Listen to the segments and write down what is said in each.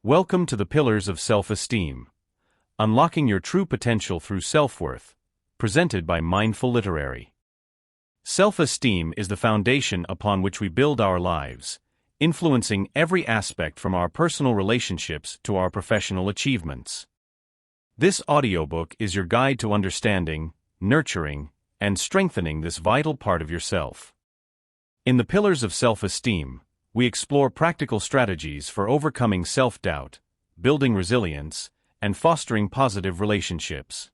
Welcome to the Pillars of Self-Esteem. Unlocking Your True Potential Through Self-Worth, presented by Mindful Literary. Self-esteem is the foundation upon which we build our lives, influencing every aspect from our personal relationships to our professional achievements. This audiobook is your guide to understanding, nurturing, and strengthening this vital part of yourself. In the Pillars of Self-Esteem, we explore practical strategies for overcoming self-doubt, building resilience, and fostering positive relationships.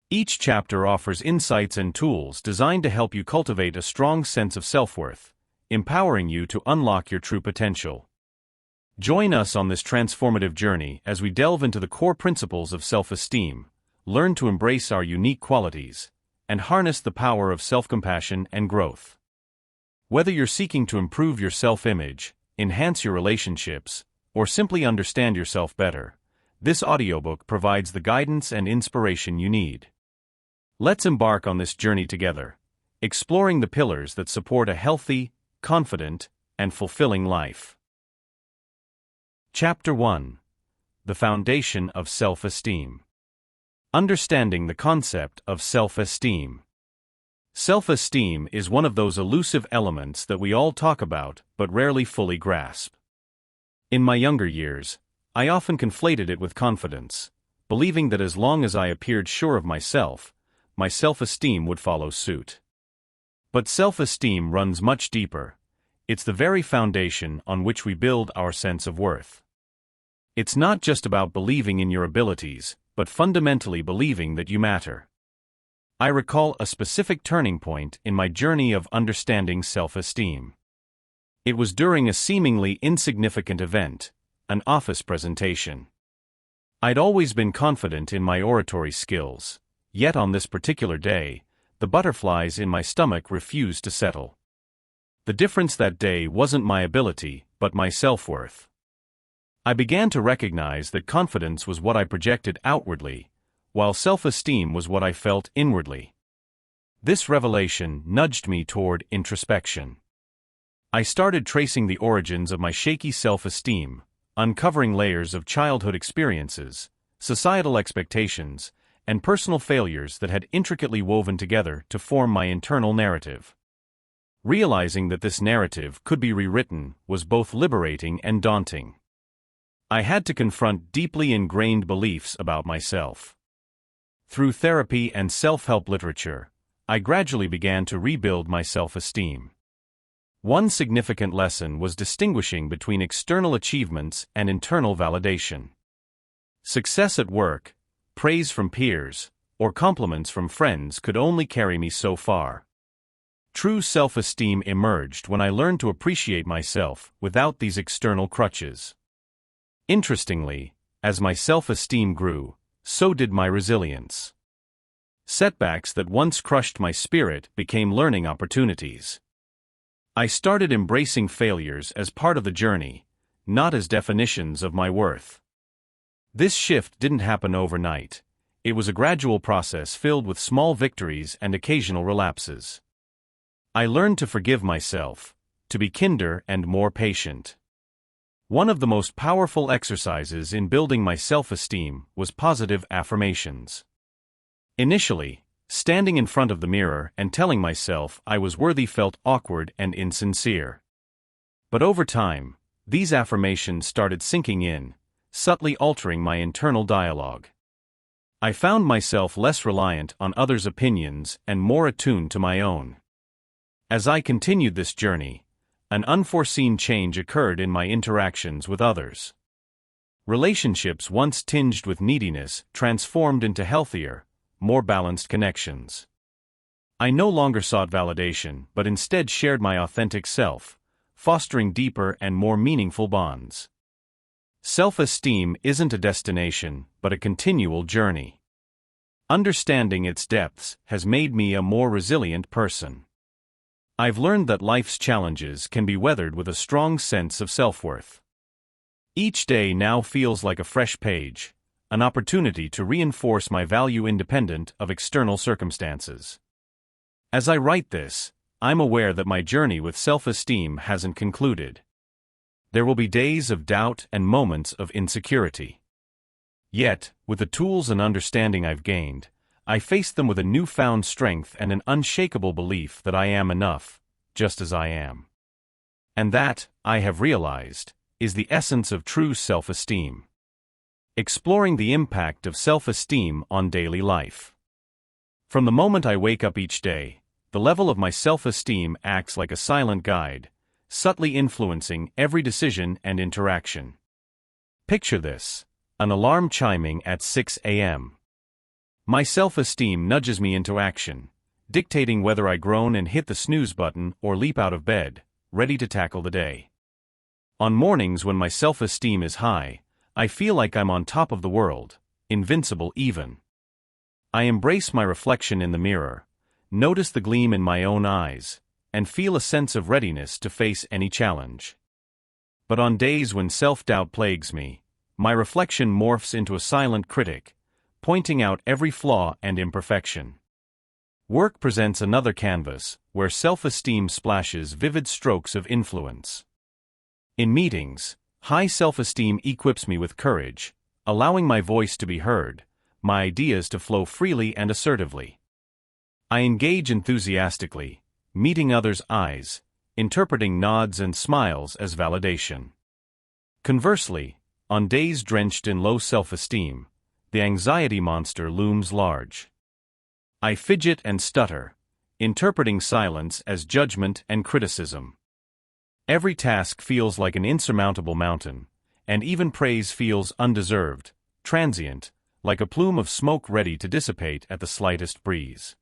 Each chapter offers insights and tools designed to help you cultivate a strong sense of self-worth, empowering you to unlock your true potential. Join us on this transformative journey as we delve into the core principles of self-esteem, learn to embrace our unique qualities, and harness the power of self-compassion and growth. Whether you're seeking to improve your self-image, enhance your relationships, or simply understand yourself better, this audiobook provides the guidance and inspiration you need. Let's embark on this journey together, exploring the pillars that support a healthy, confident, and fulfilling life. Chapter 1. The Foundation of Self-Esteem. Understanding the concept of self-esteem. Self-esteem is one of those elusive elements that we all talk about but rarely fully grasp. In my younger years, I often conflated it with confidence, believing that as long as I appeared sure of myself, my self-esteem would follow suit. But self-esteem runs much deeper. It's the very foundation on which we build our sense of worth. It's not just about believing in your abilities, but fundamentally believing that you matter. I recall a specific turning point in my journey of understanding self-esteem. It was during a seemingly insignificant event, an office presentation. I'd always been confident in my oratory skills, yet on this particular day, the butterflies in my stomach refused to settle. The difference that day wasn't my ability, but my self-worth. I began to recognize that confidence was what I projected outwardly, while self-esteem was what I felt inwardly. This revelation nudged me toward introspection. I started tracing the origins of my shaky self-esteem, uncovering layers of childhood experiences, societal expectations, and personal failures that had intricately woven together to form my internal narrative. Realizing that this narrative could be rewritten was both liberating and daunting. I had to confront deeply ingrained beliefs about myself. Through therapy and self-help literature, I gradually began to rebuild my self-esteem. One significant lesson was distinguishing between external achievements and internal validation. Success at work, praise from peers, or compliments from friends could only carry me so far. True self-esteem emerged when I learned to appreciate myself without these external crutches. Interestingly, as my self-esteem grew, so did my resilience. Setbacks that once crushed my spirit became learning opportunities. I started embracing failures as part of the journey, not as definitions of my worth. This shift didn't happen overnight. It was a gradual process filled with small victories and occasional relapses. I learned to forgive myself, to be kinder and more patient. One of the most powerful exercises in building my self-esteem was positive affirmations. Initially, standing in front of the mirror and telling myself I was worthy felt awkward and insincere. But over time, these affirmations started sinking in, subtly altering my internal dialogue. I found myself less reliant on others' opinions and more attuned to my own. As I continued this journey, an unforeseen change occurred in my interactions with others. Relationships once tinged with neediness transformed into healthier, more balanced connections. I no longer sought validation but instead shared my authentic self, fostering deeper and more meaningful bonds. Self-esteem isn't a destination but a continual journey. Understanding its depths has made me a more resilient person. I've learned that life's challenges can be weathered with a strong sense of self-worth. Each day now feels like a fresh page, an opportunity to reinforce my value independent of external circumstances. As I write this, I'm aware that my journey with self-esteem hasn't concluded. There will be days of doubt and moments of insecurity. Yet, with the tools and understanding I've gained, I face them with a newfound strength and an unshakable belief that I am enough, just as I am. And that, I have realized, is the essence of true self-esteem. Exploring the impact of self-esteem on daily life. From the moment I wake up each day, the level of my self-esteem acts like a silent guide, subtly influencing every decision and interaction. Picture this: an alarm chiming at 6 a.m. My self-esteem nudges me into action, dictating whether I groan and hit the snooze button or leap out of bed, ready to tackle the day. On mornings when my self-esteem is high, I feel like I'm on top of the world, invincible even. I embrace my reflection in the mirror, notice the gleam in my own eyes, and feel a sense of readiness to face any challenge. But on days when self-doubt plagues me, my reflection morphs into a silent critic, pointing out every flaw and imperfection. Work presents another canvas, where self-esteem splashes vivid strokes of influence. In meetings, high self-esteem equips me with courage, allowing my voice to be heard, my ideas to flow freely and assertively. I engage enthusiastically, meeting others' eyes, interpreting nods and smiles as validation. Conversely, on days drenched in low self-esteem, the anxiety monster looms large. I fidget and stutter, interpreting silence as judgment and criticism. Every task feels like an insurmountable mountain, and even praise feels undeserved, transient, like a plume of smoke ready to dissipate at the slightest breeze.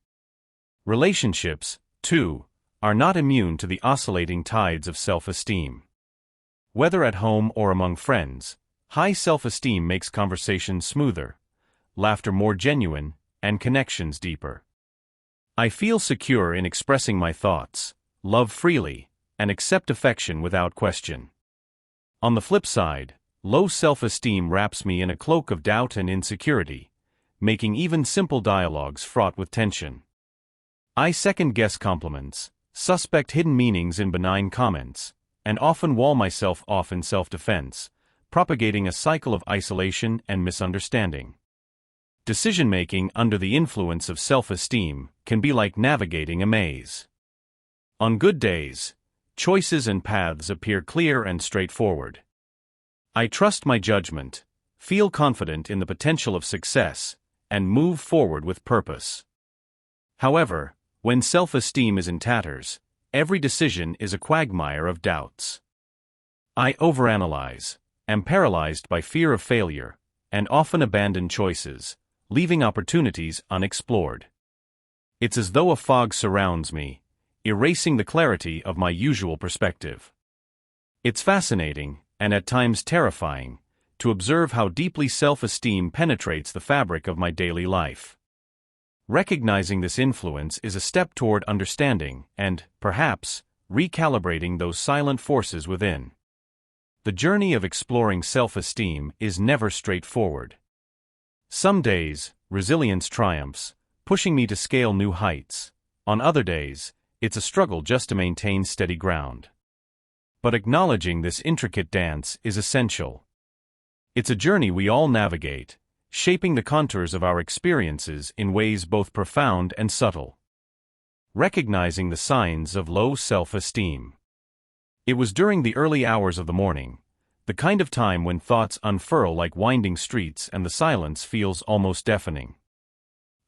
Relationships, too, are not immune to the oscillating tides of self-esteem. Whether at home or among friends, high self-esteem makes conversations smoother, laughter more genuine, and connections deeper. I feel secure in expressing my thoughts, love freely, and accept affection without question. On the flip side, low self-esteem wraps me in a cloak of doubt and insecurity, making even simple dialogues fraught with tension. I second-guess compliments, suspect hidden meanings in benign comments, and often wall myself off in self-defense, propagating a cycle of isolation and misunderstanding. Decision-making under the influence of self-esteem can be like navigating a maze. On good days, choices and paths appear clear and straightforward. I trust my judgment, feel confident in the potential of success, and move forward with purpose. However, when self-esteem is in tatters, every decision is a quagmire of doubts. I overanalyze, am paralyzed by fear of failure, and often abandon choices, leaving opportunities unexplored. It's as though a fog surrounds me, erasing the clarity of my usual perspective. It's fascinating, and at times terrifying, to observe how deeply self-esteem penetrates the fabric of my daily life. Recognizing this influence is a step toward understanding and, perhaps, recalibrating those silent forces within. The journey of exploring self-esteem is never straightforward. Some days, resilience triumphs, pushing me to scale new heights. On other days, it's a struggle just to maintain steady ground. But acknowledging this intricate dance is essential. It's a journey we all navigate, shaping the contours of our experiences in ways both profound and subtle. Recognizing the signs of low self-esteem. It was during the early hours of the morning, the kind of time when thoughts unfurl like winding streets and the silence feels almost deafening.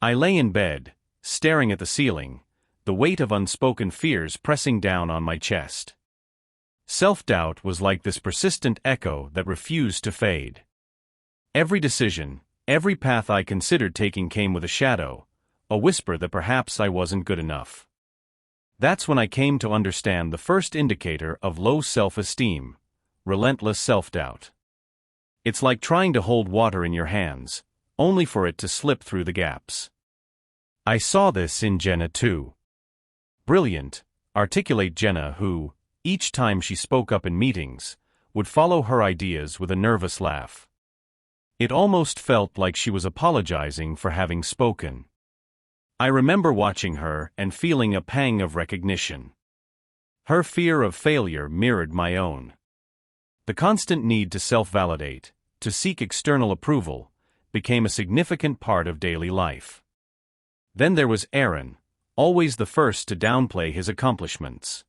I lay in bed, staring at the ceiling, the weight of unspoken fears pressing down on my chest. Self-doubt was like this persistent echo that refused to fade. Every decision, every path I considered taking came with a shadow, a whisper that perhaps I wasn't good enough. That's when I came to understand the first indicator of low self-esteem: relentless self-doubt. It's like trying to hold water in your hands, only for it to slip through the gaps. I saw this in Jenna too. Brilliant, articulate Jenna who, each time she spoke up in meetings, would follow her ideas with a nervous laugh. It almost felt like she was apologizing for having spoken. I remember watching her and feeling a pang of recognition. Her fear of failure mirrored my own. The constant need to self-validate, to seek external approval, became a significant part of daily life. Then there was Aaron, always the first to downplay his accomplishments.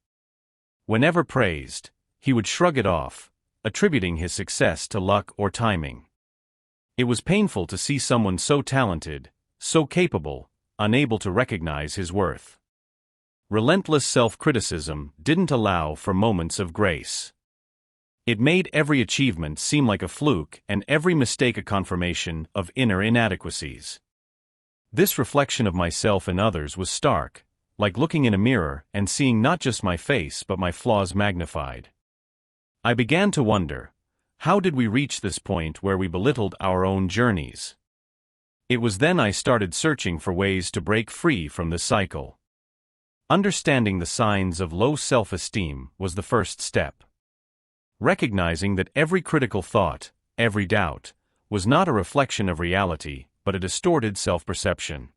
Whenever praised, he would shrug it off, attributing his success to luck or timing. It was painful to see someone so talented, so capable, unable to recognize his worth. Relentless self-criticism didn't allow for moments of grace. It made every achievement seem like a fluke and every mistake a confirmation of inner inadequacies. This reflection of myself in others was stark, like looking in a mirror and seeing not just my face but my flaws magnified. I began to wonder, how did we reach this point where we belittled our own journeys? It was then I started searching for ways to break free from this cycle. Understanding the signs of low self-esteem was the first step. Recognizing that every critical thought, every doubt, was not a reflection of reality, but a distorted self-perception.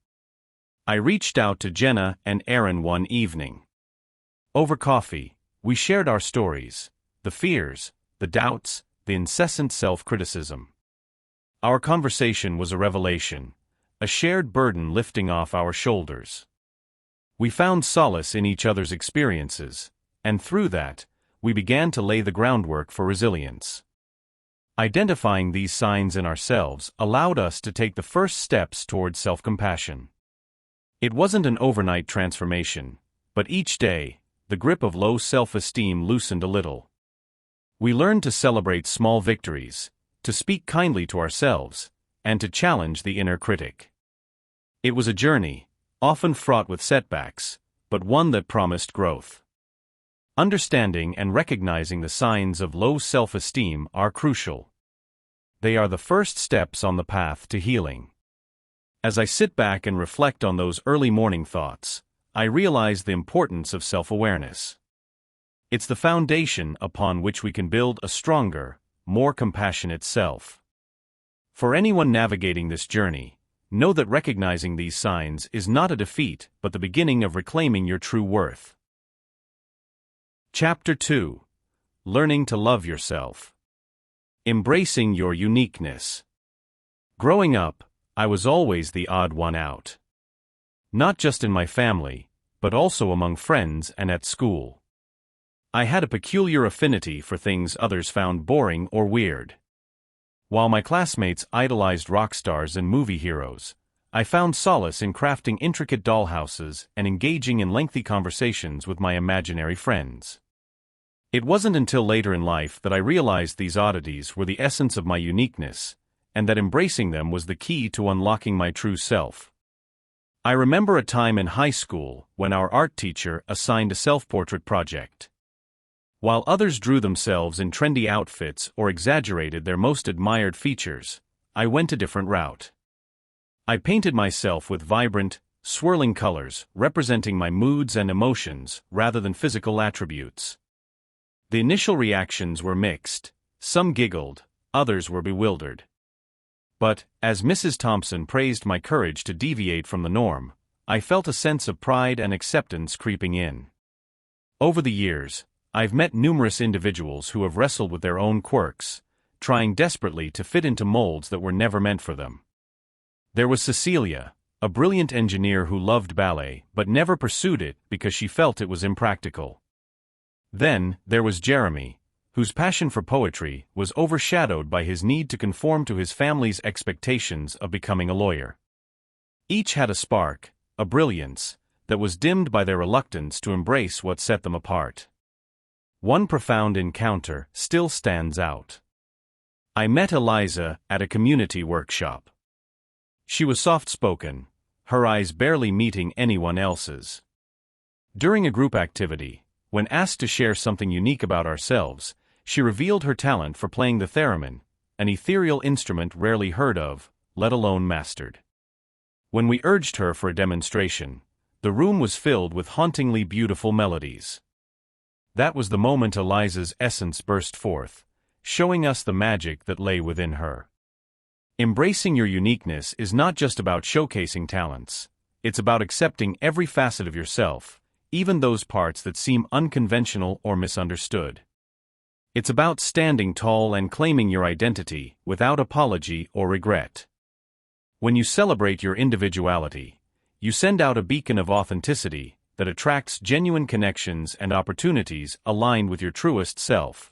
I reached out to Jenna and Aaron one evening. Over coffee, we shared our stories, the fears, the doubts, the incessant self-criticism. Our conversation was a revelation, a shared burden lifting off our shoulders. We found solace in each other's experiences, and through that, we began to lay the groundwork for resilience. Identifying these signs in ourselves allowed us to take the first steps toward self-compassion. It wasn't an overnight transformation, but each day, the grip of low self-esteem loosened a little. We learned to celebrate small victories, to speak kindly to ourselves, and to challenge the inner critic. It was a journey, often fraught with setbacks, but one that promised growth. Understanding and recognizing the signs of low self-esteem are crucial. They are the first steps on the path to healing. As I sit back and reflect on those early morning thoughts, I realize the importance of self-awareness. It's the foundation upon which we can build a stronger, more compassionate self. For anyone navigating this journey, know that recognizing these signs is not a defeat but the beginning of reclaiming your true worth. Chapter 2. Learning to Love Yourself. Embracing Your Uniqueness. Growing up, I was always the odd one out. Not just in my family, but also among friends and at school. I had a peculiar affinity for things others found boring or weird. While my classmates idolized rock stars and movie heroes, I found solace in crafting intricate dollhouses and engaging in lengthy conversations with my imaginary friends. It wasn't until later in life that I realized these oddities were the essence of my uniqueness, and that embracing them was the key to unlocking my true self. I remember a time in high school when our art teacher assigned a self-portrait project. While others drew themselves in trendy outfits or exaggerated their most admired features, I went a different route. I painted myself with vibrant, swirling colors representing my moods and emotions rather than physical attributes. The initial reactions were mixed. Some giggled, others were bewildered. But, as Mrs. Thompson praised my courage to deviate from the norm, I felt a sense of pride and acceptance creeping in. Over the years, I've met numerous individuals who have wrestled with their own quirks, trying desperately to fit into molds that were never meant for them. There was Cecilia, a brilliant engineer who loved ballet but never pursued it because she felt it was impractical. Then, there was Jeremy, whose passion for poetry was overshadowed by his need to conform to his family's expectations of becoming a lawyer. Each had a spark, a brilliance, that was dimmed by their reluctance to embrace what set them apart. One profound encounter still stands out. I met Eliza at a community workshop. She was soft-spoken, her eyes barely meeting anyone else's. During a group activity, when asked to share something unique about ourselves, she revealed her talent for playing the theremin, an ethereal instrument rarely heard of, let alone mastered. When we urged her for a demonstration, the room was filled with hauntingly beautiful melodies. That was the moment Eliza's essence burst forth, showing us the magic that lay within her. Embracing your uniqueness is not just about showcasing talents, it's about accepting every facet of yourself, even those parts that seem unconventional or misunderstood. It's about standing tall and claiming your identity, without apology or regret. When you celebrate your individuality, you send out a beacon of authenticity that attracts genuine connections and opportunities aligned with your truest self.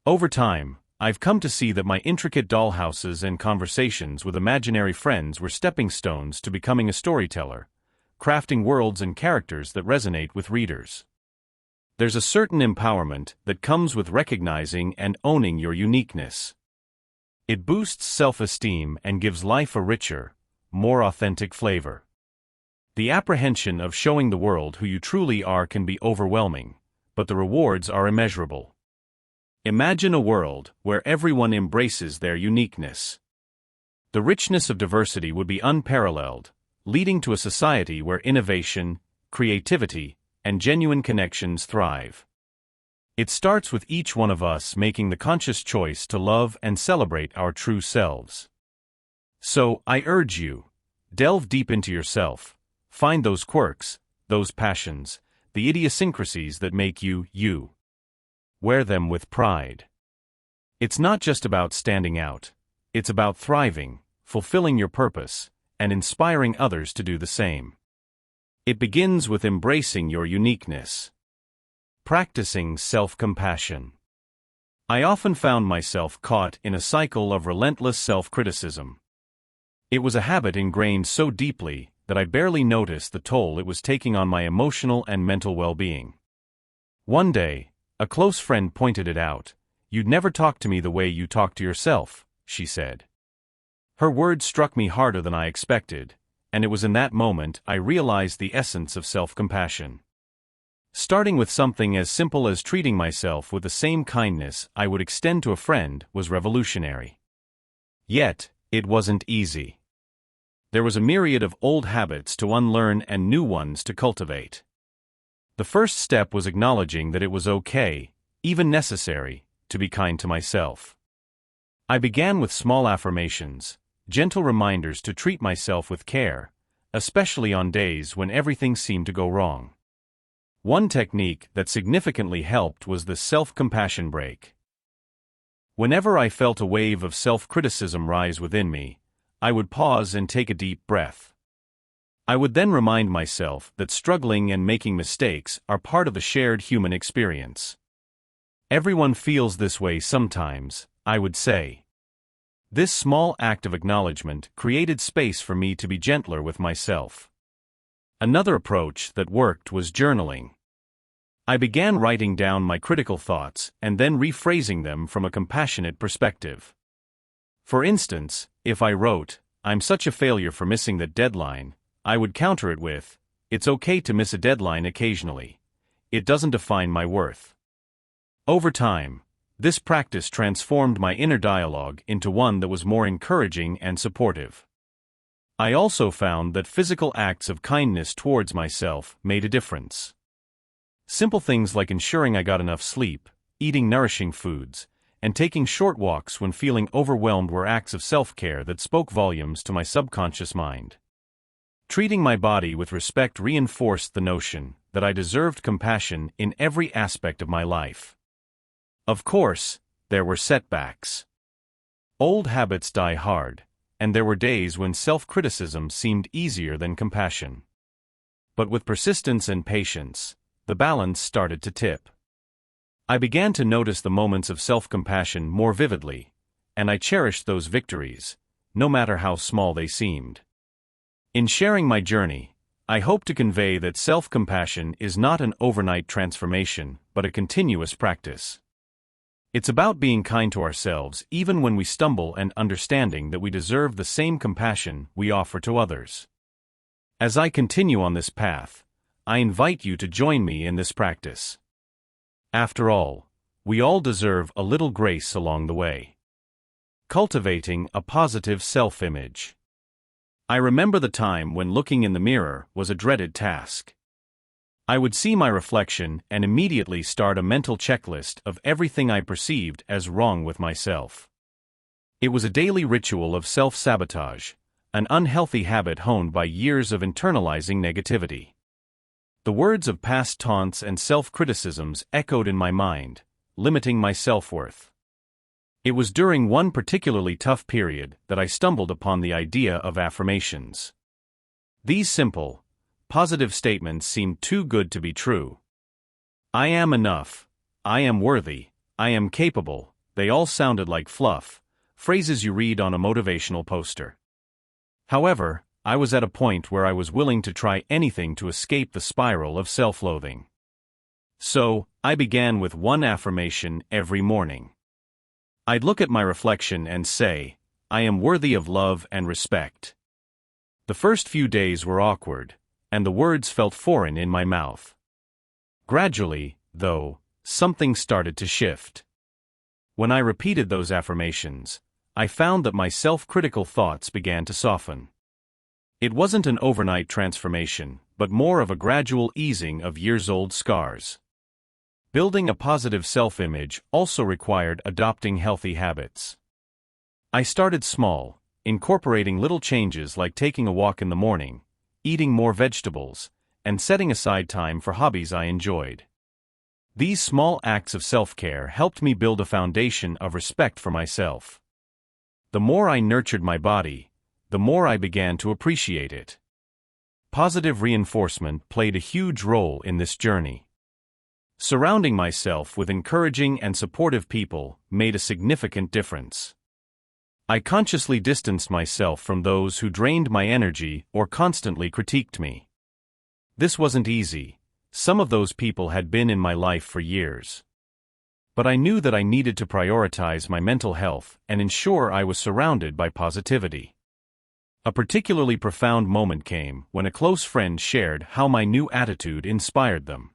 Over time, I've come to see that my intricate dollhouses and conversations with imaginary friends were stepping stones to becoming a storyteller, crafting worlds and characters that resonate with readers. There's a certain empowerment that comes with recognizing and owning your uniqueness. It boosts self-esteem and gives life a richer, more authentic flavor. The apprehension of showing the world who you truly are can be overwhelming, but the rewards are immeasurable. Imagine a world where everyone embraces their uniqueness. The richness of diversity would be unparalleled, leading to a society where innovation, creativity, and genuine connections thrive. It starts with each one of us making the conscious choice to love and celebrate our true selves. So, I urge you, delve deep into yourself, find those quirks, those passions, the idiosyncrasies that make you, you. Wear them with pride. It's not just about standing out, it's about thriving, fulfilling your purpose, and inspiring others to do the same. It begins with embracing your uniqueness. Practicing self-compassion. I often found myself caught in a cycle of relentless self-criticism. It was a habit ingrained so deeply that I barely noticed the toll it was taking on my emotional and mental well-being. One day, a close friend pointed it out. "You'd never talk to me the way you talk to yourself," she said. Her words struck me harder than I expected, and it was in that moment I realized the essence of self-compassion. Starting with something as simple as treating myself with the same kindness I would extend to a friend was revolutionary. Yet, it wasn't easy. There was a myriad of old habits to unlearn and new ones to cultivate. The first step was acknowledging that it was okay, even necessary, to be kind to myself. I began with small affirmations, gentle reminders to treat myself with care, especially on days when everything seemed to go wrong. One technique that significantly helped was the self-compassion break. Whenever I felt a wave of self-criticism rise within me, I would pause and take a deep breath. I would then remind myself that struggling and making mistakes are part of the shared human experience. Everyone feels this way sometimes, I would say. This small act of acknowledgement created space for me to be gentler with myself. Another approach that worked was journaling. I began writing down my critical thoughts and then rephrasing them from a compassionate perspective. For instance, if I wrote, "I'm such a failure for missing that deadline," I would counter it with, "It's okay to miss a deadline occasionally. It doesn't define my worth." Over time, this practice transformed my inner dialogue into one that was more encouraging and supportive. I also found that physical acts of kindness towards myself made a difference. Simple things like ensuring I got enough sleep, eating nourishing foods, and taking short walks when feeling overwhelmed were acts of self-care that spoke volumes to my subconscious mind. Treating my body with respect reinforced the notion that I deserved compassion in every aspect of my life. Of course, there were setbacks. Old habits die hard, and there were days when self-criticism seemed easier than compassion. But with persistence and patience, the balance started to tip. I began to notice the moments of self-compassion more vividly, and I cherished those victories, no matter how small they seemed. In sharing my journey, I hope to convey that self-compassion is not an overnight transformation, but a continuous practice. It's about being kind to ourselves even when we stumble and understanding that we deserve the same compassion we offer to others. As I continue on this path, I invite you to join me in this practice. After all, we all deserve a little grace along the way. Cultivating a positive self-image. I remember the time when looking in the mirror was a dreaded task. I would see my reflection and immediately start a mental checklist of everything I perceived as wrong with myself. It was a daily ritual of self-sabotage, an unhealthy habit honed by years of internalizing negativity. The words of past taunts and self-criticisms echoed in my mind, limiting my self-worth. It was during one particularly tough period that I stumbled upon the idea of affirmations. These simple, positive statements seemed too good to be true. I am enough, I am worthy, I am capable, they all sounded like fluff, phrases you read on a motivational poster. However, I was at a point where I was willing to try anything to escape the spiral of self-loathing. So, I began with one affirmation every morning. I'd look at my reflection and say, I am worthy of love and respect. The first few days were awkward, and the words felt foreign in my mouth. Gradually, though, something started to shift. When I repeated those affirmations, I found that my self-critical thoughts began to soften. It wasn't an overnight transformation, but more of a gradual easing of years-old scars. Building a positive self-image also required adopting healthy habits. I started small, incorporating little changes like taking a walk in the morning, eating more vegetables, and setting aside time for hobbies I enjoyed. These small acts of self-care helped me build a foundation of respect for myself. The more I nurtured my body, the more I began to appreciate it. Positive reinforcement played a huge role in this journey. Surrounding myself with encouraging and supportive people made a significant difference. I consciously distanced myself from those who drained my energy or constantly critiqued me. This wasn't easy. Some of those people had been in my life for years. But I knew that I needed to prioritize my mental health and ensure I was surrounded by positivity. A particularly profound moment came when a close friend shared how my new attitude inspired them.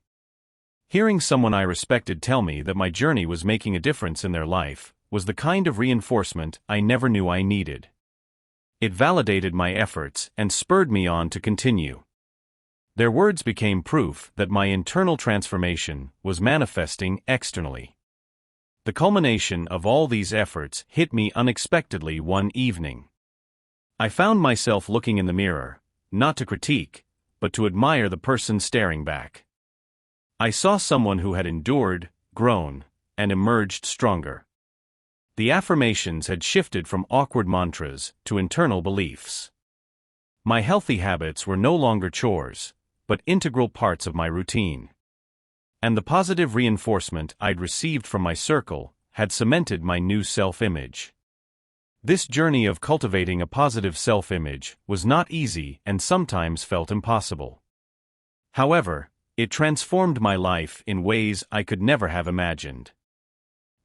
Hearing someone I respected tell me that my journey was making a difference in their life was the kind of reinforcement I never knew I needed. It validated my efforts and spurred me on to continue. Their words became proof that my internal transformation was manifesting externally. The culmination of all these efforts hit me unexpectedly one evening. I found myself looking in the mirror, not to critique, but to admire the person staring back. I saw someone who had endured, grown, and emerged stronger. The affirmations had shifted from awkward mantras to internal beliefs. My healthy habits were no longer chores, but integral parts of my routine. And the positive reinforcement I'd received from my circle had cemented my new self-image. This journey of cultivating a positive self-image was not easy and sometimes felt impossible. However, it transformed my life in ways I could never have imagined.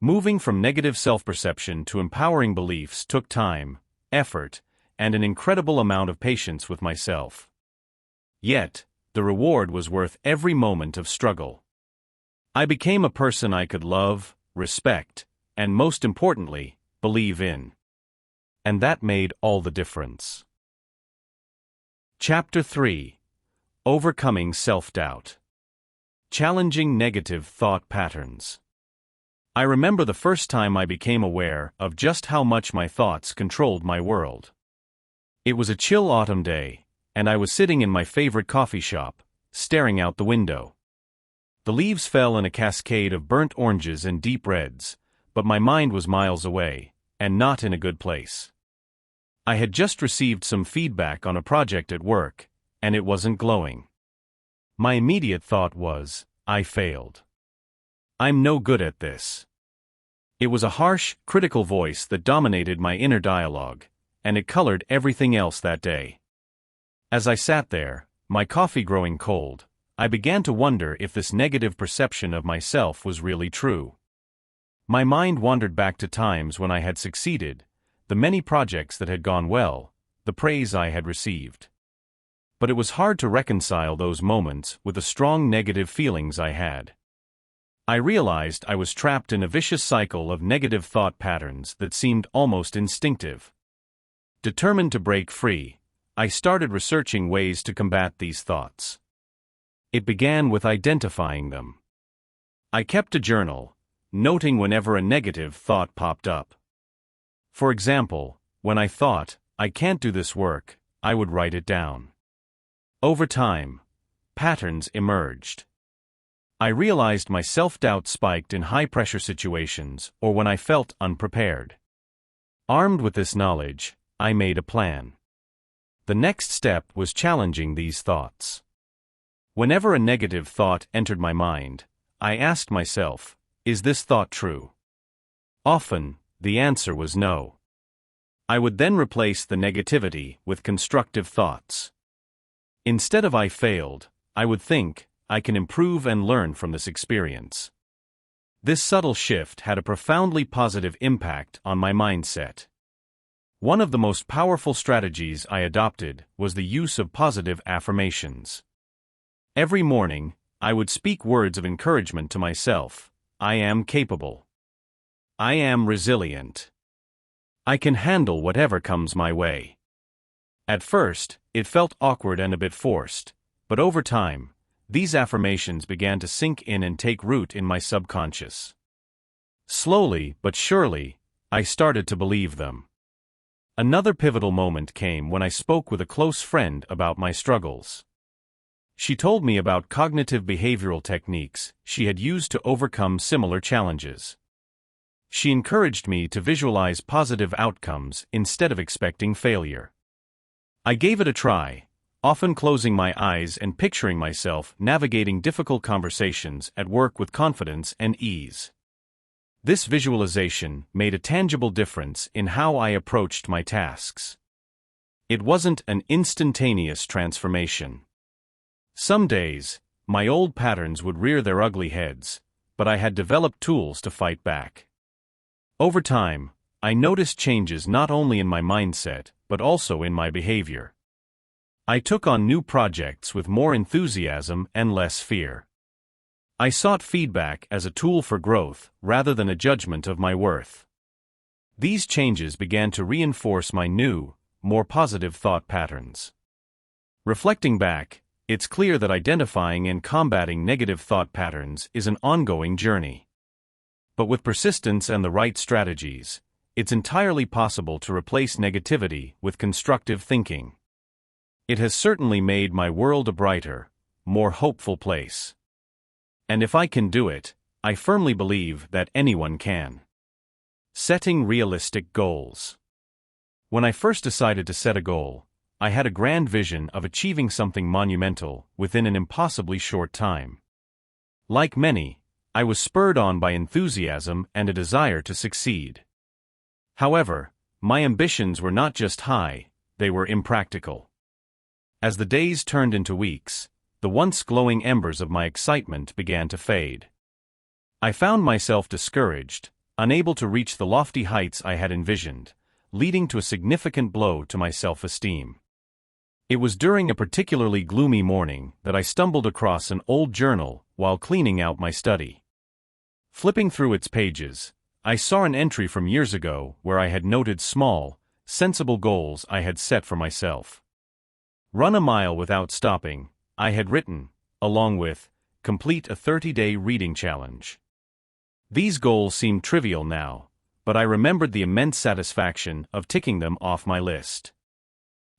Moving from negative self-perception to empowering beliefs took time, effort, and an incredible amount of patience with myself. Yet, the reward was worth every moment of struggle. I became a person I could love, respect, and most importantly, believe in. And that made all the difference. Chapter 3: Overcoming Self-Doubt. Challenging Negative Thought Patterns. I remember the first time I became aware of just how much my thoughts controlled my world. It was a chill autumn day, and I was sitting in my favorite coffee shop, staring out the window. The leaves fell in a cascade of burnt oranges and deep reds, but my mind was miles away, and not in a good place. I had just received some feedback on a project at work, and it wasn't glowing. My immediate thought was, I failed. I'm no good at this. It was a harsh, critical voice that dominated my inner dialogue, and it colored everything else that day. As I sat there, my coffee growing cold, I began to wonder if this negative perception of myself was really true. My mind wandered back to times when I had succeeded, the many projects that had gone well, the praise I had received. But it was hard to reconcile those moments with the strong negative feelings I had. I realized I was trapped in a vicious cycle of negative thought patterns that seemed almost instinctive. Determined to break free, I started researching ways to combat these thoughts. It began with identifying them. I kept a journal, noting whenever a negative thought popped up. For example, when I thought, I can't do this work, I would write it down. Over time, patterns emerged. I realized my self-doubt spiked in high-pressure situations or when I felt unprepared. Armed with this knowledge, I made a plan. The next step was challenging these thoughts. Whenever a negative thought entered my mind, I asked myself, is this thought true? Often, the answer was no. I would then replace the negativity with constructive thoughts. Instead of I failed, I would think, I can improve and learn from this experience. This subtle shift had a profoundly positive impact on my mindset. One of the most powerful strategies I adopted was the use of positive affirmations. Every morning, I would speak words of encouragement to myself. I am capable. I am resilient. I can handle whatever comes my way. At first, it felt awkward and a bit forced, but over time, these affirmations began to sink in and take root in my subconscious. Slowly but surely, I started to believe them. Another pivotal moment came when I spoke with a close friend about my struggles. She told me about cognitive behavioral techniques she had used to overcome similar challenges. She encouraged me to visualize positive outcomes instead of expecting failure. I gave it a try, often closing my eyes and picturing myself navigating difficult conversations at work with confidence and ease. This visualization made a tangible difference in how I approached my tasks. It wasn't an instantaneous transformation. Some days, my old patterns would rear their ugly heads, but I had developed tools to fight back. Over time, I noticed changes not only in my mindset, but also in my behavior. I took on new projects with more enthusiasm and less fear. I sought feedback as a tool for growth rather than a judgment of my worth. These changes began to reinforce my new, more positive thought patterns. Reflecting back, it's clear that identifying and combating negative thought patterns is an ongoing journey. But with persistence and the right strategies, it's entirely possible to replace negativity with constructive thinking. It has certainly made my world a brighter, more hopeful place. And if I can do it, I firmly believe that anyone can. Setting realistic goals. When I first decided to set a goal, I had a grand vision of achieving something monumental within an impossibly short time. Like many, I was spurred on by enthusiasm and a desire to succeed. However, my ambitions were not just high, they were impractical. As the days turned into weeks, the once glowing embers of my excitement began to fade. I found myself discouraged, unable to reach the lofty heights I had envisioned, leading to a significant blow to my self-esteem. It was during a particularly gloomy morning that I stumbled across an old journal while cleaning out my study. Flipping through its pages, I saw an entry from years ago where I had noted small, sensible goals I had set for myself. Run a mile without stopping, I had written, along with, complete a 30-day reading challenge. These goals seemed trivial now, but I remembered the immense satisfaction of ticking them off my list.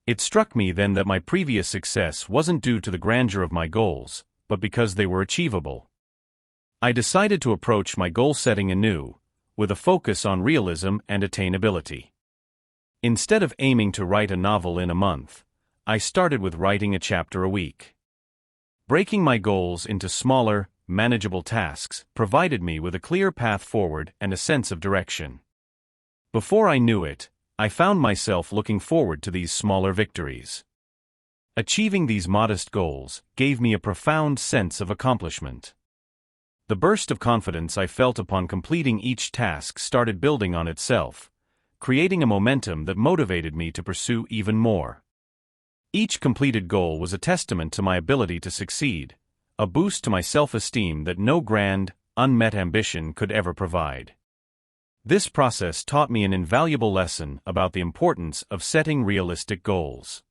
It struck me then that my previous success wasn't due to the grandeur of my goals, but because they were achievable. I decided to approach my goal setting anew, with a focus on realism and attainability. Instead of aiming to write a novel in a month, I started with writing a chapter a week. Breaking my goals into smaller, manageable tasks provided me with a clear path forward and a sense of direction. Before I knew it, I found myself looking forward to these smaller victories. Achieving these modest goals gave me a profound sense of accomplishment. The burst of confidence I felt upon completing each task started building on itself, creating a momentum that motivated me to pursue even more. Each completed goal was a testament to my ability to succeed, a boost to my self-esteem that no grand, unmet ambition could ever provide. This process taught me an invaluable lesson about the importance of setting realistic goals.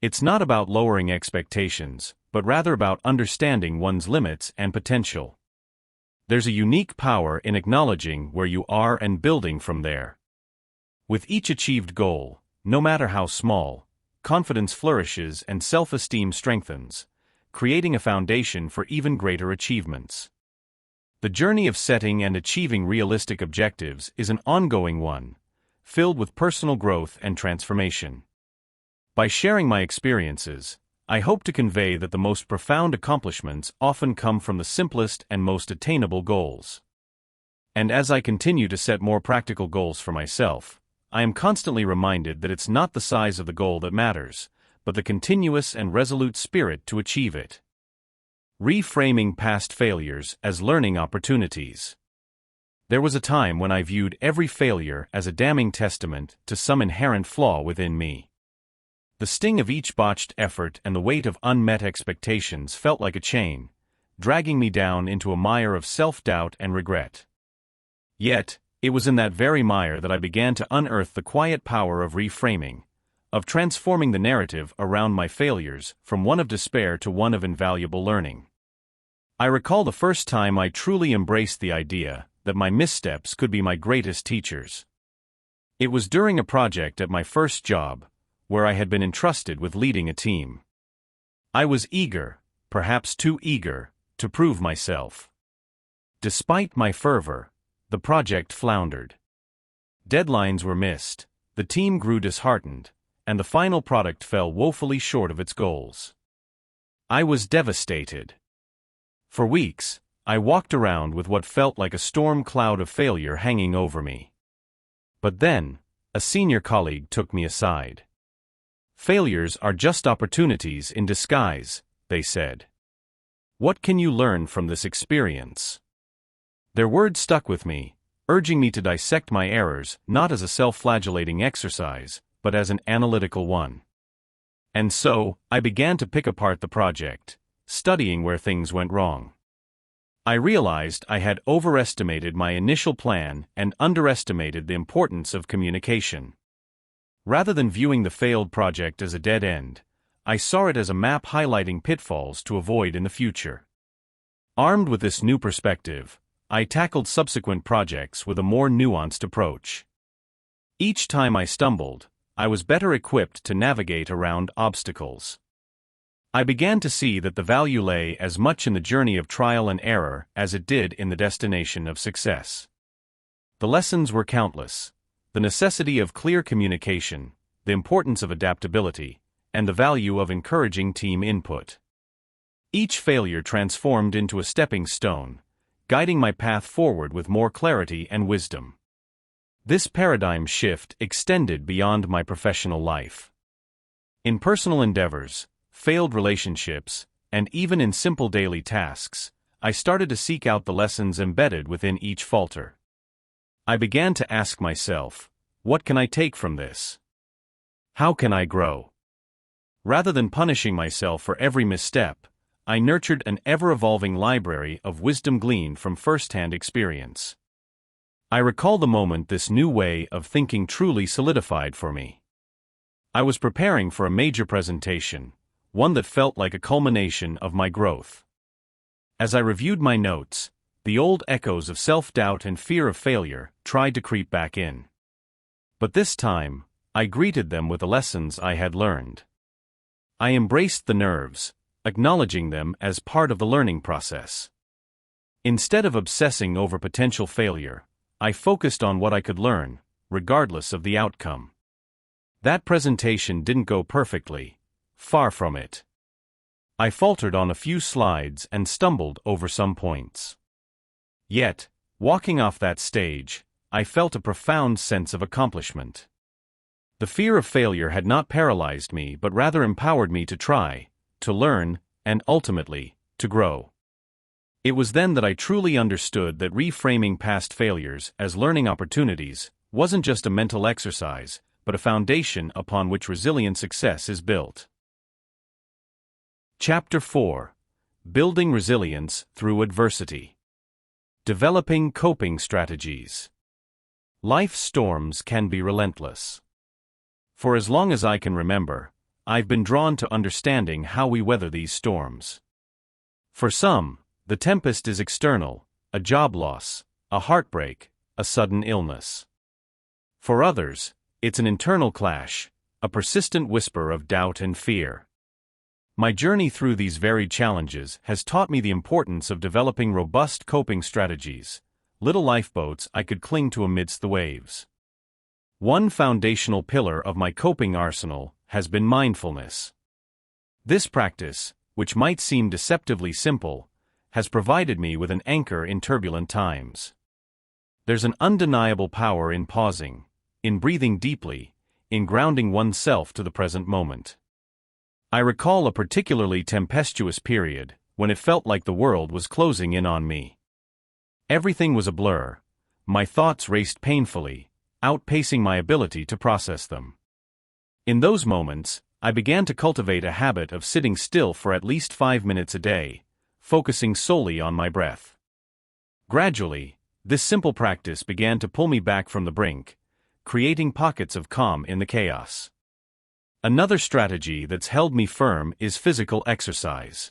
It's not about lowering expectations, but rather about understanding one's limits and potential. There's a unique power in acknowledging where you are and building from there. With each achieved goal, no matter how small, confidence flourishes and self-esteem strengthens, creating a foundation for even greater achievements. The journey of setting and achieving realistic objectives is an ongoing one, filled with personal growth and transformation. By sharing my experiences, I hope to convey that the most profound accomplishments often come from the simplest and most attainable goals. And as I continue to set more practical goals for myself, I am constantly reminded that it's not the size of the goal that matters, but the continuous and resolute spirit to achieve it. Reframing past failures as learning opportunities. There was a time when I viewed every failure as a damning testament to some inherent flaw within me. The sting of each botched effort and the weight of unmet expectations felt like a chain, dragging me down into a mire of self-doubt and regret. Yet, it was in that very mire that I began to unearth the quiet power of reframing, of transforming the narrative around my failures from one of despair to one of invaluable learning. I recall the first time I truly embraced the idea that my missteps could be my greatest teachers. It was during a project at my first job, where I had been entrusted with leading a team. I was eager, perhaps too eager, to prove myself. Despite my fervor, the project floundered. Deadlines were missed, the team grew disheartened, and the final product fell woefully short of its goals. I was devastated. For weeks, I walked around with what felt like a storm cloud of failure hanging over me. But then, a senior colleague took me aside. "Failures are just opportunities in disguise," they said. "What can you learn from this experience?" Their words stuck with me, urging me to dissect my errors not as a self-flagellating exercise, but as an analytical one. And so, I began to pick apart the project, studying where things went wrong. I realized I had overestimated my initial plan and underestimated the importance of communication. Rather than viewing the failed project as a dead end, I saw it as a map highlighting pitfalls to avoid in the future. Armed with this new perspective, I tackled subsequent projects with a more nuanced approach. Each time I stumbled, I was better equipped to navigate around obstacles. I began to see that the value lay as much in the journey of trial and error as it did in the destination of success. The lessons were countless: the necessity of clear communication, the importance of adaptability, and the value of encouraging team input. Each failure transformed into a stepping stone, guiding my path forward with more clarity and wisdom. This paradigm shift extended beyond my professional life. In personal endeavors, failed relationships, and even in simple daily tasks, I started to seek out the lessons embedded within each falter. I began to ask myself, what can I take from this? How can I grow? Rather than punishing myself for every misstep, I nurtured an ever-evolving library of wisdom gleaned from first-hand experience. I recall the moment this new way of thinking truly solidified for me. I was preparing for a major presentation, one that felt like a culmination of my growth. As I reviewed my notes, the old echoes of self-doubt and fear of failure tried to creep back in. But this time, I greeted them with the lessons I had learned. I embraced the nerves, acknowledging them as part of the learning process. Instead of obsessing over potential failure, I focused on what I could learn, regardless of the outcome. That presentation didn't go perfectly. Far from it. I faltered on a few slides and stumbled over some points. Yet, walking off that stage, I felt a profound sense of accomplishment. The fear of failure had not paralyzed me but rather empowered me to try, to learn, and ultimately, to grow. It was then that I truly understood that reframing past failures as learning opportunities wasn't just a mental exercise, but a foundation upon which resilient success is built. Chapter 4: Building Resilience Through Adversity. Developing Coping Strategies. Life's storms can be relentless. For as long as I can remember, I've been drawn to understanding how we weather these storms. For some, the tempest is external: a job loss, a heartbreak, a sudden illness. For others, it's an internal clash, a persistent whisper of doubt and fear. My journey through these varied challenges has taught me the importance of developing robust coping strategies, little lifeboats I could cling to amidst the waves. One foundational pillar of my coping arsenal has been mindfulness. This practice, which might seem deceptively simple, has provided me with an anchor in turbulent times. There's an undeniable power in pausing, in breathing deeply, in grounding oneself to the present moment. I recall a particularly tempestuous period when it felt like the world was closing in on me. Everything was a blur. My thoughts raced painfully, outpacing my ability to process them. In those moments, I began to cultivate a habit of sitting still for at least 5 minutes a day, focusing solely on my breath. Gradually, this simple practice began to pull me back from the brink, creating pockets of calm in the chaos. Another strategy that's held me firm is physical exercise.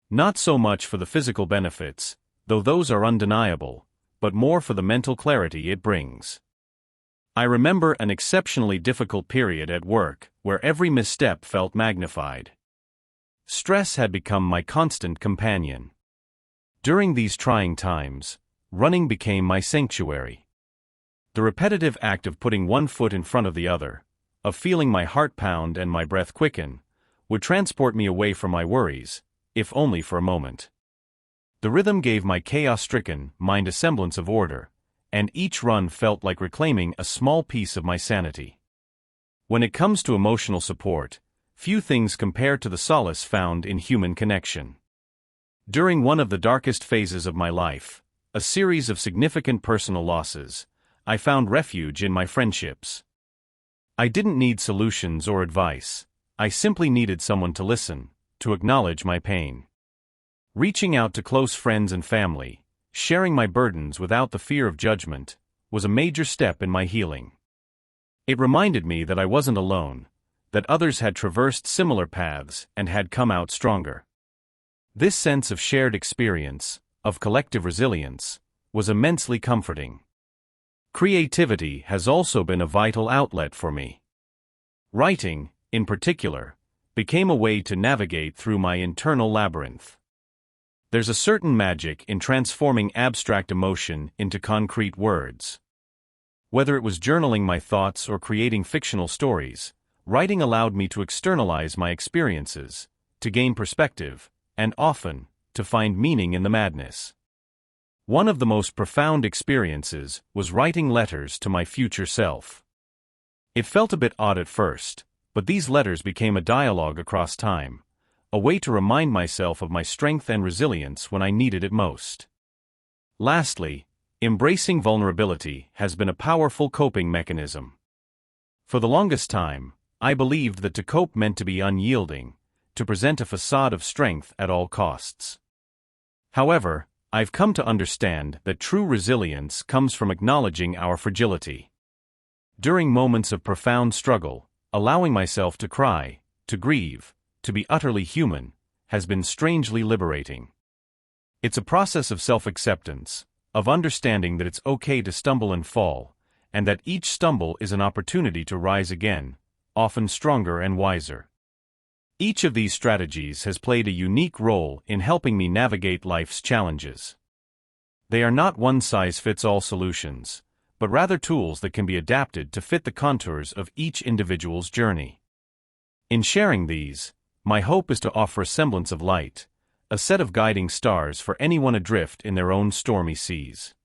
Not so much for the physical benefits, though those are undeniable, but more for the mental clarity it brings. I remember an exceptionally difficult period at work where every misstep felt magnified. Stress had become my constant companion. During these trying times, running became my sanctuary. The repetitive act of putting one foot in front of the other, of feeling my heart pound and my breath quicken, would transport me away from my worries, if only for a moment. The rhythm gave my chaos-stricken mind a semblance of order, and each run felt like reclaiming a small piece of my sanity. When it comes to emotional support, few things compare to the solace found in human connection. During one of the darkest phases of my life, a series of significant personal losses, I found refuge in my friendships. I didn't need solutions or advice. I simply needed someone to listen, to acknowledge my pain. Reaching out to close friends and family, sharing my burdens without the fear of judgment, was a major step in my healing. It reminded me that I wasn't alone, that others had traversed similar paths and had come out stronger. This sense of shared experience, of collective resilience, was immensely comforting. Creativity has also been a vital outlet for me. Writing, in particular, became a way to navigate through my internal labyrinth. There's a certain magic in transforming abstract emotion into concrete words. Whether it was journaling my thoughts or creating fictional stories, writing allowed me to externalize my experiences, to gain perspective, and often, to find meaning in the madness. One of the most profound experiences was writing letters to my future self. It felt a bit odd at first, but these letters became a dialogue across time, a way to remind myself of my strength and resilience when I needed it most. Lastly, embracing vulnerability has been a powerful coping mechanism. For the longest time, I believed that to cope meant to be unyielding, to present a facade of strength at all costs. However, I've come to understand that true resilience comes from acknowledging our fragility. During moments of profound struggle, allowing myself to cry, to grieve, to be utterly human, has been strangely liberating. It's a process of self-acceptance, of understanding that it's okay to stumble and fall, and that each stumble is an opportunity to rise again, often stronger and wiser. Each of these strategies has played a unique role in helping me navigate life's challenges. They are not one-size-fits-all solutions, but rather tools that can be adapted to fit the contours of each individual's journey. In sharing these, my hope is to offer a semblance of light, a set of guiding stars for anyone adrift in their own stormy seas.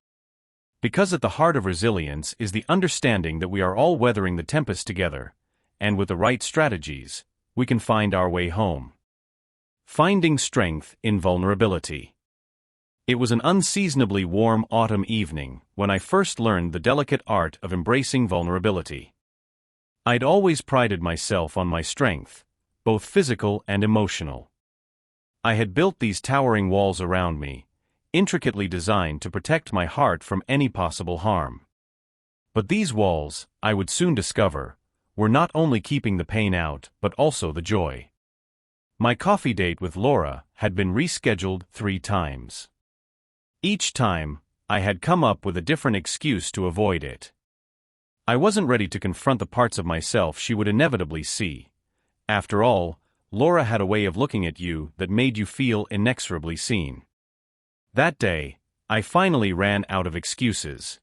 Because at the heart of resilience is the understanding that we are all weathering the tempest together, and with the right strategies, we can find our way home. Finding strength in vulnerability. It was an unseasonably warm autumn evening when I first learned the delicate art of embracing vulnerability. I'd always prided myself on my strength, both physical and emotional. I had built these towering walls around me, intricately designed to protect my heart from any possible harm. But these walls, I would soon discover, were not only keeping the pain out, but also the joy. My coffee date with Laura had been rescheduled 3 times. Each time, I had come up with a different excuse to avoid it. I wasn't ready to confront the parts of myself she would inevitably see. After all, Laura had a way of looking at you that made you feel inexorably seen. That day, I finally ran out of excuses.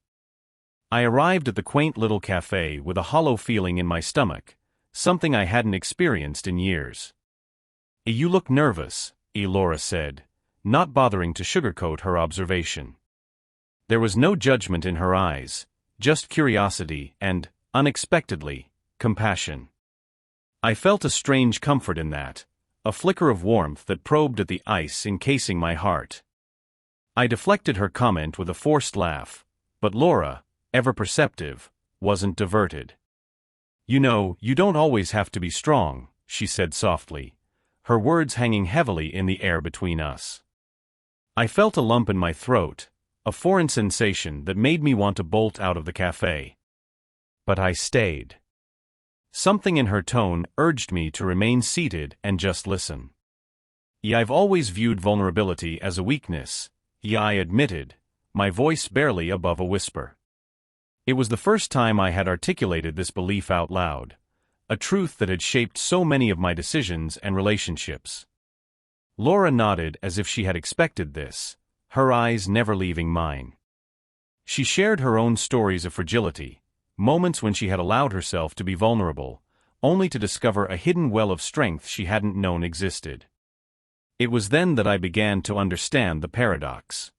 I arrived at the quaint little cafe with a hollow feeling in my stomach, something I hadn't experienced in years. "You look nervous," Laura said, not bothering to sugarcoat her observation. There was no judgment in her eyes, just curiosity and, unexpectedly, compassion. I felt a strange comfort in that, a flicker of warmth that probed at the ice encasing my heart. I deflected her comment with a forced laugh, but Laura, ever perceptive, wasn't diverted. "You know, you don't always have to be strong," she said softly, her words hanging heavily in the air between us. I felt a lump in my throat, a foreign sensation that made me want to bolt out of the cafe. But I stayed. Something in her tone urged me to remain seated and just listen. "I've always viewed vulnerability as a weakness," I admitted, my voice barely above a whisper. It was the first time I had articulated this belief out loud, a truth that had shaped so many of my decisions and relationships. Laura nodded as if she had expected this, her eyes never leaving mine. She shared her own stories of fragility, moments when she had allowed herself to be vulnerable, only to discover a hidden well of strength she hadn't known existed. It was then that I began to understand the paradox.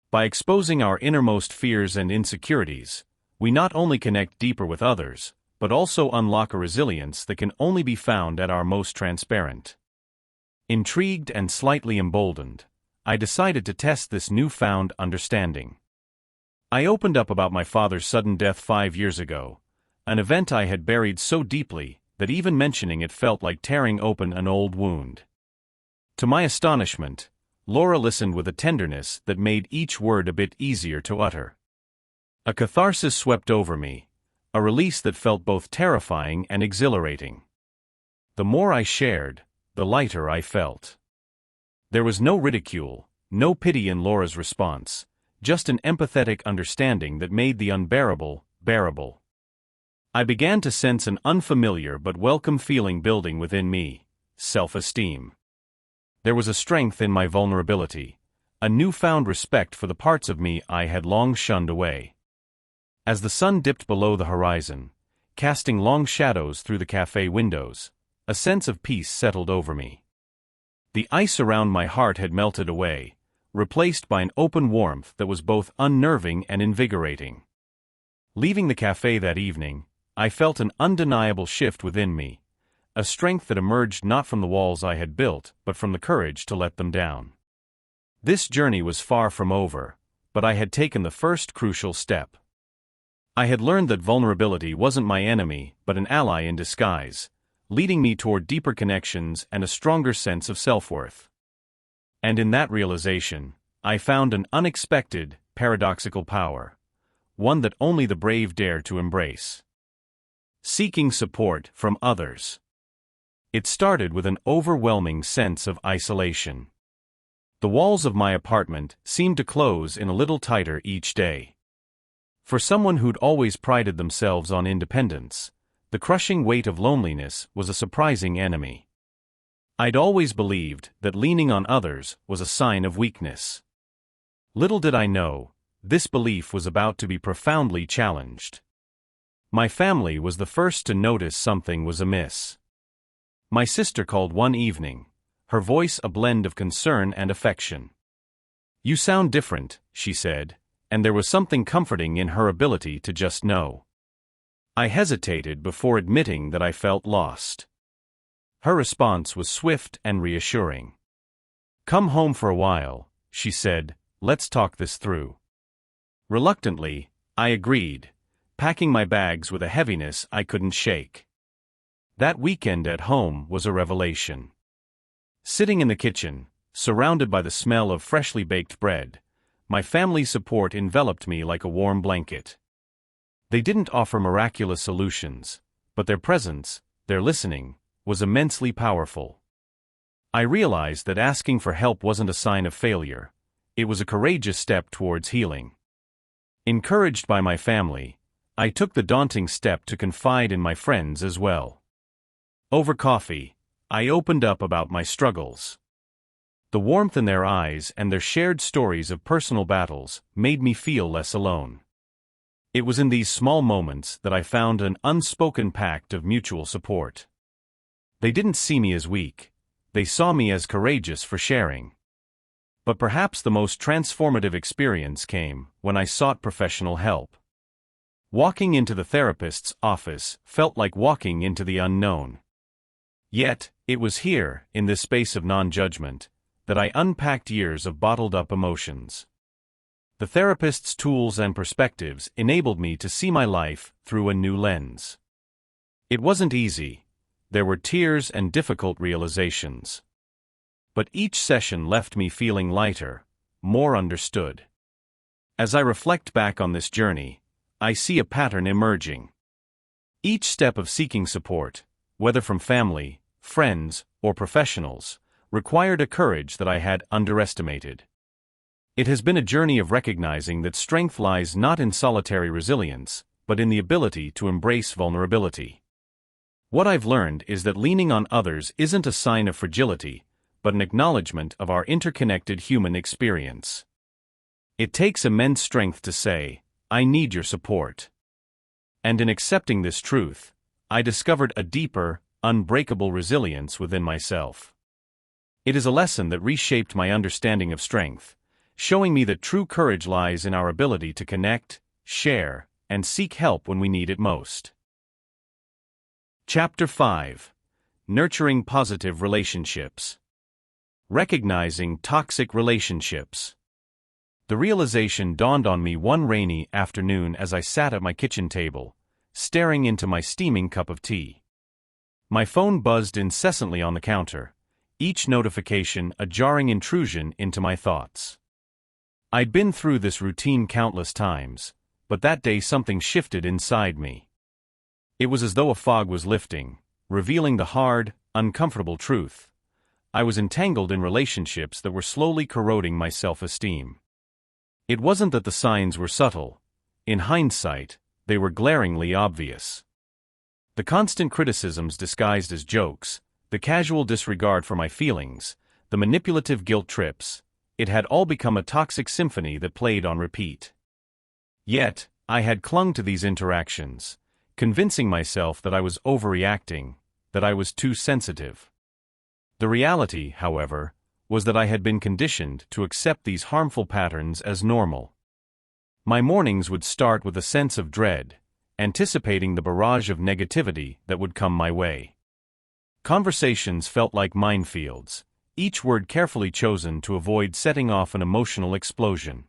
By exposing our innermost fears and insecurities, we not only connect deeper with others, but also unlock a resilience that can only be found at our most transparent. Intrigued and slightly emboldened, I decided to test this newfound understanding. I opened up about my father's sudden death 5 years ago, an event I had buried so deeply that even mentioning it felt like tearing open an old wound. To my astonishment, Laura listened with a tenderness that made each word a bit easier to utter. A catharsis swept over me, a release that felt both terrifying and exhilarating. The more I shared, the lighter I felt. There was no ridicule, no pity in Laura's response, just an empathetic understanding that made the unbearable, bearable. I began to sense an unfamiliar but welcome feeling building within me: self-esteem. There was a strength in my vulnerability, a newfound respect for the parts of me I had long shunned away. As the sun dipped below the horizon, casting long shadows through the cafe windows, a sense of peace settled over me. The ice around my heart had melted away, replaced by an open warmth that was both unnerving and invigorating. Leaving the cafe that evening, I felt an undeniable shift within me, a strength that emerged not from the walls I had built, but from the courage to let them down. This journey was far from over, but I had taken the first crucial step. I had learned that vulnerability wasn't my enemy, but an ally in disguise, leading me toward deeper connections and a stronger sense of self-worth. And in that realization, I found an unexpected, paradoxical power, one that only the brave dare to embrace. Seeking support from others. It started with an overwhelming sense of isolation. The walls of my apartment seemed to close in a little tighter each day. For someone who'd always prided themselves on independence, the crushing weight of loneliness was a surprising enemy. I'd always believed that leaning on others was a sign of weakness. Little did I know, this belief was about to be profoundly challenged. My family was the first to notice something was amiss. My sister called one evening, her voice a blend of concern and affection. "You sound different," she said, and there was something comforting in her ability to just know. I hesitated before admitting that I felt lost. Her response was swift and reassuring. "Come home for a while," she said, "let's talk this through." Reluctantly, I agreed, packing my bags with a heaviness I couldn't shake. That weekend at home was a revelation. Sitting in the kitchen, surrounded by the smell of freshly baked bread, my family's support enveloped me like a warm blanket. They didn't offer miraculous solutions, but their presence, their listening, was immensely powerful. I realized that asking for help wasn't a sign of failure, it was a courageous step towards healing. Encouraged by my family, I took the daunting step to confide in my friends as well. Over coffee, I opened up about my struggles. The warmth in their eyes and their shared stories of personal battles made me feel less alone. It was in these small moments that I found an unspoken pact of mutual support. They didn't see me as weak. They saw me as courageous for sharing. But perhaps the most transformative experience came when I sought professional help. Walking into the therapist's office felt like walking into the unknown. Yet, it was here, in this space of non-judgment, that I unpacked years of bottled-up emotions. The therapist's tools and perspectives enabled me to see my life through a new lens. It wasn't easy. There were tears and difficult realizations. But each session left me feeling lighter, more understood. As I reflect back on this journey, I see a pattern emerging. Each step of seeking support, whether from family, friends, or professionals, required a courage that I had underestimated. It has been a journey of recognizing that strength lies not in solitary resilience, but in the ability to embrace vulnerability. What I've learned is that leaning on others isn't a sign of fragility, but an acknowledgement of our interconnected human experience. It takes immense strength to say, "I need your support." And in accepting this truth, I discovered a deeper, unbreakable resilience within myself. It is a lesson that reshaped my understanding of strength, showing me that true courage lies in our ability to connect, share, and seek help when we need it most. Chapter 5. Nurturing Positive Relationships. Recognizing Toxic Relationships. The realization dawned on me one rainy afternoon as I sat at my kitchen table, staring into my steaming cup of tea. My phone buzzed incessantly on the counter, each notification a jarring intrusion into my thoughts. I'd been through this routine countless times, but that day something shifted inside me. It was as though a fog was lifting, revealing the hard, uncomfortable truth. I was entangled in relationships that were slowly corroding my self-esteem. It wasn't that the signs were subtle. In hindsight, they were glaringly obvious. The constant criticisms disguised as jokes, the casual disregard for my feelings, the manipulative guilt trips, it had all become a toxic symphony that played on repeat. Yet, I had clung to these interactions, convincing myself that I was overreacting, that I was too sensitive. The reality, however, was that I had been conditioned to accept these harmful patterns as normal. My mornings would start with a sense of dread, anticipating the barrage of negativity that would come my way. Conversations felt like minefields, each word carefully chosen to avoid setting off an emotional explosion.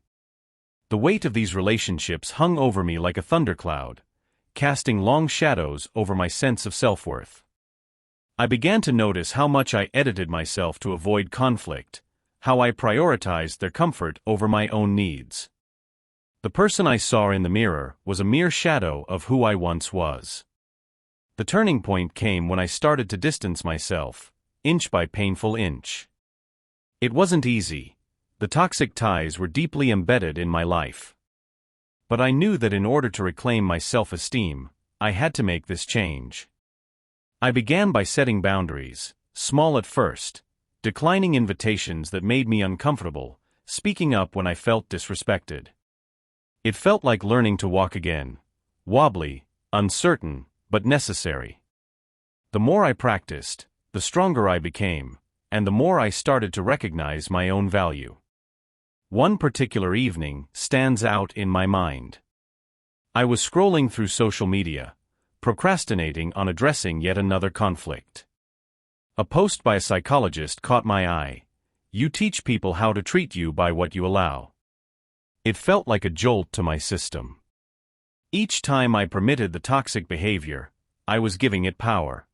The weight of these relationships hung over me like a thundercloud, casting long shadows over my sense of self-worth. I began to notice how much I edited myself to avoid conflict, how I prioritized their comfort over my own needs. The person I saw in the mirror was a mere shadow of who I once was. The turning point came when I started to distance myself, inch by painful inch. It wasn't easy. The toxic ties were deeply embedded in my life. But I knew that in order to reclaim my self-esteem, I had to make this change. I began by setting boundaries, small at first, declining invitations that made me uncomfortable, speaking up when I felt disrespected. It felt like learning to walk again, wobbly, uncertain, but necessary. The more I practiced, the stronger I became, and the more I started to recognize my own value. One particular evening stands out in my mind. I was scrolling through social media, procrastinating on addressing yet another conflict. A post by a psychologist caught my eye. "You teach people how to treat you by what you allow." It felt like a jolt to my system. Each time I permitted the toxic behavior, I was giving it power.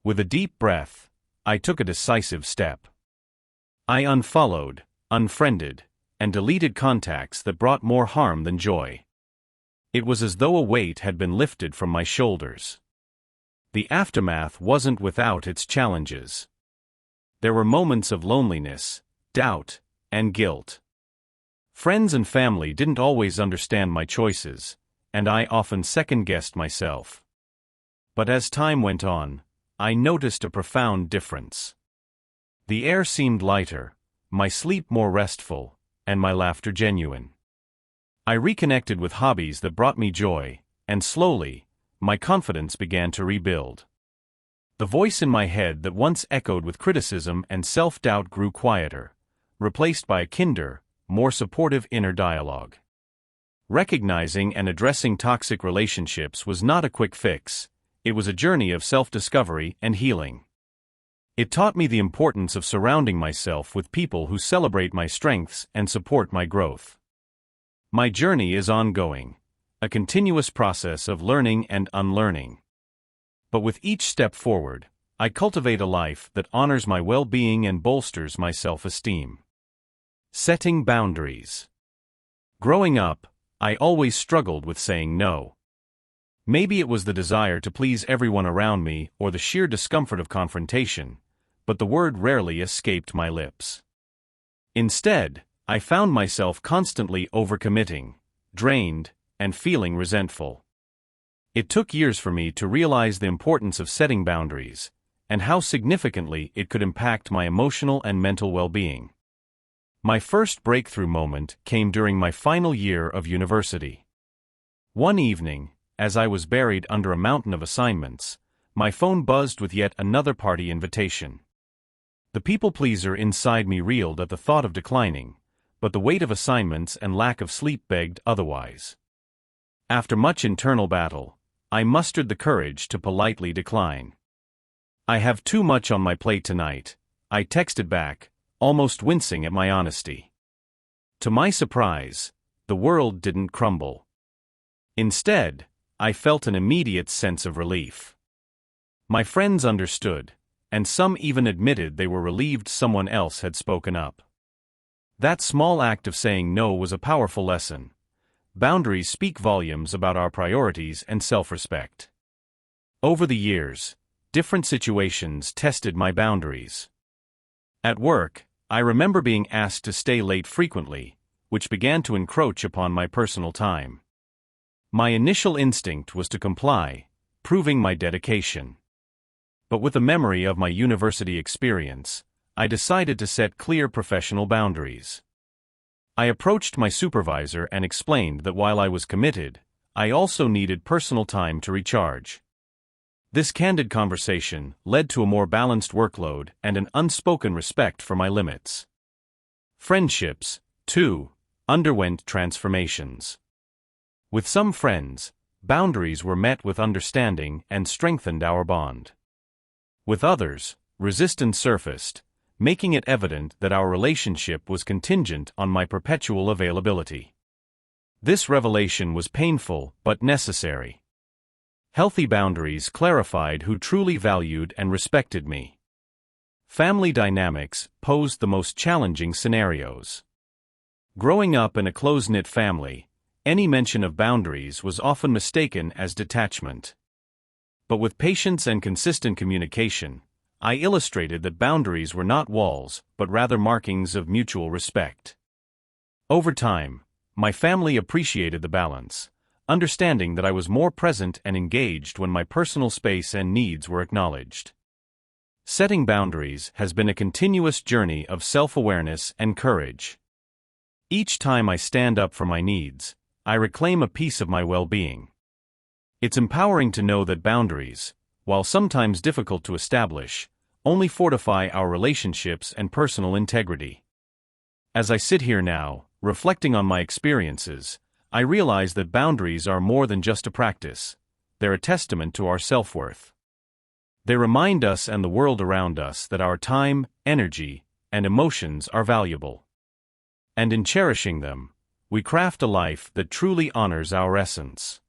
With a deep breath, I took a decisive step. I unfollowed, unfriended, and deleted contacts that brought more harm than joy. It was as though a weight had been lifted from my shoulders. The aftermath wasn't without its challenges. There were moments of loneliness, doubt, and guilt. Friends and family didn't always understand my choices, and I often second-guessed myself. But as time went on, I noticed a profound difference. The air seemed lighter, my sleep more restful, and my laughter genuine. I reconnected with hobbies that brought me joy, and slowly, my confidence began to rebuild. The voice in my head that once echoed with criticism and self-doubt grew quieter, replaced by a kinder, more supportive inner dialogue. Recognizing and addressing toxic relationships was not a quick fix, it was a journey of self-discovery and healing. It taught me the importance of surrounding myself with people who celebrate my strengths and support my growth. My journey is ongoing, a continuous process of learning and unlearning. But with each step forward, I cultivate a life that honors my well-being and bolsters my self-esteem. Setting boundaries. Growing up, I always struggled with saying no. Maybe it was the desire to please everyone around me or the sheer discomfort of confrontation, but the word rarely escaped my lips. Instead, I found myself constantly overcommitting, drained, and feeling resentful. It took years for me to realize the importance of setting boundaries, and how significantly it could impact my emotional and mental well-being. My first breakthrough moment came during my final year of university. One evening, as I was buried under a mountain of assignments, my phone buzzed with yet another party invitation. The people-pleaser inside me reeled at the thought of declining, but the weight of assignments and lack of sleep begged otherwise. After much internal battle, I mustered the courage to politely decline. "I have too much on my plate tonight," I texted back, almost wincing at my honesty. To my surprise, the world didn't crumble. Instead, I felt an immediate sense of relief. My friends understood, and some even admitted they were relieved someone else had spoken up. That small act of saying no was a powerful lesson. Boundaries speak volumes about our priorities and self-respect. Over the years, different situations tested my boundaries. At work, I remember being asked to stay late frequently, which began to encroach upon my personal time. My initial instinct was to comply, proving my dedication. But with the memory of my university experience, I decided to set clear professional boundaries. I approached my supervisor and explained that while I was committed, I also needed personal time to recharge. This candid conversation led to a more balanced workload and an unspoken respect for my limits. Friendships, too, underwent transformations. With some friends, boundaries were met with understanding and strengthened our bond. With others, resistance surfaced, making it evident that our relationship was contingent on my perpetual availability. This revelation was painful but necessary. Healthy boundaries clarified who truly valued and respected me. Family dynamics posed the most challenging scenarios. Growing up in a close-knit family, any mention of boundaries was often mistaken as detachment. But with patience and consistent communication, I illustrated that boundaries were not walls, but rather markings of mutual respect. Over time, my family appreciated the balance, understanding that I was more present and engaged when my personal space and needs were acknowledged. Setting boundaries has been a continuous journey of self-awareness and courage. Each time I stand up for my needs, I reclaim a piece of my well-being. It's empowering to know that boundaries, while sometimes difficult to establish, only fortify our relationships and personal integrity. As I sit here now, reflecting on my experiences, I realize that boundaries are more than just a practice. They're a testament to our self-worth. They remind us and the world around us that our time, energy, and emotions are valuable. And in cherishing them, we craft a life that truly honors our essence.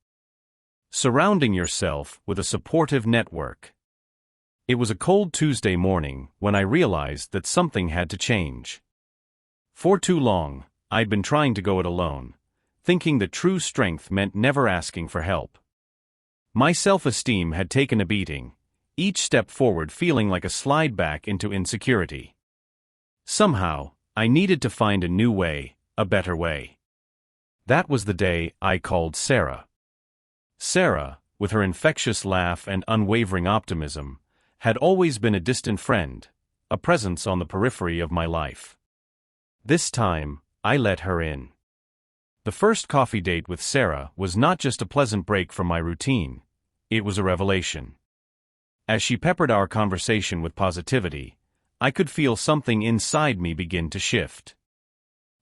Surrounding yourself with a supportive network. It was a cold Tuesday morning when I realized that something had to change. For too long, I'd been trying to go it alone, thinking that true strength meant never asking for help. My self-esteem had taken a beating, each step forward feeling like a slide back into insecurity. Somehow, I needed to find a new way, a better way. That was the day I called Sarah. Sarah, with her infectious laugh and unwavering optimism, had always been a distant friend, a presence on the periphery of my life. This time, I let her in. The first coffee date with Sarah was not just a pleasant break from my routine, it was a revelation. As she peppered our conversation with positivity, I could feel something inside me begin to shift.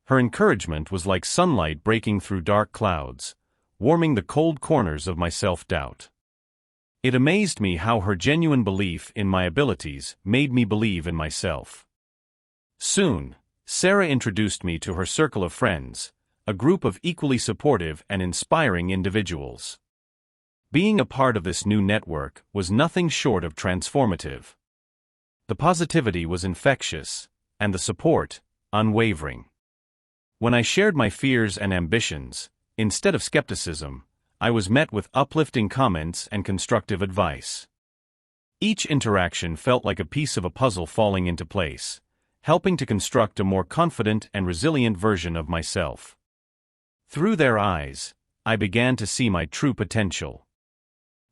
Her encouragement was like sunlight breaking through dark clouds, warming the cold corners of my self-doubt. It amazed me how her genuine belief in my abilities made me believe in myself. Soon, Sarah introduced me to her circle of friends, a group of equally supportive and inspiring individuals. Being a part of this new network was nothing short of transformative. The positivity was infectious, and the support, unwavering. When I shared my fears and ambitions, instead of skepticism, I was met with uplifting comments and constructive advice. Each interaction felt like a piece of a puzzle falling into place, helping to construct a more confident and resilient version of myself. Through their eyes, I began to see my true potential.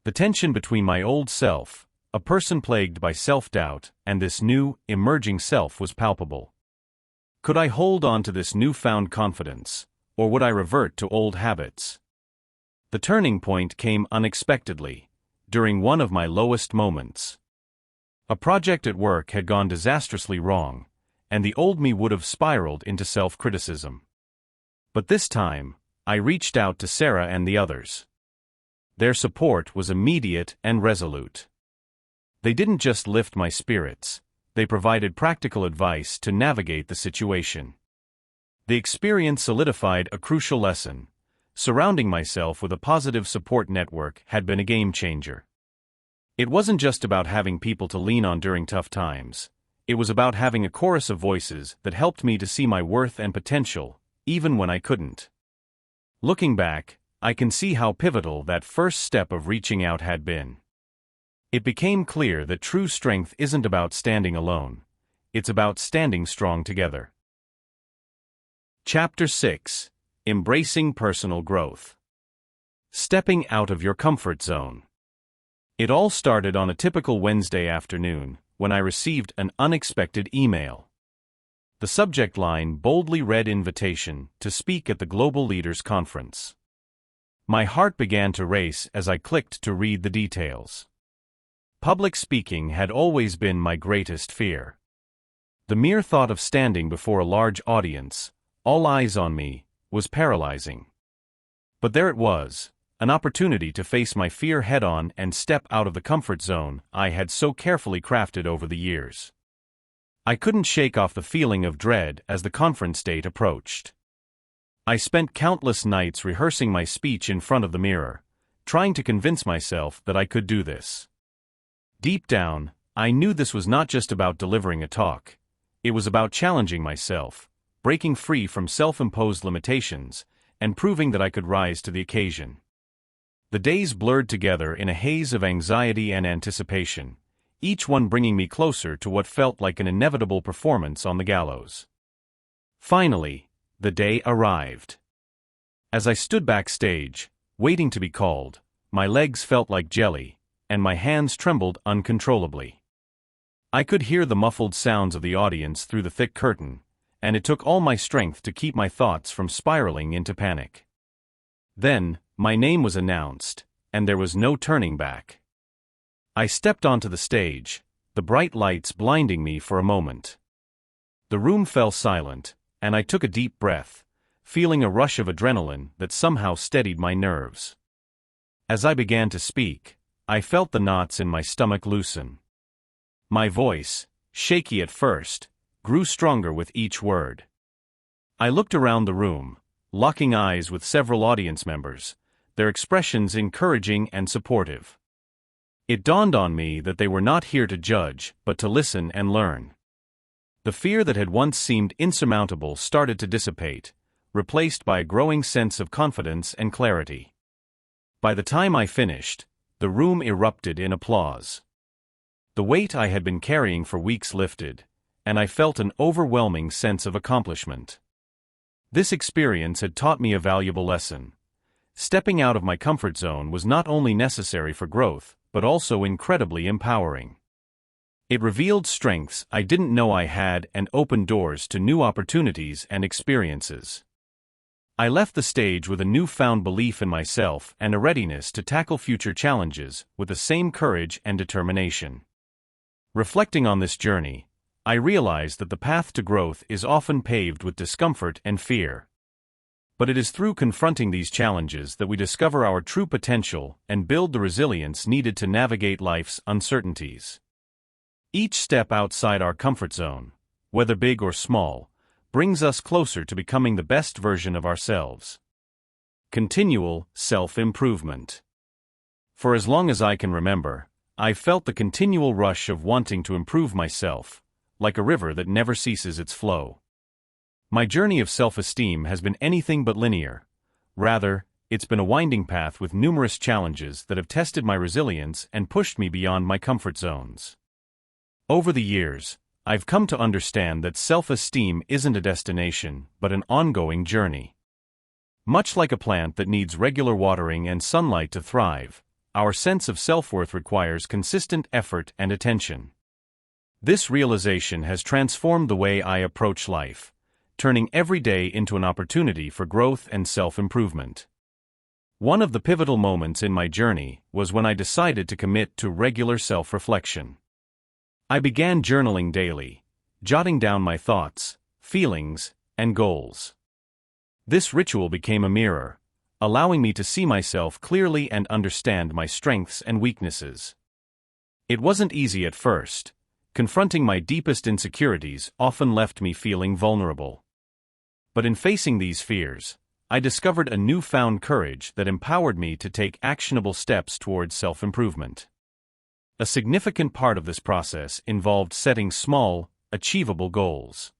The tension between my old self, a person plagued by self-doubt, and this new, emerging self was palpable. Could I hold on to this newfound confidence, or would I revert to old habits? The turning point came unexpectedly, during one of my lowest moments. A project at work had gone disastrously wrong, and the old me would have spiraled into self-criticism. But this time, I reached out to Sarah and the others. Their support was immediate and resolute. They didn't just lift my spirits, they provided practical advice to navigate the situation. The experience solidified a crucial lesson. Surrounding myself with a positive support network had been a game changer. It wasn't just about having people to lean on during tough times. It was about having a chorus of voices that helped me to see my worth and potential, even when I couldn't. Looking back, I can see how pivotal that first step of reaching out had been. It became clear that true strength isn't about standing alone. It's about standing strong together. Chapter 6. Embracing Personal Growth. Stepping out of your comfort zone. It all started on a typical Wednesday afternoon, when I received an unexpected email. The subject line boldly read "Invitation to speak at the Global Leaders Conference." My heart began to race as I clicked to read the details. Public speaking had always been my greatest fear. The mere thought of standing before a large audience, all eyes on me, was paralyzing. But there it was, an opportunity to face my fear head-on and step out of the comfort zone I had so carefully crafted over the years. I couldn't shake off the feeling of dread as the conference date approached. I spent countless nights rehearsing my speech in front of the mirror, trying to convince myself that I could do this. Deep down, I knew this was not just about delivering a talk. It was about challenging myself, breaking free from self-imposed limitations, and proving that I could rise to the occasion. The days blurred together in a haze of anxiety and anticipation, each one bringing me closer to what felt like an inevitable performance on the gallows. Finally, the day arrived. As I stood backstage, waiting to be called, my legs felt like jelly, and my hands trembled uncontrollably. I could hear the muffled sounds of the audience through the thick curtain, and it took all my strength to keep my thoughts from spiraling into panic. Then, my name was announced, and there was no turning back. I stepped onto the stage, the bright lights blinding me for a moment. The room fell silent, and I took a deep breath, feeling a rush of adrenaline that somehow steadied my nerves. As I began to speak, I felt the knots in my stomach loosen. My voice, shaky at first, grew stronger with each word. I looked around the room, locking eyes with several audience members, their expressions encouraging and supportive. It dawned on me that they were not here to judge, but to listen and learn. The fear that had once seemed insurmountable started to dissipate, replaced by a growing sense of confidence and clarity. By the time I finished, the room erupted in applause. The weight I had been carrying for weeks lifted, and I felt an overwhelming sense of accomplishment. This experience had taught me a valuable lesson. Stepping out of my comfort zone was not only necessary for growth, but also incredibly empowering. It revealed strengths I didn't know I had and opened doors to new opportunities and experiences. I left the stage with a newfound belief in myself and a readiness to tackle future challenges with the same courage and determination. Reflecting on this journey, I realized that the path to growth is often paved with discomfort and fear. But it is through confronting these challenges that we discover our true potential and build the resilience needed to navigate life's uncertainties. Each step outside our comfort zone, whether big or small, brings us closer to becoming the best version of ourselves. Continual self-improvement. For as long as I can remember, I've felt the continual rush of wanting to improve myself, like a river that never ceases its flow. My journey of self-esteem has been anything but linear. Rather, it's been a winding path with numerous challenges that have tested my resilience and pushed me beyond my comfort zones. Over the years, I've come to understand that self-esteem isn't a destination, but an ongoing journey. Much like a plant that needs regular watering and sunlight to thrive, our sense of self-worth requires consistent effort and attention. This realization has transformed the way I approach life, turning every day into an opportunity for growth and self-improvement. One of the pivotal moments in my journey was when I decided to commit to regular self-reflection. I began journaling daily, jotting down my thoughts, feelings, and goals. This ritual became a mirror, allowing me to see myself clearly and understand my strengths and weaknesses. It wasn't easy at first. Confronting my deepest insecurities often left me feeling vulnerable. But in facing these fears, I discovered a newfound courage that empowered me to take actionable steps towards self-improvement. A significant part of this process involved setting small, achievable goals.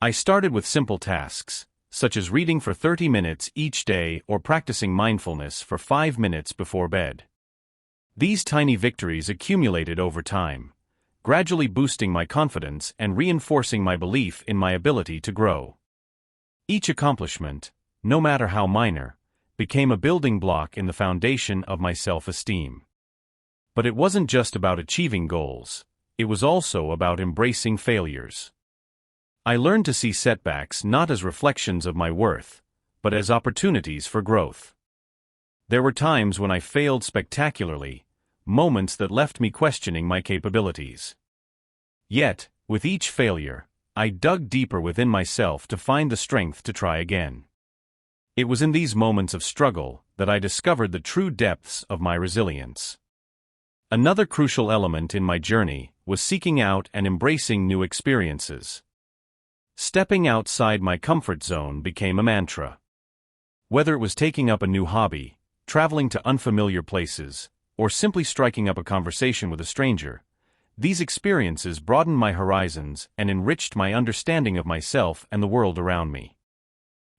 I started with simple tasks, such as reading for 30 minutes each day or practicing mindfulness for 5 minutes before bed. These tiny victories accumulated over time, gradually boosting my confidence and reinforcing my belief in my ability to grow. Each accomplishment, no matter how minor, became a building block in the foundation of my self-esteem. But it wasn't just about achieving goals, it was also about embracing failures. I learned to see setbacks not as reflections of my worth, but as opportunities for growth. There were times when I failed spectacularly, moments that left me questioning my capabilities. Yet, with each failure, I dug deeper within myself to find the strength to try again. It was in these moments of struggle that I discovered the true depths of my resilience. Another crucial element in my journey was seeking out and embracing new experiences. Stepping outside my comfort zone became a mantra. Whether it was taking up a new hobby, traveling to unfamiliar places, or simply striking up a conversation with a stranger, these experiences broadened my horizons and enriched my understanding of myself and the world around me.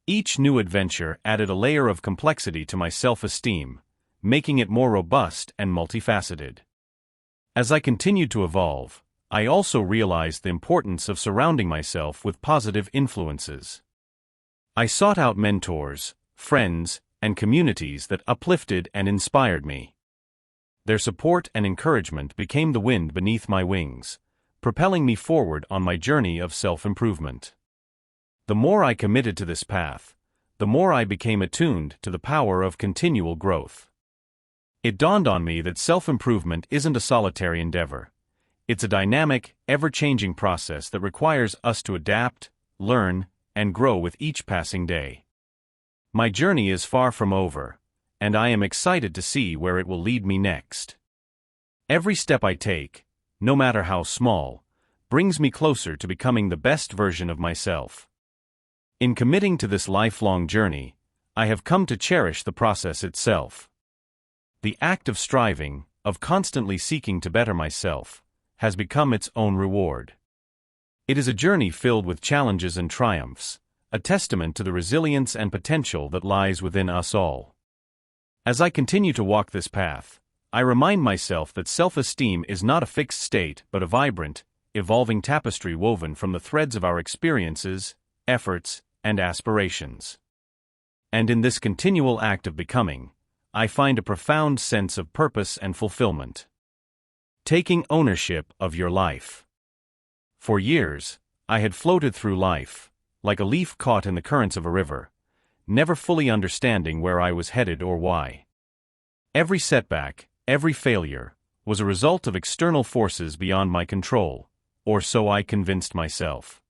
Each new adventure added a layer of complexity to my self-esteem, making it more robust and multifaceted. As I continued to evolve, I also realized the importance of surrounding myself with positive influences. I sought out mentors, friends, and communities that uplifted and inspired me. Their support and encouragement became the wind beneath my wings, propelling me forward on my journey of self-improvement. The more I committed to this path, the more I became attuned to the power of continual growth. It dawned on me that self-improvement isn't a solitary endeavor. It's a dynamic, ever-changing process that requires us to adapt, learn, and grow with each passing day. My journey is far from over, and I am excited to see where it will lead me next. Every step I take, no matter how small, brings me closer to becoming the best version of myself. In committing to this lifelong journey, I have come to cherish the process itself. The act of striving, of constantly seeking to better myself, has become its own reward. It is a journey filled with challenges and triumphs, a testament to the resilience and potential that lies within us all. As I continue to walk this path, I remind myself that self-esteem is not a fixed state but a vibrant, evolving tapestry woven from the threads of our experiences, efforts, and aspirations. And in this continual act of becoming, I find a profound sense of purpose and fulfillment. Taking ownership of your life. For years, I had floated through life, like a leaf caught in the currents of a river, never fully understanding where I was headed or why. Every setback, every failure, was a result of external forces beyond my control, or so I convinced myself.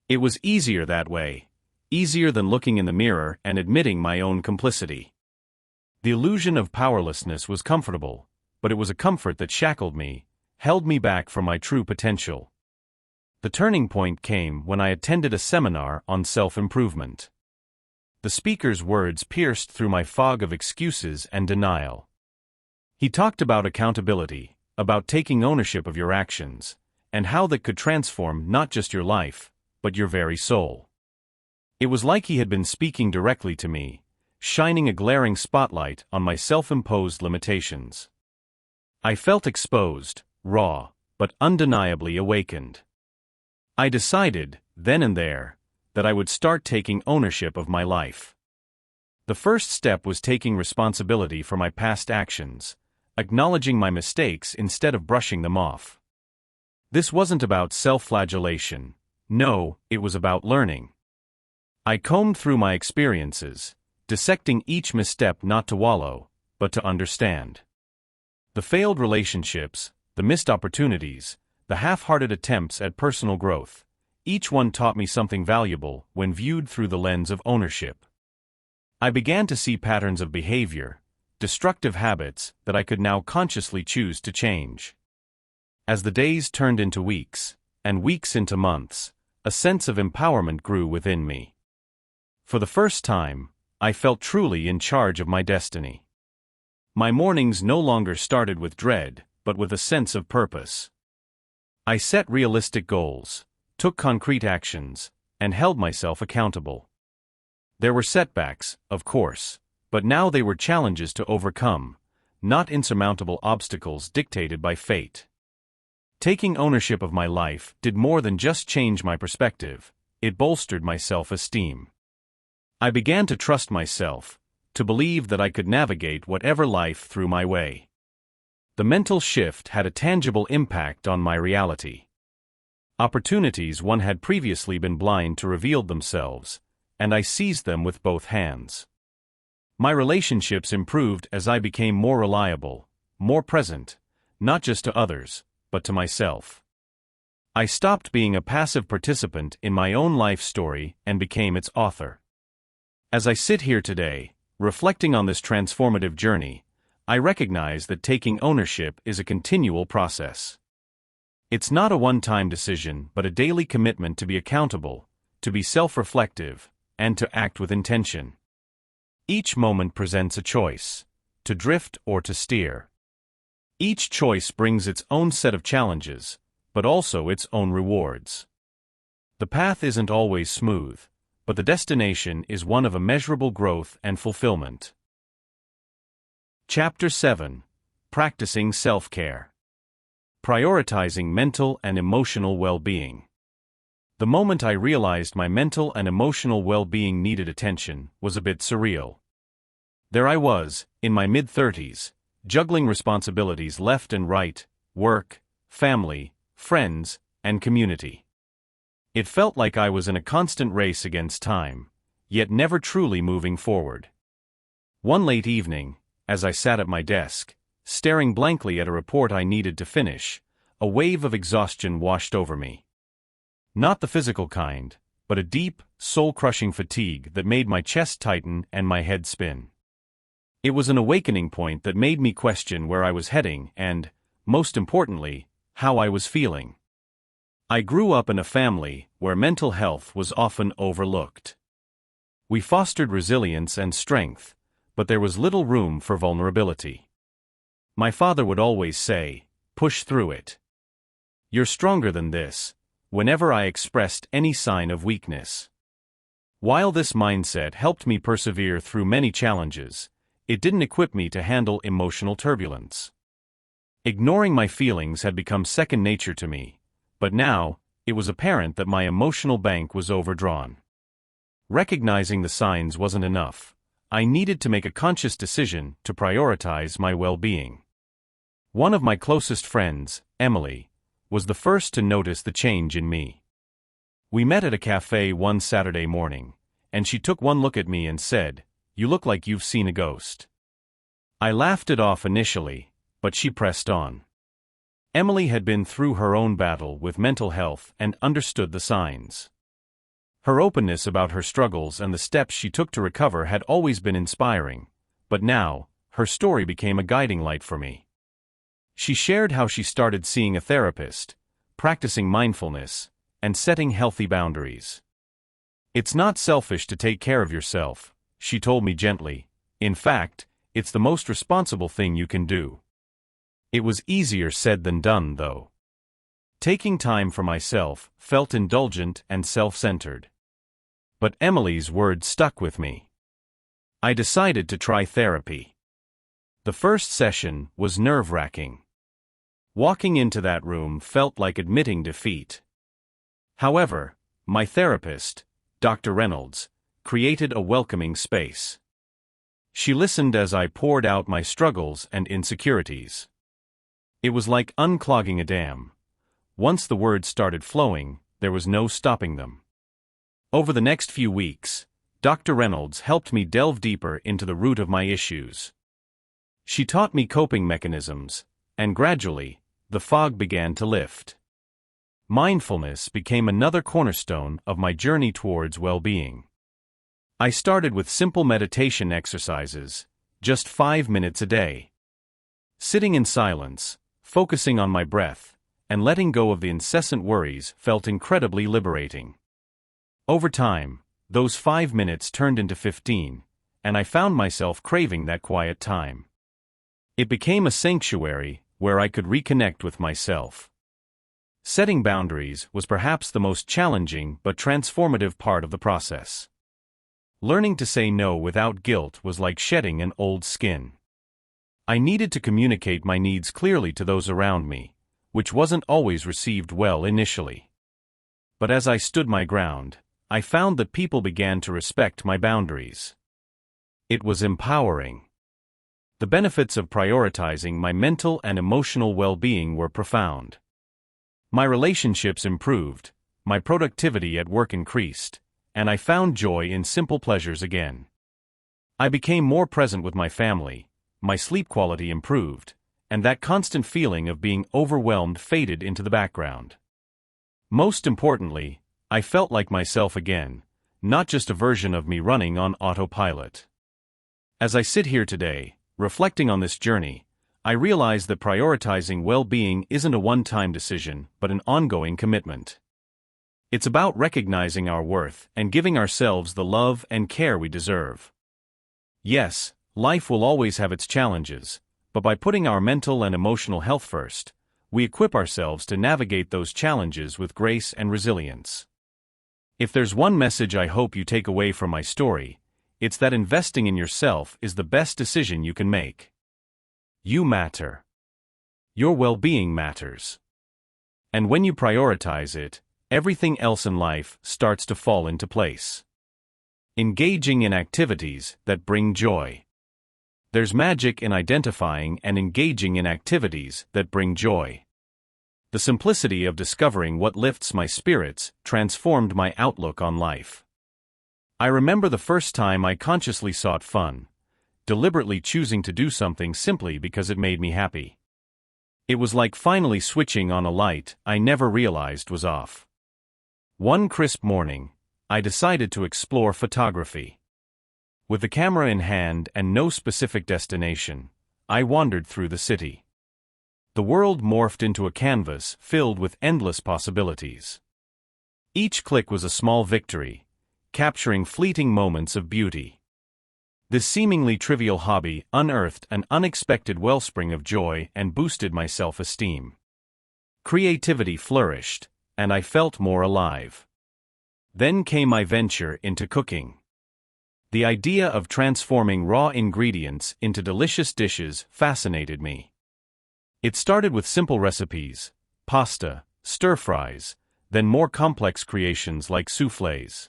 It was easier that way, easier than looking in the mirror and admitting my own complicity. The illusion of powerlessness was comfortable, but it was a comfort that shackled me, held me back from my true potential. The turning point came when I attended a seminar on self-improvement. The speaker's words pierced through my fog of excuses and denial. He talked about accountability, about taking ownership of your actions, and how that could transform not just your life, but your very soul. It was like he had been speaking directly to me, shining a glaring spotlight on my self-imposed limitations. I felt exposed, raw, but undeniably awakened. I decided, then and there, that I would start taking ownership of my life. The first step was taking responsibility for my past actions, acknowledging my mistakes instead of brushing them off. This wasn't about self-flagellation. No, it was about learning. I combed through my experiences, dissecting each misstep not to wallow, but to understand. The failed relationships, the missed opportunities, the half-hearted attempts at personal growth, each one taught me something valuable when viewed through the lens of ownership. I began to see patterns of behavior, destructive habits that I could now consciously choose to change. As the days turned into weeks, and weeks into months, a sense of empowerment grew within me. For the first time, I felt truly in charge of my destiny. My mornings no longer started with dread, but with a sense of purpose. I set realistic goals, took concrete actions, and held myself accountable. There were setbacks, of course, but now they were challenges to overcome, not insurmountable obstacles dictated by fate. Taking ownership of my life did more than just change my perspective, it bolstered my self-esteem. I began to trust myself, to believe that I could navigate whatever life threw my way. The mental shift had a tangible impact on my reality. Opportunities one had previously been blind to revealed themselves, and I seized them with both hands. My relationships improved as I became more reliable, more present, not just to others, but to myself. I stopped being a passive participant in my own life story and became its author. As I sit here today, reflecting on this transformative journey, I recognize that taking ownership is a continual process. It's not a one-time decision but a daily commitment to be accountable, to be self-reflective, and to act with intention. Each moment presents a choice, to drift or to steer. Each choice brings its own set of challenges, but also its own rewards. The path isn't always smooth, but the destination is one of immeasurable growth and fulfillment. Chapter 7. Practicing Self-Care. Prioritizing Mental and Emotional Well-Being. The moment I realized my mental and emotional well-being needed attention was a bit surreal. There I was, in my mid-30s, juggling responsibilities left and right, work, family, friends, and community. It felt like I was in a constant race against time, yet never truly moving forward. One late evening, as I sat at my desk, staring blankly at a report I needed to finish, a wave of exhaustion washed over me. Not the physical kind, but a deep, soul-crushing fatigue that made my chest tighten and my head spin. It was an awakening point that made me question where I was heading and, most importantly, how I was feeling. I grew up in a family where mental health was often overlooked. We fostered resilience and strength, but there was little room for vulnerability. My father would always say, "Push through it. You're stronger than this," whenever I expressed any sign of weakness. While this mindset helped me persevere through many challenges, it didn't equip me to handle emotional turbulence. Ignoring my feelings had become second nature to me, but now, it was apparent that my emotional bank was overdrawn. Recognizing the signs wasn't enough. I needed to make a conscious decision to prioritize my well-being. One of my closest friends, Emily, was the first to notice the change in me. We met at a cafe one Saturday morning, and she took one look at me and said, "You look like you've seen a ghost." I laughed it off initially, but she pressed on. Emily had been through her own battle with mental health and understood the signs. Her openness about her struggles and the steps she took to recover had always been inspiring, but now, her story became a guiding light for me. She shared how she started seeing a therapist, practicing mindfulness, and setting healthy boundaries. "It's not selfish to take care of yourself," she told me gently. "In fact, it's the most responsible thing you can do." It was easier said than done, though. Taking time for myself felt indulgent and self-centered. But Emily's words stuck with me. I decided to try therapy. The first session was nerve-wracking. Walking into that room felt like admitting defeat. However, my therapist, Dr. Reynolds, created a welcoming space. She listened as I poured out my struggles and insecurities. It was like unclogging a dam. Once the words started flowing, there was no stopping them. Over the next few weeks, Dr. Reynolds helped me delve deeper into the root of my issues. She taught me coping mechanisms, and gradually, the fog began to lift. Mindfulness became another cornerstone of my journey towards well-being. I started with simple meditation exercises, just 5 minutes a day. Sitting in silence, focusing on my breath, and letting go of the incessant worries felt incredibly liberating. Over time, those 5 minutes turned into 15, and I found myself craving that quiet time. It became a sanctuary where I could reconnect with myself. Setting boundaries was perhaps the most challenging but transformative part of the process. Learning to say no without guilt was like shedding an old skin. I needed to communicate my needs clearly to those around me, which wasn't always received well initially. But as I stood my ground, I found that people began to respect my boundaries. It was empowering. The benefits of prioritizing my mental and emotional well-being were profound. My relationships improved, my productivity at work increased, and I found joy in simple pleasures again. I became more present with my family, my sleep quality improved, and that constant feeling of being overwhelmed faded into the background. Most importantly, I felt like myself again, not just a version of me running on autopilot. As I sit here today, reflecting on this journey, I realize that prioritizing well-being isn't a one-time decision but an ongoing commitment. It's about recognizing our worth and giving ourselves the love and care we deserve. Yes, life will always have its challenges, but by putting our mental and emotional health first, we equip ourselves to navigate those challenges with grace and resilience. If there's one message I hope you take away from my story, it's that investing in yourself is the best decision you can make. You matter. Your well-being matters. And when you prioritize it, everything else in life starts to fall into place. Engaging in activities that bring joy. There's magic in identifying and engaging in activities that bring joy. The simplicity of discovering what lifts my spirits transformed my outlook on life. I remember the first time I consciously sought fun, deliberately choosing to do something simply because it made me happy. It was like finally switching on a light I never realized was off. One crisp morning, I decided to explore photography. With the camera in hand and no specific destination, I wandered through the city. The world morphed into a canvas filled with endless possibilities. Each click was a small victory, capturing fleeting moments of beauty. This seemingly trivial hobby unearthed an unexpected wellspring of joy and boosted my self-esteem. Creativity flourished, and I felt more alive. Then came my venture into cooking. The idea of transforming raw ingredients into delicious dishes fascinated me. It started with simple recipes, pasta, stir-fries, then more complex creations like soufflés.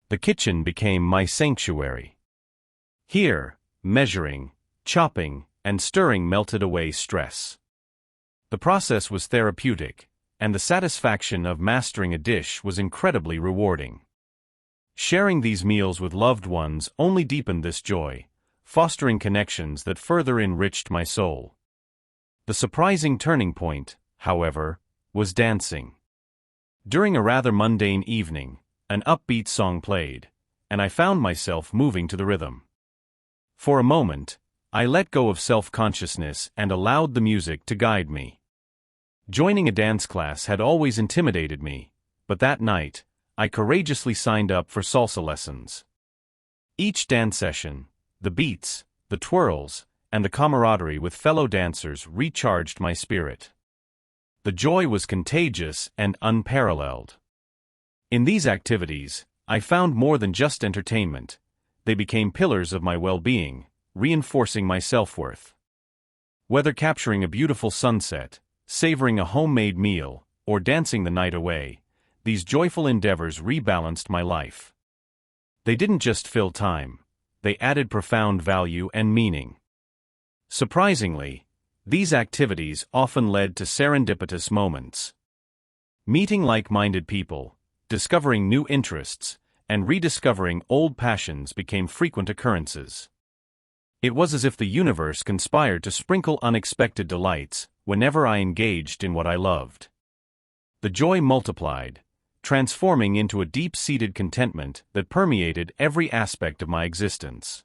The kitchen became my sanctuary. Here, measuring, chopping, and stirring melted away stress. The process was therapeutic, and the satisfaction of mastering a dish was incredibly rewarding. Sharing these meals with loved ones only deepened this joy, fostering connections that further enriched my soul. The surprising turning point, however, was dancing. During a rather mundane evening, an upbeat song played, and I found myself moving to the rhythm. For a moment, I let go of self-consciousness and allowed the music to guide me. Joining a dance class had always intimidated me, but that night, I courageously signed up for salsa lessons. Each dance session, the beats, the twirls, and the camaraderie with fellow dancers recharged my spirit. The joy was contagious and unparalleled. In these activities, I found more than just entertainment. They became pillars of my well-being, reinforcing my self-worth. Whether capturing a beautiful sunset, savoring a homemade meal, or dancing the night away, these joyful endeavors rebalanced my life. They didn't just fill time, they added profound value and meaning. Surprisingly, these activities often led to serendipitous moments. Meeting like-minded people, discovering new interests, and rediscovering old passions became frequent occurrences. It was as if the universe conspired to sprinkle unexpected delights whenever I engaged in what I loved. The joy multiplied, transforming into a deep-seated contentment that permeated every aspect of my existence.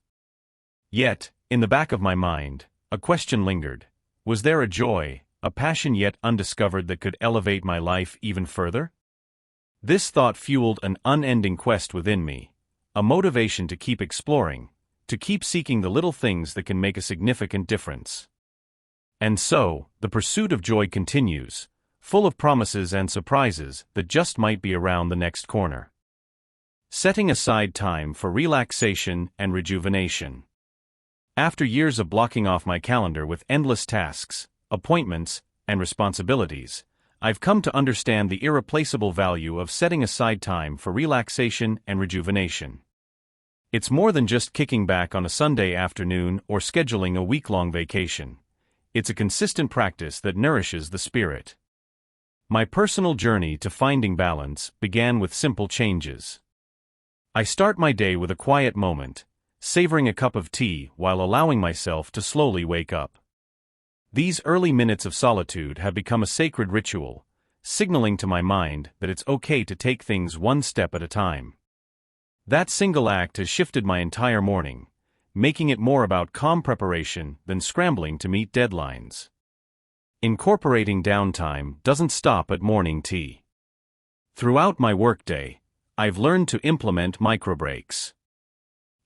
Yet, in the back of my mind, a question lingered. Was there a joy, a passion yet undiscovered that could elevate my life even further? This thought fueled an unending quest within me, a motivation to keep exploring, to keep seeking the little things that can make a significant difference. And so, the pursuit of joy continues, full of promises and surprises that just might be around the next corner. Setting aside time for relaxation and rejuvenation. After years of blocking off my calendar with endless tasks, appointments, and responsibilities, I've come to understand the irreplaceable value of setting aside time for relaxation and rejuvenation. It's more than just kicking back on a Sunday afternoon or scheduling a week-long vacation. It's a consistent practice that nourishes the spirit. My personal journey to finding balance began with simple changes. I start my day with a quiet moment, savoring a cup of tea while allowing myself to slowly wake up. These early minutes of solitude have become a sacred ritual, signaling to my mind that it's okay to take things one step at a time. That single act has shifted my entire morning, making it more about calm preparation than scrambling to meet deadlines. Incorporating downtime doesn't stop at morning tea. Throughout my workday, I've learned to implement microbreaks.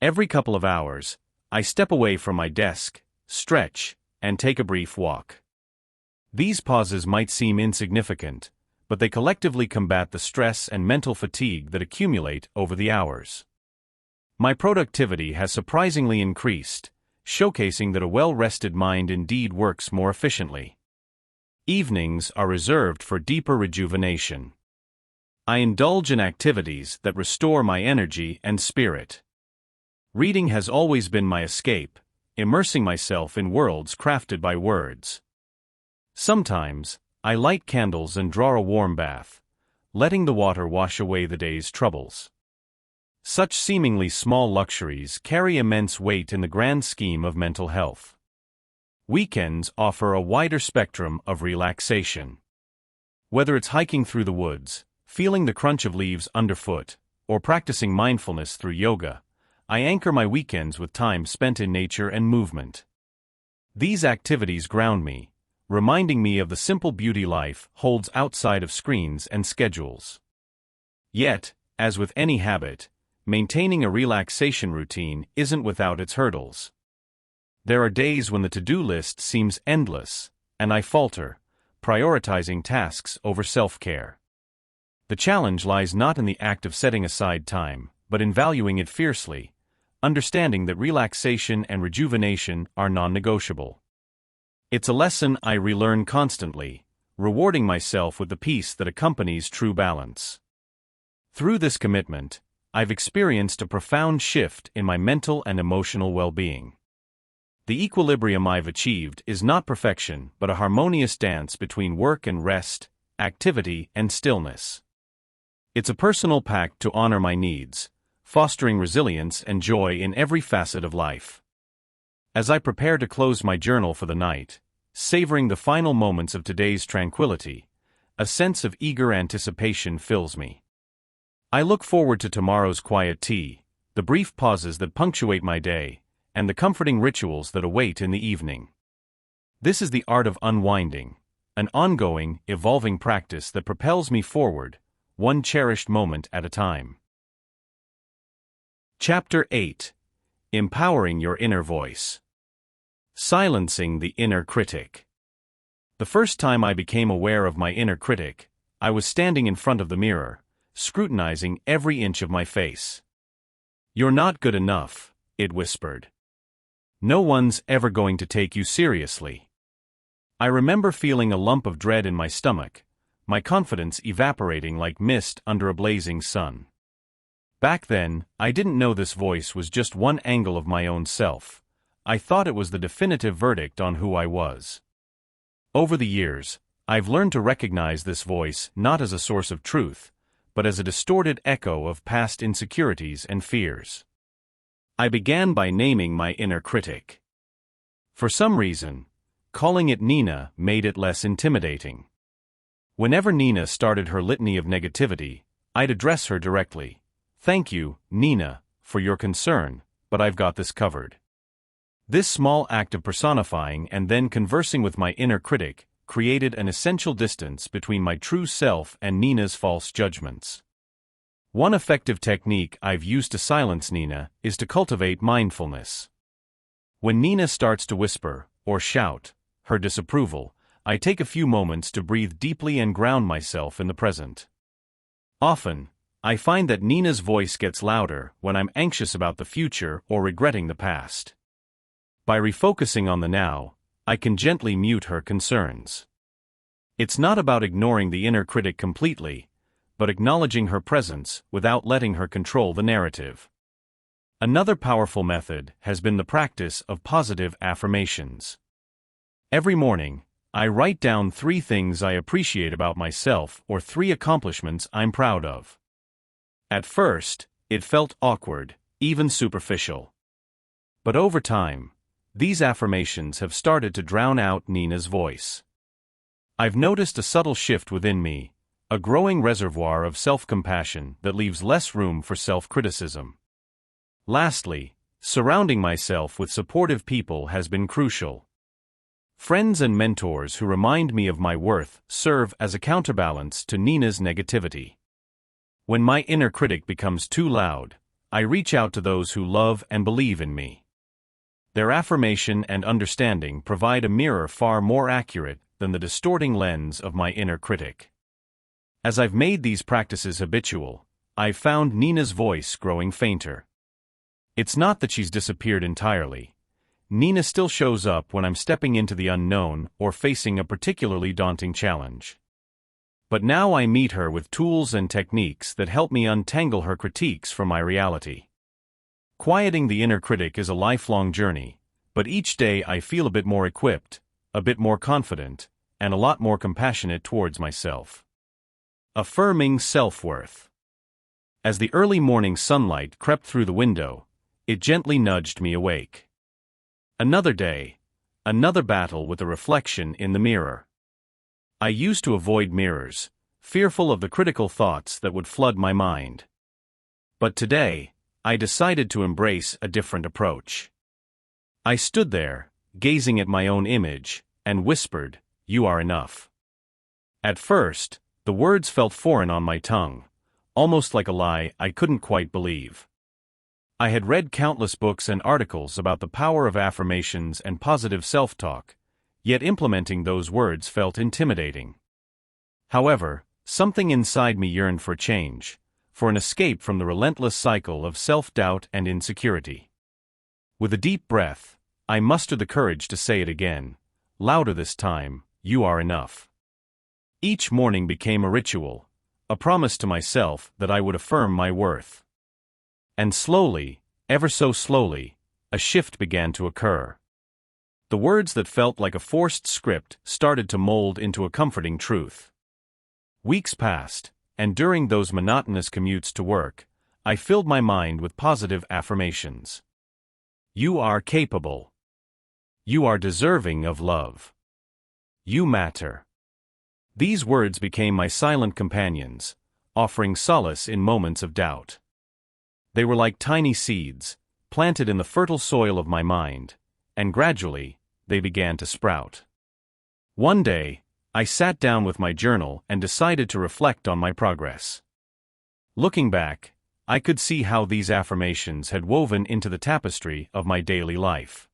Every couple of hours, I step away from my desk, stretch, and take a brief walk. These pauses might seem insignificant, but they collectively combat the stress and mental fatigue that accumulate over the hours. My productivity has surprisingly increased, showcasing that a well-rested mind indeed works more efficiently. Evenings are reserved for deeper rejuvenation. I indulge in activities that restore my energy and spirit. Reading has always been my escape, immersing myself in worlds crafted by words. Sometimes, I light candles and draw a warm bath, letting the water wash away the day's troubles. Such seemingly small luxuries carry immense weight in the grand scheme of mental health. Weekends offer a wider spectrum of relaxation. Whether it's hiking through the woods, feeling the crunch of leaves underfoot, or practicing mindfulness through yoga, I anchor my weekends with time spent in nature and movement. These activities ground me, reminding me of the simple beauty life holds outside of screens and schedules. Yet, as with any habit, maintaining a relaxation routine isn't without its hurdles. There are days when the to-do list seems endless, and I falter, prioritizing tasks over self-care. The challenge lies not in the act of setting aside time, but in valuing it fiercely, understanding that relaxation and rejuvenation are non-negotiable. It's a lesson I relearn constantly, rewarding myself with the peace that accompanies true balance. Through this commitment, I've experienced a profound shift in my mental and emotional well-being. The equilibrium I've achieved is not perfection but a harmonious dance between work and rest, activity and stillness. It's a personal pact to honor my needs, fostering resilience and joy in every facet of life. As I prepare to close my journal for the night, savoring the final moments of today's tranquility, a sense of eager anticipation fills me. I look forward to tomorrow's quiet tea, the brief pauses that punctuate my day, and the comforting rituals that await in the evening. This is the art of unwinding, an ongoing, evolving practice that propels me forward, one cherished moment at a time. Chapter 8. Empowering Your Inner Voice. Silencing the Inner Critic. The first time I became aware of my inner critic, I was standing in front of the mirror, scrutinizing every inch of my face. "You're not good enough," it whispered. "No one's ever going to take you seriously." I remember feeling a lump of dread in my stomach, my confidence evaporating like mist under a blazing sun. Back then, I didn't know this voice was just one angle of my own self. I thought it was the definitive verdict on who I was. Over the years, I've learned to recognize this voice not as a source of truth, but as a distorted echo of past insecurities and fears. I began by naming my inner critic. For some reason, calling it Nina made it less intimidating. Whenever Nina started her litany of negativity, I'd address her directly. "Thank you, Nina, for your concern, but I've got this covered." This small act of personifying and then conversing with my inner critic created an essential distance between my true self and Nina's false judgments. One effective technique I've used to silence Nina is to cultivate mindfulness. When Nina starts to whisper, or shout, her disapproval, I take a few moments to breathe deeply and ground myself in the present. Often, I find that Nina's voice gets louder when I'm anxious about the future or regretting the past. By refocusing on the now, I can gently mute her concerns. It's not about ignoring the inner critic completely, but acknowledging her presence without letting her control the narrative. Another powerful method has been the practice of positive affirmations. Every morning, I write down 3 things I appreciate about myself or 3 accomplishments I'm proud of. At first, it felt awkward, even superficial. But over time, these affirmations have started to drown out Nina's voice. I've noticed a subtle shift within me, a growing reservoir of self-compassion that leaves less room for self-criticism. Lastly, surrounding myself with supportive people has been crucial. Friends and mentors who remind me of my worth serve as a counterbalance to Nina's negativity. When my inner critic becomes too loud, I reach out to those who love and believe in me. Their affirmation and understanding provide a mirror far more accurate than the distorting lens of my inner critic. As I've made these practices habitual, I've found Nina's voice growing fainter. It's not that she's disappeared entirely. Nina still shows up when I'm stepping into the unknown or facing a particularly daunting challenge. But now I meet her with tools and techniques that help me untangle her critiques from my reality. Quieting the inner critic is a lifelong journey, but each day I feel a bit more equipped, a bit more confident, and a lot more compassionate towards myself. Affirming self-worth. As the early morning sunlight crept through the window, it gently nudged me awake. Another day, another battle with a reflection in the mirror. I used to avoid mirrors, fearful of the critical thoughts that would flood my mind. But today, I decided to embrace a different approach. I stood there, gazing at my own image, and whispered, "You are enough." At first, the words felt foreign on my tongue, almost like a lie I couldn't quite believe. I had read countless books and articles about the power of affirmations and positive self-talk, yet implementing those words felt intimidating. However, something inside me yearned for change, for an escape from the relentless cycle of self-doubt and insecurity. With a deep breath, I mustered the courage to say it again, louder this time, "You are enough." Each morning became a ritual, a promise to myself that I would affirm my worth. And slowly, ever so slowly, a shift began to occur. The words that felt like a forced script started to mold into a comforting truth. Weeks passed, and during those monotonous commutes to work, I filled my mind with positive affirmations. You are capable. You are deserving of love. You matter. These words became my silent companions, offering solace in moments of doubt. They were like tiny seeds, planted in the fertile soil of my mind, and gradually, they began to sprout. One day, I sat down with my journal and decided to reflect on my progress. Looking back, I could see how these affirmations had woven into the tapestry of my daily life.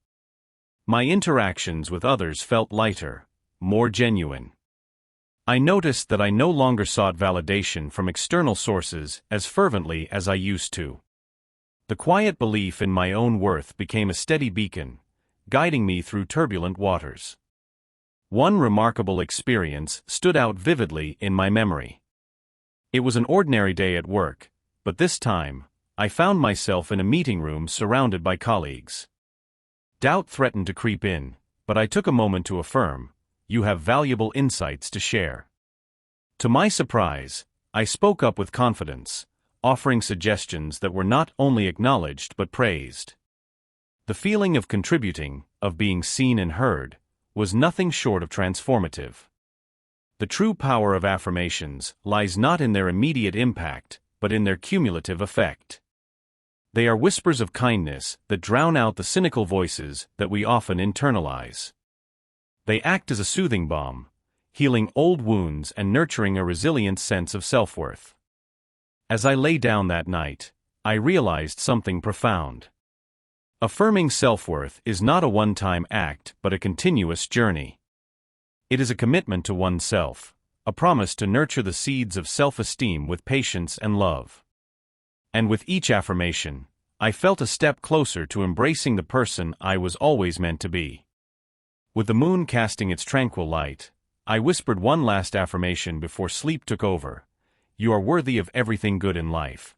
My interactions with others felt lighter, more genuine. I noticed that I no longer sought validation from external sources as fervently as I used to. The quiet belief in my own worth became a steady beacon, guiding me through turbulent waters. One remarkable experience stood out vividly in my memory. It was an ordinary day at work, but this time, I found myself in a meeting room surrounded by colleagues. Doubt threatened to creep in, but I took a moment to affirm, "You have valuable insights to share." To my surprise, I spoke up with confidence, offering suggestions that were not only acknowledged but praised. The feeling of contributing, of being seen and heard, was nothing short of transformative. The true power of affirmations lies not in their immediate impact, but in their cumulative effect. They are whispers of kindness that drown out the cynical voices that we often internalize. They act as a soothing balm, healing old wounds and nurturing a resilient sense of self-worth. As I lay down that night, I realized something profound. Affirming self-worth is not a one-time act but a continuous journey. It is a commitment to oneself, a promise to nurture the seeds of self-esteem with patience and love. And with each affirmation, I felt a step closer to embracing the person I was always meant to be. With the moon casting its tranquil light, I whispered one last affirmation before sleep took over: "You are worthy of everything good in life."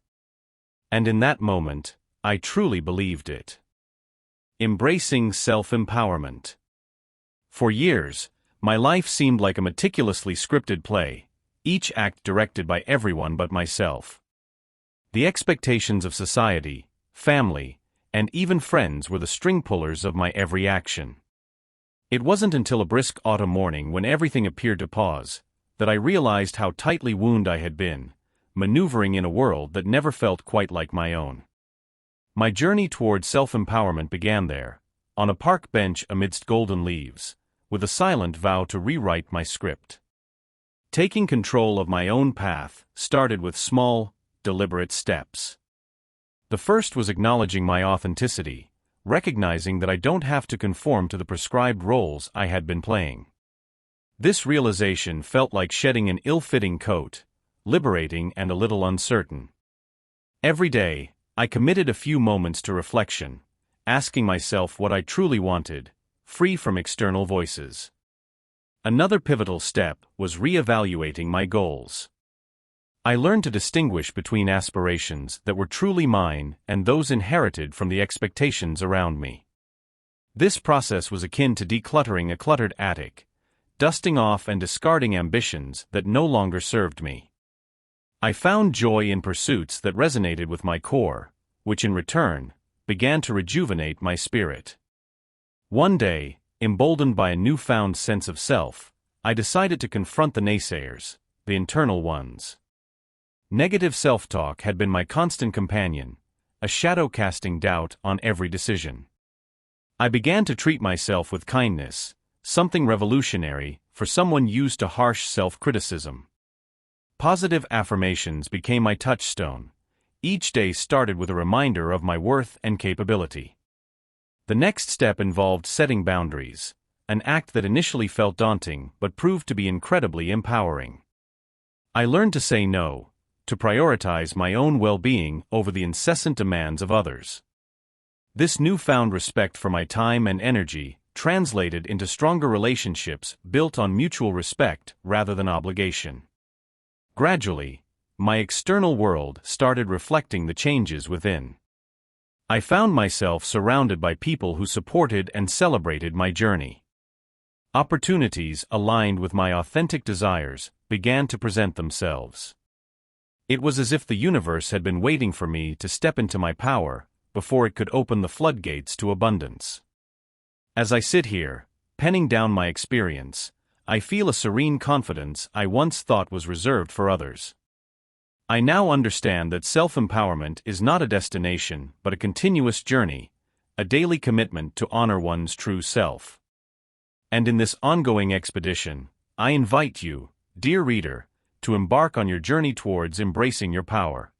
And in that moment, I truly believed it. Embracing self-empowerment. For years, my life seemed like a meticulously scripted play, each act directed by everyone but myself. The expectations of society, family, and even friends were the string pullers of my every action. It wasn't until a brisk autumn morning when everything appeared to pause, that I realized how tightly wound I had been, maneuvering in a world that never felt quite like my own. My journey toward self-empowerment began there, on a park bench amidst golden leaves, with a silent vow to rewrite my script. Taking control of my own path started with small, deliberate steps. The first was acknowledging my authenticity, recognizing that I don't have to conform to the prescribed roles I had been playing. This realization felt like shedding an ill-fitting coat, liberating and a little uncertain. Every day, I committed a few moments to reflection, asking myself what I truly wanted, free from external voices. Another pivotal step was re-evaluating my goals. I learned to distinguish between aspirations that were truly mine and those inherited from the expectations around me. This process was akin to decluttering a cluttered attic, dusting off and discarding ambitions that no longer served me. I found joy in pursuits that resonated with my core, which in return began to rejuvenate my spirit. One day, emboldened by a newfound sense of self, I decided to confront the naysayers, the internal ones. Negative self-talk had been my constant companion, a shadow casting doubt on every decision. I began to treat myself with kindness, something revolutionary for someone used to harsh self-criticism. Positive affirmations became my touchstone. Each day started with a reminder of my worth and capability. The next step involved setting boundaries, an act that initially felt daunting but proved to be incredibly empowering. I learned to say no, to prioritize my own well-being over the incessant demands of others. This newfound respect for my time and energy translated into stronger relationships built on mutual respect rather than obligation. Gradually, my external world started reflecting the changes within. I found myself surrounded by people who supported and celebrated my journey. Opportunities aligned with my authentic desires began to present themselves. It was as if the universe had been waiting for me to step into my power before it could open the floodgates to abundance. As I sit here, penning down my experience, I feel a serene confidence I once thought was reserved for others. I now understand that self-empowerment is not a destination but a continuous journey, a daily commitment to honor one's true self. And in this ongoing expedition, I invite you, dear reader, to embark on your journey towards embracing your power.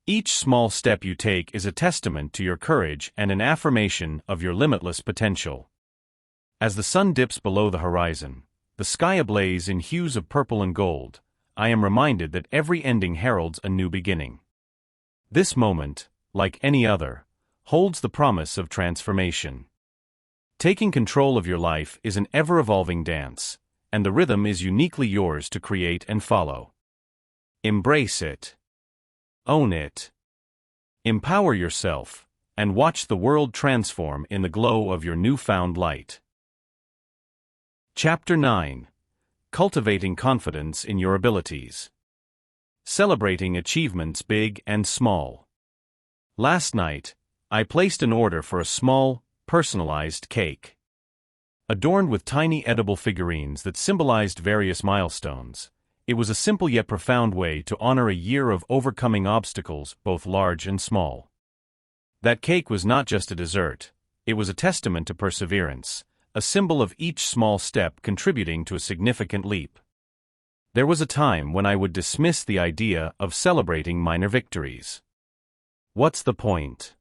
Each small step you take is a testament to your courage and an affirmation of your limitless potential. As the sun dips below the horizon, the sky ablaze in hues of purple and gold, I am reminded that every ending heralds a new beginning. This moment, like any other, holds the promise of transformation. Taking control of your life is an ever-evolving dance, and the rhythm is uniquely yours to create and follow. Embrace it. Own it. Empower yourself, and watch the world transform in the glow of your newfound light. Chapter 9. Cultivating confidence in your abilities. Celebrating achievements big and small. Last night, I placed an order for a small, personalized cake. Adorned with tiny edible figurines that symbolized various milestones, it was a simple yet profound way to honor a year of overcoming obstacles both large and small. That cake was not just a dessert, it was a testament to perseverance, a symbol of each small step contributing to a significant leap. There was a time when I would dismiss the idea of celebrating minor victories. What's the point?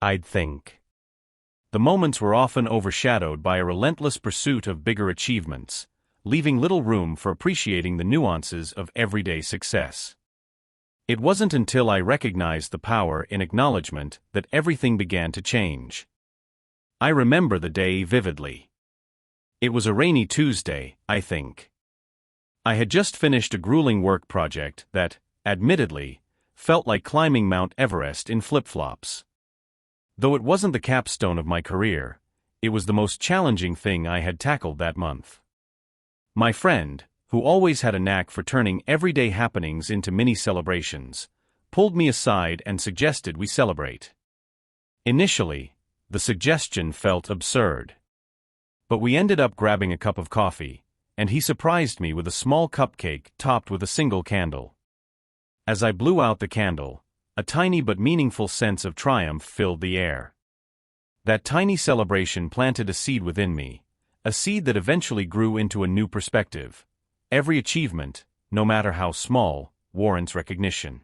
I'd think. The moments were often overshadowed by a relentless pursuit of bigger achievements, leaving little room for appreciating the nuances of everyday success. It wasn't until I recognized the power in acknowledgement that everything began to change. I remember the day vividly. It was a rainy Tuesday, I think. I had just finished a grueling work project that, admittedly, felt like climbing Mount Everest in flip-flops. Though it wasn't the capstone of my career, it was the most challenging thing I had tackled that month. My friend, who always had a knack for turning everyday happenings into mini-celebrations, pulled me aside and suggested we celebrate. Initially, the suggestion felt absurd. But we ended up grabbing a cup of coffee, and he surprised me with a small cupcake topped with a single candle. As I blew out the candle, a tiny but meaningful sense of triumph filled the air. That tiny celebration planted a seed within me, a seed that eventually grew into a new perspective. Every achievement, no matter how small, warrants recognition.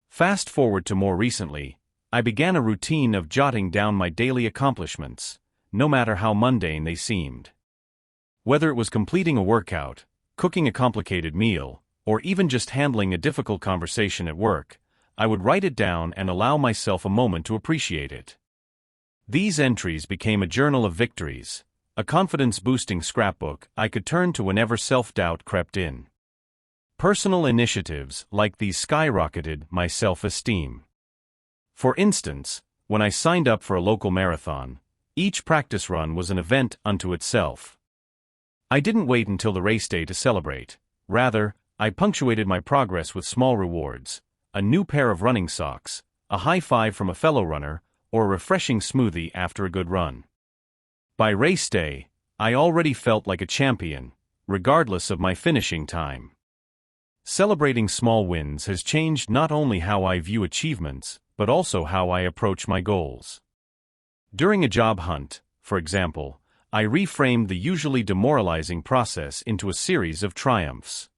Fast forward to more recently, I began a routine of jotting down my daily accomplishments, no matter how mundane they seemed. Whether it was completing a workout, cooking a complicated meal, or even just handling a difficult conversation at work, I would write it down and allow myself a moment to appreciate it. These entries became a journal of victories, a confidence-boosting scrapbook I could turn to whenever self-doubt crept in. Personal initiatives like these skyrocketed my self-esteem. For instance, when I signed up for a local marathon, each practice run was an event unto itself. I didn't wait until the race day to celebrate. Rather, I punctuated my progress with small rewards, a new pair of running socks, a high five from a fellow runner, or a refreshing smoothie after a good run. By race day, I already felt like a champion, regardless of my finishing time. Celebrating small wins has changed not only how I view achievements, but also how I approach my goals. During a job hunt, for example, I reframed the usually demoralizing process into a series of triumphs.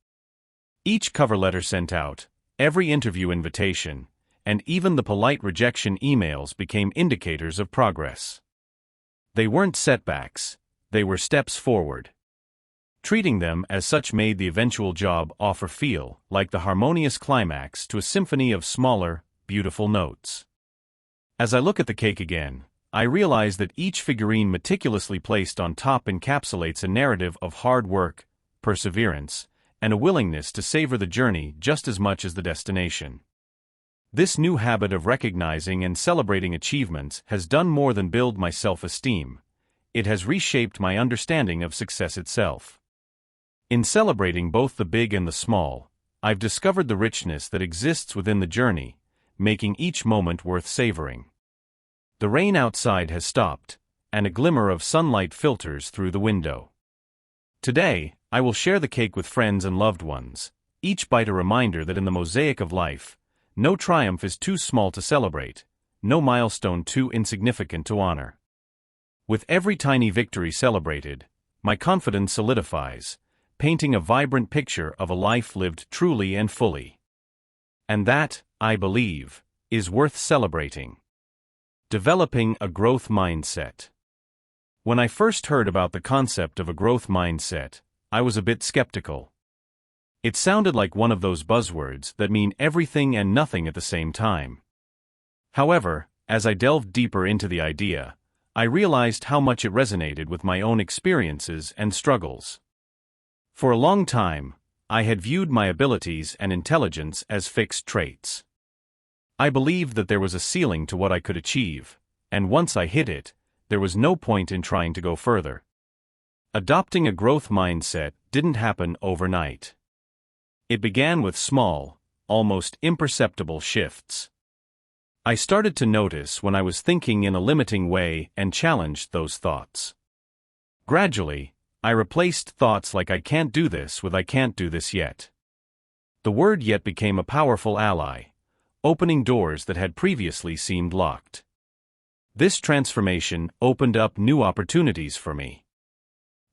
Each cover letter sent out, every interview invitation, and even the polite rejection emails became indicators of progress. They weren't setbacks, they were steps forward. Treating them as such made the eventual job offer feel like the harmonious climax to a symphony of smaller, beautiful notes. As I look at the cake again, I realize that each figurine meticulously placed on top encapsulates a narrative of hard work, perseverance, and a willingness to savor the journey just as much as the destination. This new habit of recognizing and celebrating achievements has done more than build my self-esteem. It has reshaped my understanding of success itself. In celebrating both the big and the small, I've discovered the richness that exists within the journey, making each moment worth savoring. The rain outside has stopped, and a glimmer of sunlight filters through the window. Today, I will share the cake with friends and loved ones, each bite a reminder that in the mosaic of life, no triumph is too small to celebrate, no milestone too insignificant to honor. With every tiny victory celebrated, my confidence solidifies, painting a vibrant picture of a life lived truly and fully. And that, I believe, is worth celebrating. Developing a growth mindset. When I first heard about the concept of a growth mindset, I was a bit skeptical. It sounded like one of those buzzwords that mean everything and nothing at the same time. However, as I delved deeper into the idea, I realized how much it resonated with my own experiences and struggles. For a long time, I had viewed my abilities and intelligence as fixed traits. I believed that there was a ceiling to what I could achieve, and once I hit it, there was no point in trying to go further. Adopting a growth mindset didn't happen overnight. It began with small, almost imperceptible shifts. I started to notice when I was thinking in a limiting way and challenged those thoughts. Gradually, I replaced thoughts like "I can't do this" with "I can't do this yet." The word "yet" became a powerful ally, opening doors that had previously seemed locked. This transformation opened up new opportunities for me.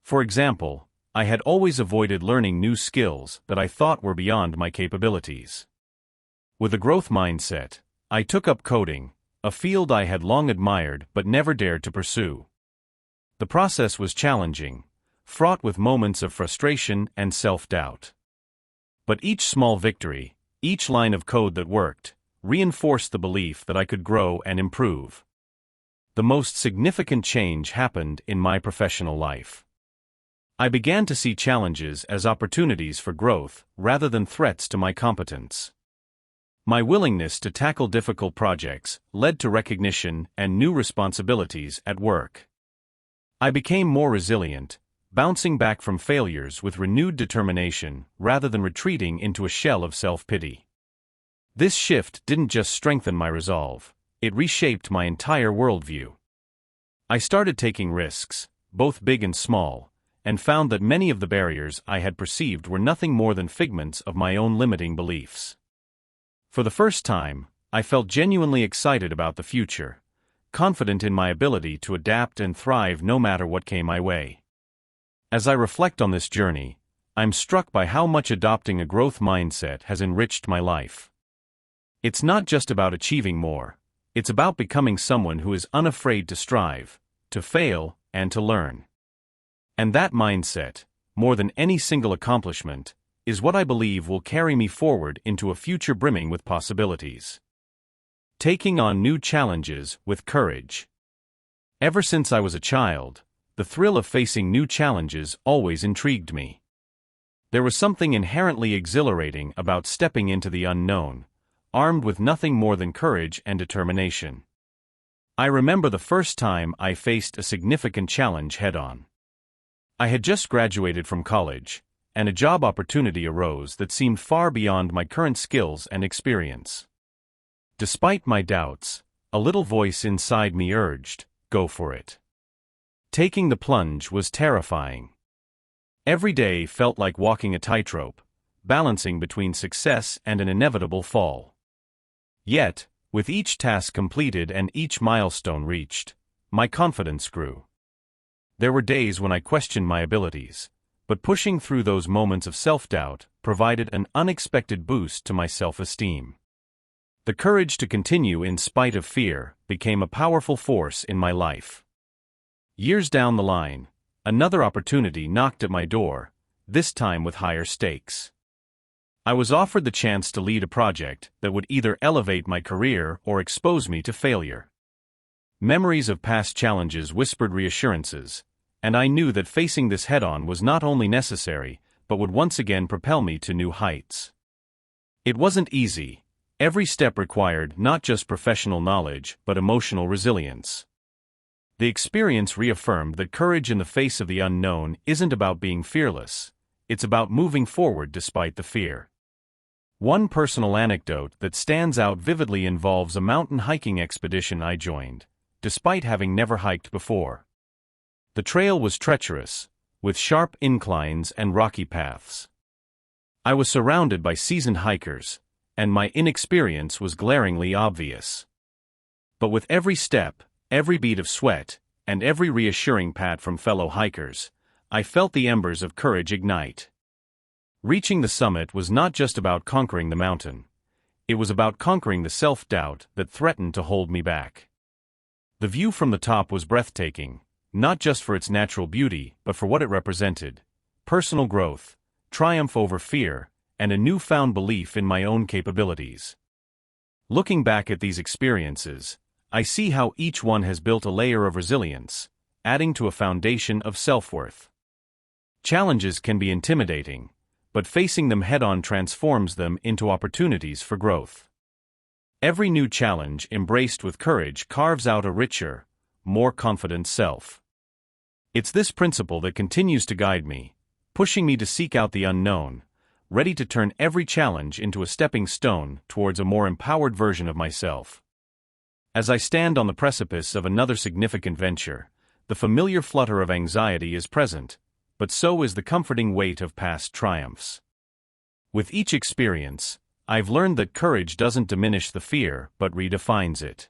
For example, I had always avoided learning new skills that I thought were beyond my capabilities. With a growth mindset, I took up coding, a field I had long admired but never dared to pursue. The process was challenging, fraught with moments of frustration and self-doubt. But each small victory, each line of code that worked, reinforced the belief that I could grow and improve. The most significant change happened in my professional life. I began to see challenges as opportunities for growth rather than threats to my competence. My willingness to tackle difficult projects led to recognition and new responsibilities at work. I became more resilient, bouncing back from failures with renewed determination rather than retreating into a shell of self-pity. This shift didn't just strengthen my resolve, it reshaped my entire worldview. I started taking risks, both big and small, and found that many of the barriers I had perceived were nothing more than figments of my own limiting beliefs. For the first time, I felt genuinely excited about the future, confident in my ability to adapt and thrive no matter what came my way. As I reflect on this journey, I'm struck by how much adopting a growth mindset has enriched my life. It's not just about achieving more, it's about becoming someone who is unafraid to strive, to fail, and to learn. And that mindset, more than any single accomplishment, is what I believe will carry me forward into a future brimming with possibilities. Taking on new challenges with courage. Ever since I was a child, the thrill of facing new challenges always intrigued me. There was something inherently exhilarating about stepping into the unknown, armed with nothing more than courage and determination. I remember the first time I faced a significant challenge head-on. I had just graduated from college, and a job opportunity arose that seemed far beyond my current skills and experience. Despite my doubts, a little voice inside me urged, "Go for it." Taking the plunge was terrifying. Every day felt like walking a tightrope, balancing between success and an inevitable fall. Yet, with each task completed and each milestone reached, my confidence grew. There were days when I questioned my abilities, but pushing through those moments of self-doubt provided an unexpected boost to my self-esteem. The courage to continue in spite of fear became a powerful force in my life. Years down the line, another opportunity knocked at my door, this time with higher stakes. I was offered the chance to lead a project that would either elevate my career or expose me to failure. Memories of past challenges whispered reassurances, and I knew that facing this head-on was not only necessary, but would once again propel me to new heights. It wasn't easy, Every step required not just professional knowledge, but emotional resilience. The experience reaffirmed that courage in the face of the unknown isn't about being fearless, it's about moving forward despite the fear. One personal anecdote that stands out vividly involves a mountain hiking expedition I joined, despite having never hiked before. The trail was treacherous, with sharp inclines and rocky paths. I was surrounded by seasoned hikers, and my inexperience was glaringly obvious. But with every step, every bead of sweat, and every reassuring pat from fellow hikers, I felt the embers of courage ignite. Reaching the summit was not just about conquering the mountain. It was about conquering the self-doubt that threatened to hold me back. The view from the top was breathtaking, not just for its natural beauty, but for what it represented: personal growth, triumph over fear, and a newfound belief in my own capabilities. Looking back at these experiences, I see how each one has built a layer of resilience, adding to a foundation of self-worth. Challenges can be intimidating, but facing them head-on transforms them into opportunities for growth. Every new challenge embraced with courage carves out a richer, more confident self. It's this principle that continues to guide me, pushing me to seek out the unknown, ready to turn every challenge into a stepping stone towards a more empowered version of myself. As I stand on the precipice of another significant venture, the familiar flutter of anxiety is present, but so is the comforting weight of past triumphs. With each experience, I've learned that courage doesn't diminish the fear but redefines it.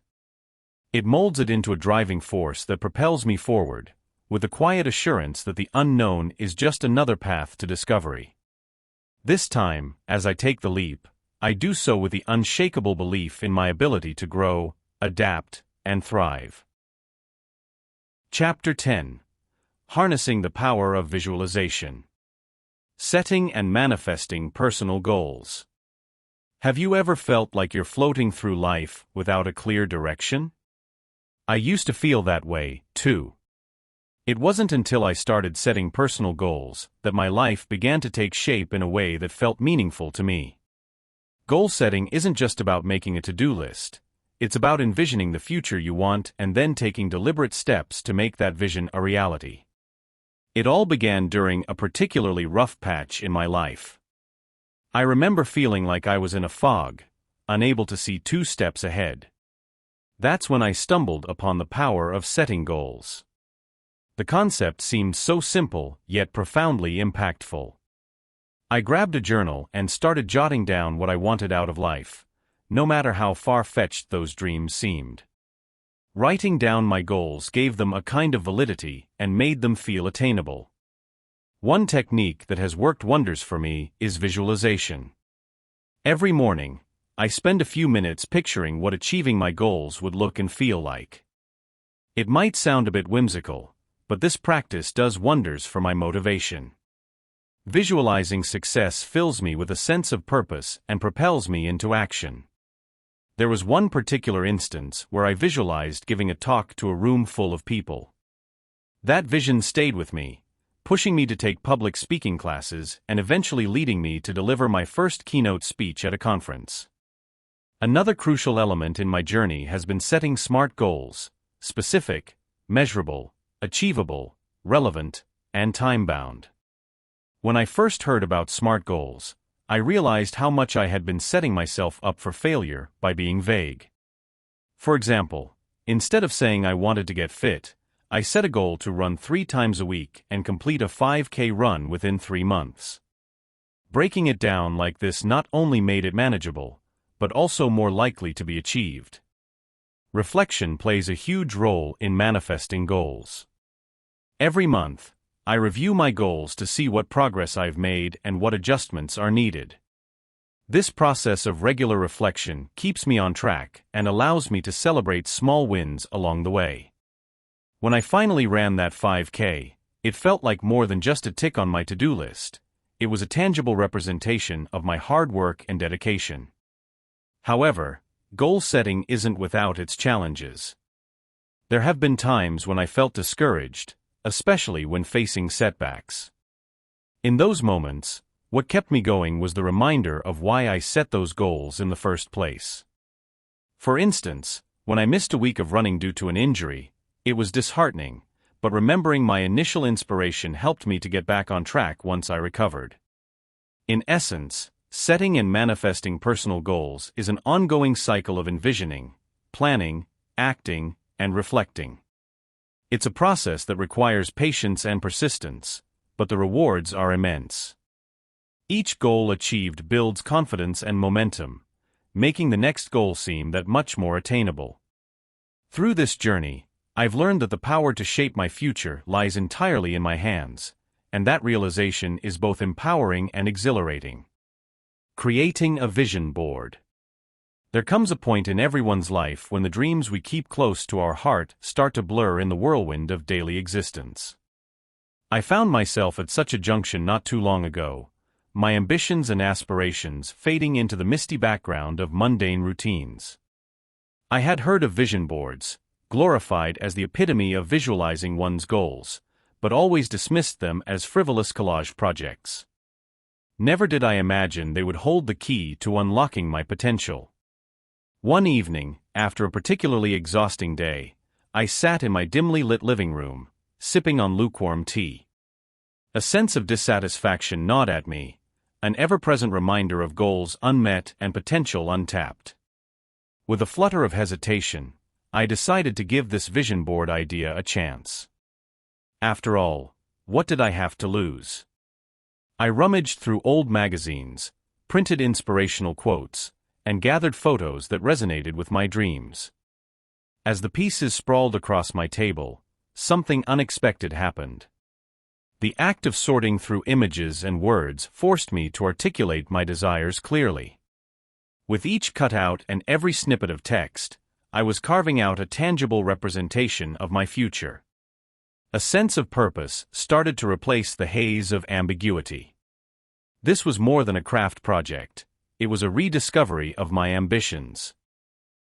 It molds it into a driving force that propels me forward, with the quiet assurance that the unknown is just another path to discovery. This time, as I take the leap, I do so with the unshakable belief in my ability to grow, adapt, and thrive. Chapter 10. Harnessing the Power of Visualization. Setting and manifesting personal goals. Have you ever felt like you're floating through life without a clear direction? I used to feel that way, too. It wasn't until I started setting personal goals that my life began to take shape in a way that felt meaningful to me. Goal setting isn't just about making a to-do list. It's about envisioning the future you want and then taking deliberate steps to make that vision a reality. It all began during a particularly rough patch in my life. I remember feeling like I was in a fog, unable to see 2 steps ahead. That's when I stumbled upon the power of setting goals. The concept seemed so simple, yet profoundly impactful. I grabbed a journal and started jotting down what I wanted out of life, no matter how far-fetched those dreams seemed. Writing down my goals gave them a kind of validity and made them feel attainable. One technique that has worked wonders for me is visualization. Every morning, I spend a few minutes picturing what achieving my goals would look and feel like. It might sound a bit whimsical, but this practice does wonders for my motivation. Visualizing success fills me with a sense of purpose and propels me into action. There was one particular instance where I visualized giving a talk to a room full of people. That vision stayed with me, pushing me to take public speaking classes and eventually leading me to deliver my first keynote speech at a conference. Another crucial element in my journey has been setting SMART goals: specific, measurable, achievable, relevant, and time-bound. When I first heard about SMART goals, I realized how much I had been setting myself up for failure by being vague. For example, instead of saying I wanted to get fit, I set a goal to run 3 times a week and complete a 5K run within 3 months. Breaking it down like this not only made it manageable, but also more likely to be achieved. Reflection plays a huge role in manifesting goals. Every month, I review my goals to see what progress I've made and what adjustments are needed. This process of regular reflection keeps me on track and allows me to celebrate small wins along the way. When I finally ran that 5K, it felt like more than just a tick on my to-do list. It was a tangible representation of my hard work and dedication. However, goal setting isn't without its challenges. There have been times when I felt discouraged, especially when facing setbacks. In those moments, What kept me going was the reminder of why I set those goals in the first place. For instance, when I missed a week of running due to an injury, it was disheartening, but remembering my initial inspiration helped me to get back on track once I recovered. In essence, setting and manifesting personal goals is an ongoing cycle of envisioning, planning, acting, and reflecting. It's a process that requires patience and persistence, but the rewards are immense. Each goal achieved builds confidence and momentum, making the next goal seem that much more attainable. Through this journey, I've learned that the power to shape my future lies entirely in my hands, and that realization is both empowering and exhilarating. Creating a vision board. There comes a point in everyone's life when the dreams we keep close to our heart start to blur in the whirlwind of daily existence. I found myself at such a junction not too long ago, my ambitions and aspirations fading into the misty background of mundane routines. I had heard of vision boards, glorified as the epitome of visualizing one's goals, but always dismissed them as frivolous collage projects. Never did I imagine they would hold the key to unlocking my potential. One evening, after a particularly exhausting day, I sat in my dimly lit living room, sipping on lukewarm tea. A sense of dissatisfaction gnawed at me, an ever-present reminder of goals unmet and potential untapped. With a flutter of hesitation, I decided to give this vision board idea a chance. After all, what did I have to lose? I rummaged through old magazines, printed inspirational quotes, and gathered photos that resonated with my dreams. As the pieces sprawled across my table, something unexpected happened. The act of sorting through images and words forced me to articulate my desires clearly. With each cutout and every snippet of text, I was carving out a tangible representation of my future. A sense of purpose started to replace the haze of ambiguity. This was more than a craft project, it was a rediscovery of my ambitions.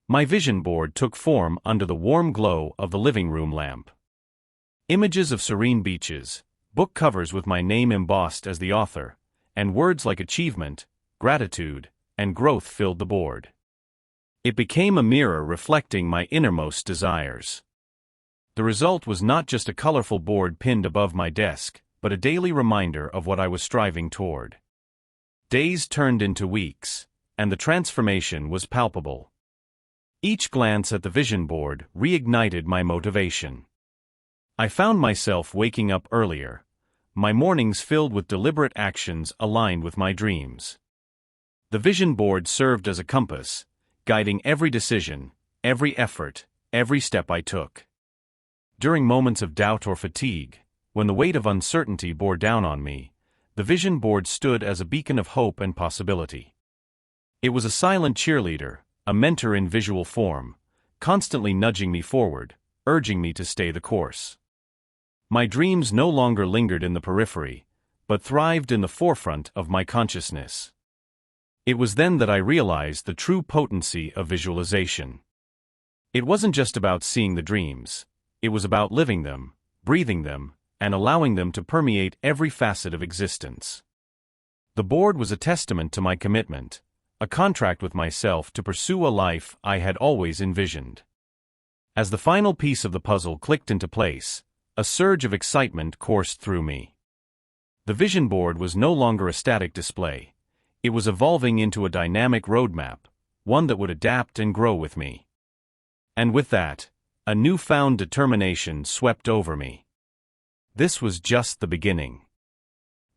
My vision board took form under the warm glow of the living room lamp. Images of serene beaches, book covers with my name embossed as the author, and words like achievement, gratitude, and growth filled the board. It became a mirror reflecting my innermost desires. The result was not just a colorful board pinned above my desk, but a daily reminder of what I was striving toward. Days turned into weeks, and the transformation was palpable. Each glance at the vision board reignited my motivation. I found myself waking up earlier, my mornings filled with deliberate actions aligned with my dreams. The vision board served as a compass, guiding every decision, every effort, every step I took. During moments of doubt or fatigue, when the weight of uncertainty bore down on me, the vision board stood as a beacon of hope and possibility. It was a silent cheerleader, a mentor in visual form, constantly nudging me forward, urging me to stay the course. My dreams no longer lingered in the periphery, but thrived in the forefront of my consciousness. It was then that I realized the true potency of visualization. It wasn't just about seeing the dreams, it was about living them, breathing them, and allowing them to permeate every facet of existence. The board was a testament to my commitment, a contract with myself to pursue a life I had always envisioned. As the final piece of the puzzle clicked into place, a surge of excitement coursed through me. The vision board was no longer a static display. It was evolving into a dynamic roadmap, one that would adapt and grow with me. And with that, a newfound determination swept over me. This was just the beginning.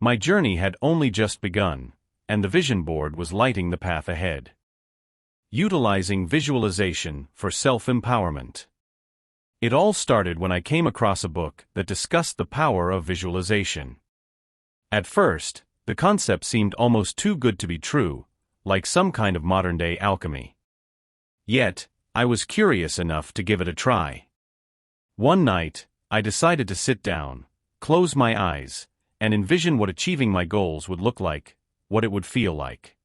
My journey had only just begun, and the vision board was lighting the path ahead. Utilizing visualization for self-empowerment. It all started when I came across a book that discussed the power of visualization. At first, the concept seemed almost too good to be true, like some kind of modern-day alchemy. Yet, I was curious enough to give it a try. One night, I decided to sit down, close my eyes, and envision what achieving my goals would look like, what it would feel like.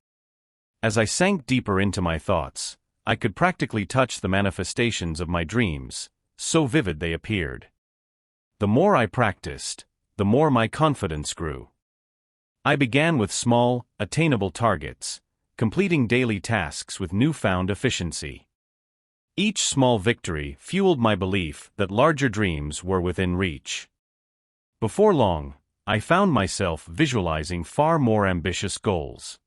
As I sank deeper into my thoughts, I could practically touch the manifestations of my dreams, so vivid they appeared. The more I practiced, the more my confidence grew. I began with small, attainable targets, completing daily tasks with newfound efficiency. Each small victory fueled my belief that larger dreams were within reach. Before long, I found myself visualizing far more ambitious goals.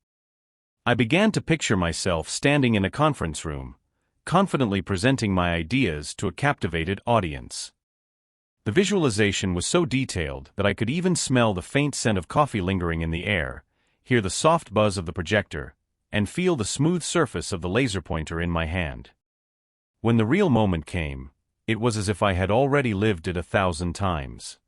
I began to picture myself standing in a conference room, confidently presenting my ideas to a captivated audience. The visualization was so detailed that I could even smell the faint scent of coffee lingering in the air, hear the soft buzz of the projector, and feel the smooth surface of the laser pointer in my hand. When the real moment came, it was as if I had already lived it 1,000 times.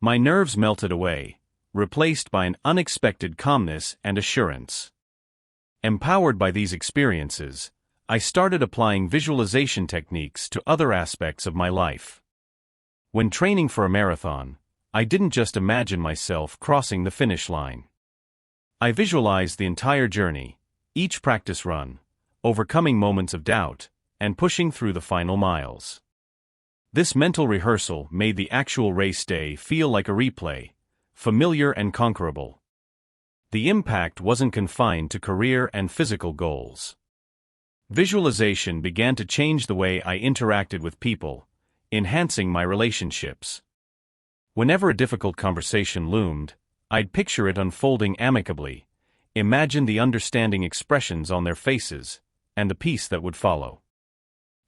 My nerves melted away, replaced by an unexpected calmness and assurance. Empowered by these experiences, I started applying visualization techniques to other aspects of my life. When training for a marathon, I didn't just imagine myself crossing the finish line. I visualized the entire journey, each practice run, overcoming moments of doubt, and pushing through the final miles. This mental rehearsal made the actual race day feel like a replay, familiar and conquerable. The impact wasn't confined to career and physical goals. Visualization began to change the way I interacted with people, enhancing my relationships. Whenever a difficult conversation loomed, I'd picture it unfolding amicably, imagine the understanding expressions on their faces, and the peace that would follow.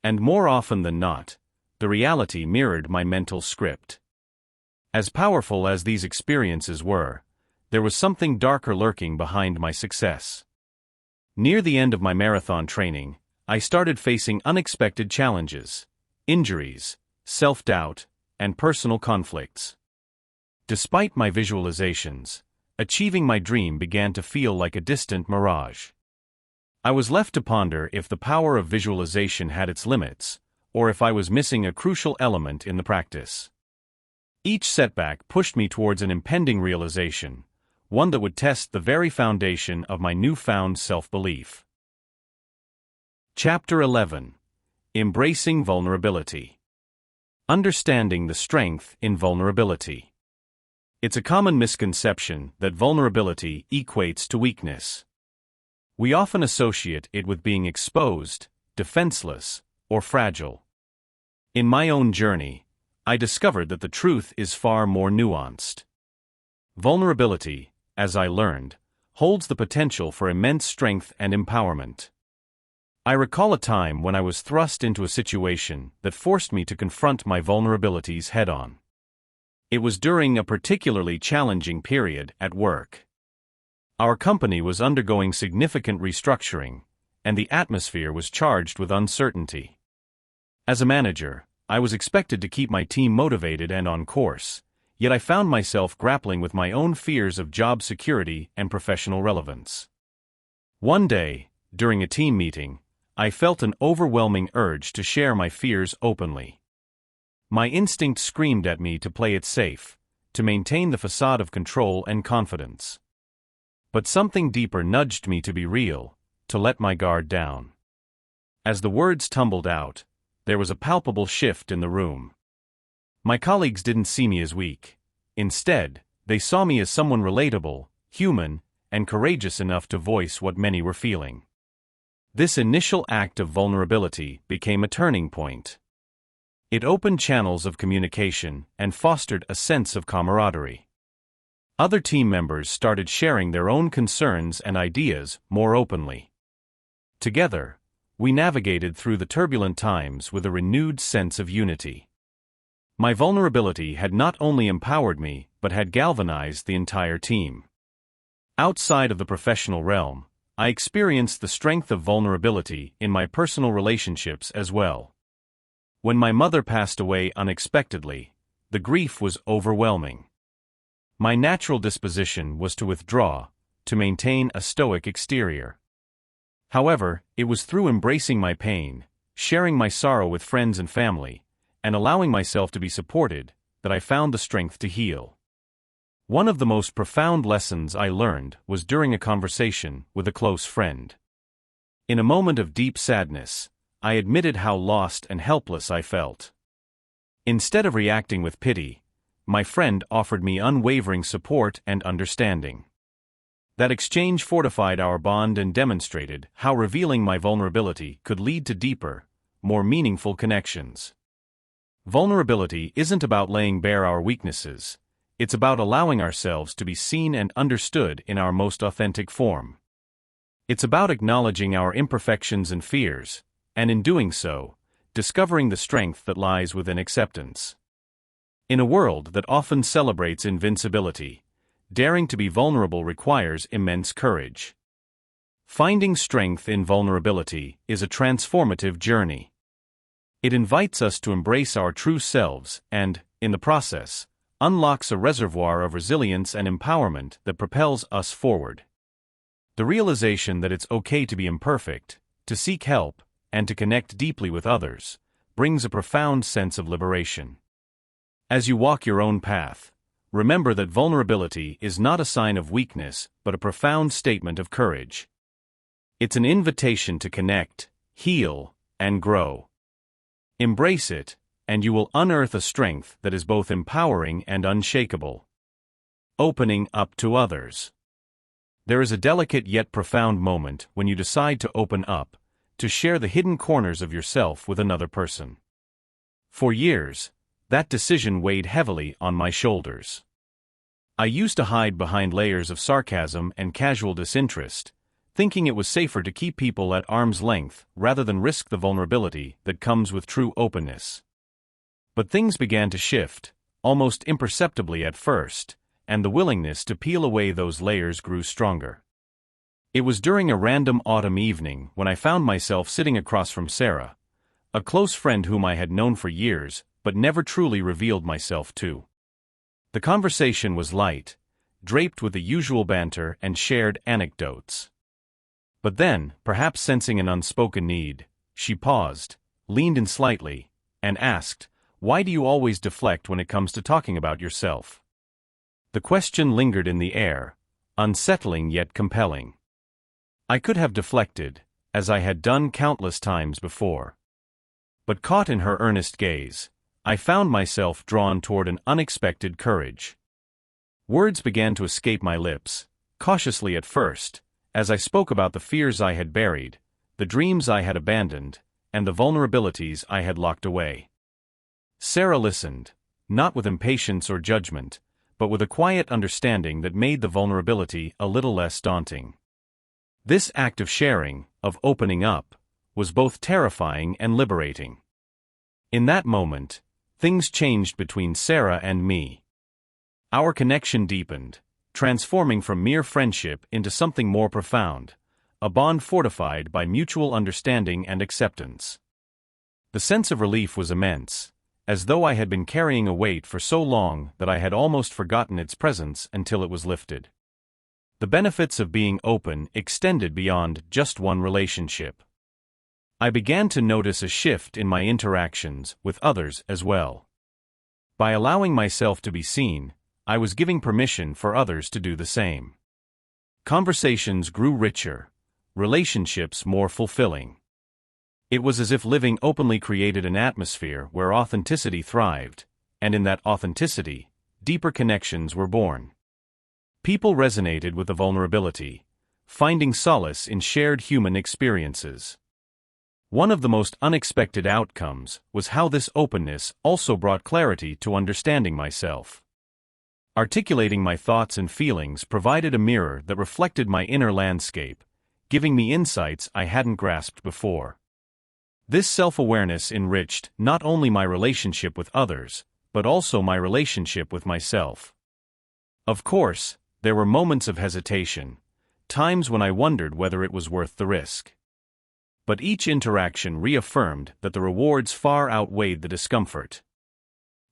And more often than not, the reality mirrored my mental script. As powerful as these experiences were, there was something darker lurking behind my success. Near the end of my marathon training, I started facing unexpected challenges, injuries, self-doubt, and personal conflicts. Despite my visualizations, achieving my dream began to feel like a distant mirage. I was left to ponder if the power of visualization had its limits, or if I was missing a crucial element in the practice. Each setback pushed me towards an impending realization, one that would test the very foundation of my newfound self-belief. Chapter 11. Embracing Vulnerability. Understanding the strength in vulnerability. It's a common misconception that vulnerability equates to weakness. We often associate it with being exposed, defenseless, or fragile. In my own journey, I discovered that the truth is far more nuanced. Vulnerability, as I learned, holds the potential for immense strength and empowerment. I recall a time when I was thrust into a situation that forced me to confront my vulnerabilities head-on. It was during a particularly challenging period at work. Our company was undergoing significant restructuring, and the atmosphere was charged with uncertainty. As a manager, I was expected to keep my team motivated and on course, yet I found myself grappling with my own fears of job security and professional relevance. One day, during a team meeting, I felt an overwhelming urge to share my fears openly. My instinct screamed at me to play it safe, to maintain the facade of control and confidence. But something deeper nudged me to be real, to let my guard down. As the words tumbled out, there was a palpable shift in the room. My colleagues didn't see me as weak. Instead, they saw me as someone relatable, human, and courageous enough to voice what many were feeling. This initial act of vulnerability became a turning point. It opened channels of communication and fostered a sense of camaraderie. Other team members started sharing their own concerns and ideas more openly. Together, we navigated through the turbulent times with a renewed sense of unity. My vulnerability had not only empowered me, but had galvanized the entire team. Outside of the professional realm, I experienced the strength of vulnerability in my personal relationships as well. When my mother passed away unexpectedly, the grief was overwhelming. My natural disposition was to withdraw, to maintain a stoic exterior. However, it was through embracing my pain, sharing my sorrow with friends and family, and allowing myself to be supported, that I found the strength to heal. One of the most profound lessons I learned was during a conversation with a close friend. In a moment of deep sadness, I admitted how lost and helpless I felt. Instead of reacting with pity, my friend offered me unwavering support and understanding. That exchange fortified our bond and demonstrated how revealing my vulnerability could lead to deeper, more meaningful connections. Vulnerability isn't about laying bare our weaknesses, it's about allowing ourselves to be seen and understood in our most authentic form. It's about acknowledging our imperfections and fears, and in doing so, discovering the strength that lies within acceptance. In a world that often celebrates invincibility, daring to be vulnerable requires immense courage. Finding strength in vulnerability is a transformative journey. It invites us to embrace our true selves and, in the process, unlocks a reservoir of resilience and empowerment that propels us forward. The realization that it's okay to be imperfect, to seek help, and to connect deeply with others, brings a profound sense of liberation. As you walk your own path, remember that vulnerability is not a sign of weakness but a profound statement of courage. It's an invitation to connect, heal, and grow. Embrace it, and you will unearth a strength that is both empowering and unshakable. Opening up to others. There is a delicate yet profound moment when you decide to open up, to share the hidden corners of yourself with another person. For years, that decision weighed heavily on my shoulders. I used to hide behind layers of sarcasm and casual disinterest, thinking it was safer to keep people at arm's length rather than risk the vulnerability that comes with true openness. But things began to shift, almost imperceptibly at first, and the willingness to peel away those layers grew stronger. It was during a random autumn evening when I found myself sitting across from Sarah, a close friend whom I had known for years but never truly revealed myself to. The conversation was light, draped with the usual banter and shared anecdotes. But then, perhaps sensing an unspoken need, she paused, leaned in slightly, and asked, "Why do you always deflect when it comes to talking about yourself?" The question lingered in the air, unsettling yet compelling. I could have deflected, as I had done countless times before. But caught in her earnest gaze, I found myself drawn toward an unexpected courage. Words began to escape my lips, cautiously at first, as I spoke about the fears I had buried, the dreams I had abandoned, and the vulnerabilities I had locked away. Sarah listened, not with impatience or judgment, but with a quiet understanding that made the vulnerability a little less daunting. This act of sharing, of opening up, was both terrifying and liberating. In that moment, things changed between Sarah and me. Our connection deepened, transforming from mere friendship into something more profound, a bond fortified by mutual understanding and acceptance. The sense of relief was immense, as though I had been carrying a weight for so long that I had almost forgotten its presence until it was lifted. The benefits of being open extended beyond just one relationship. I began to notice a shift in my interactions with others as well. By allowing myself to be seen, I was giving permission for others to do the same. Conversations grew richer, relationships more fulfilling. It was as if living openly created an atmosphere where authenticity thrived, and in that authenticity, deeper connections were born. People resonated with the vulnerability, finding solace in shared human experiences. One of the most unexpected outcomes was how this openness also brought clarity to understanding myself. Articulating my thoughts and feelings provided a mirror that reflected my inner landscape, giving me insights I hadn't grasped before. This self-awareness enriched not only my relationship with others, but also my relationship with myself. Of course, there were moments of hesitation, times when I wondered whether it was worth the risk. But each interaction reaffirmed that the rewards far outweighed the discomfort.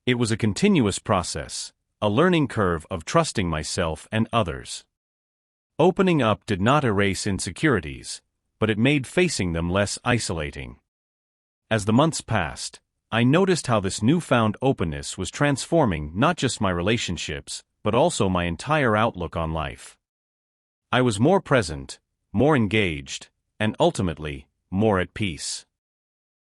It was a continuous process, a learning curve of trusting myself and others. Opening up did not erase insecurities, but it made facing them less isolating. As the months passed, I noticed how this newfound openness was transforming not just my relationships, but also my entire outlook on life. I was more present, more engaged, and ultimately, more at peace.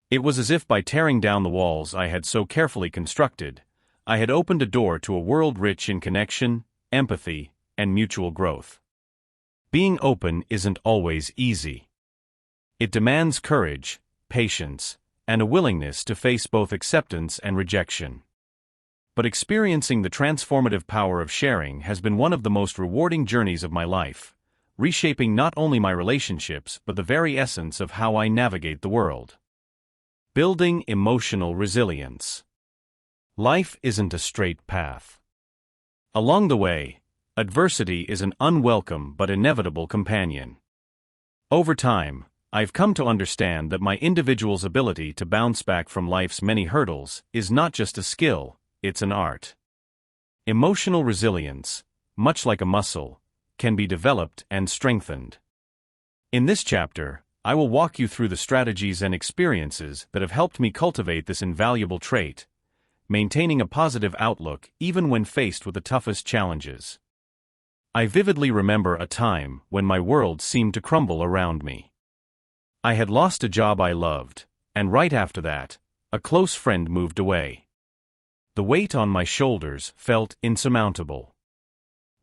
It was as if by tearing down the walls I had so carefully constructed, I had opened a door to a world rich in connection, empathy, and mutual growth. Being open isn't always easy. It demands courage, patience, and a willingness to face both acceptance and rejection. But experiencing the transformative power of sharing has been one of the most rewarding journeys of my life, reshaping not only my relationships but the very essence of how I navigate the world. Building emotional resilience. Life isn't a straight path. Along the way, adversity is an unwelcome but inevitable companion. Over time, I've come to understand that my individual's ability to bounce back from life's many hurdles is not just a skill, it's an art. Emotional resilience, much like a muscle, can be developed and strengthened. In this chapter, I will walk you through the strategies and experiences that have helped me cultivate this invaluable trait, maintaining a positive outlook even when faced with the toughest challenges. I vividly remember a time when my world seemed to crumble around me. I had lost a job I loved, and right after that, a close friend moved away. The weight on my shoulders felt insurmountable.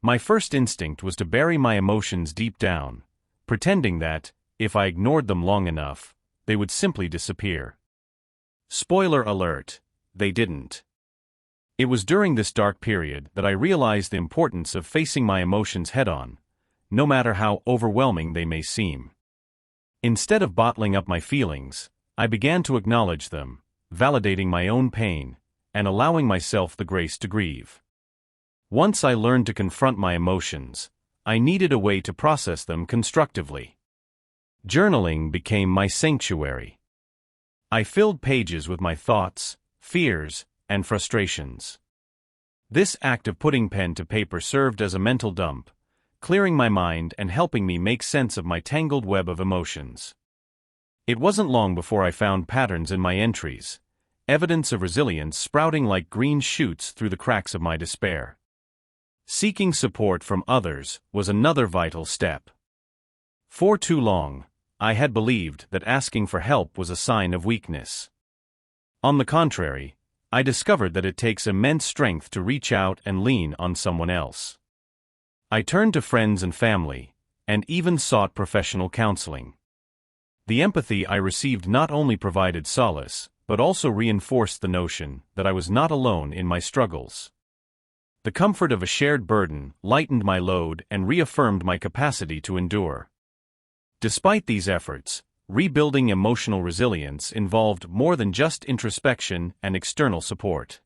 My first instinct was to bury my emotions deep down, pretending that, if I ignored them long enough, they would simply disappear. Spoiler alert, they didn't. It was during this dark period that I realized the importance of facing my emotions head-on, no matter how overwhelming they may seem. Instead of bottling up my feelings, I began to acknowledge them, validating my own pain, and allowing myself the grace to grieve. Once I learned to confront my emotions, I needed a way to process them constructively. Journaling became my sanctuary. I filled pages with my thoughts, fears, and frustrations. This act of putting pen to paper served as a mental dump, clearing my mind and helping me make sense of my tangled web of emotions. It wasn't long before I found patterns in my entries, evidence of resilience sprouting like green shoots through the cracks of my despair. Seeking support from others was another vital step. For too long, I had believed that asking for help was a sign of weakness. On the contrary, I discovered that it takes immense strength to reach out and lean on someone else. I turned to friends and family, and even sought professional counseling. The empathy I received not only provided solace, but also reinforced the notion that I was not alone in my struggles. The comfort of a shared burden lightened my load and reaffirmed my capacity to endure. Despite these efforts, rebuilding emotional resilience involved more than just introspection and external support.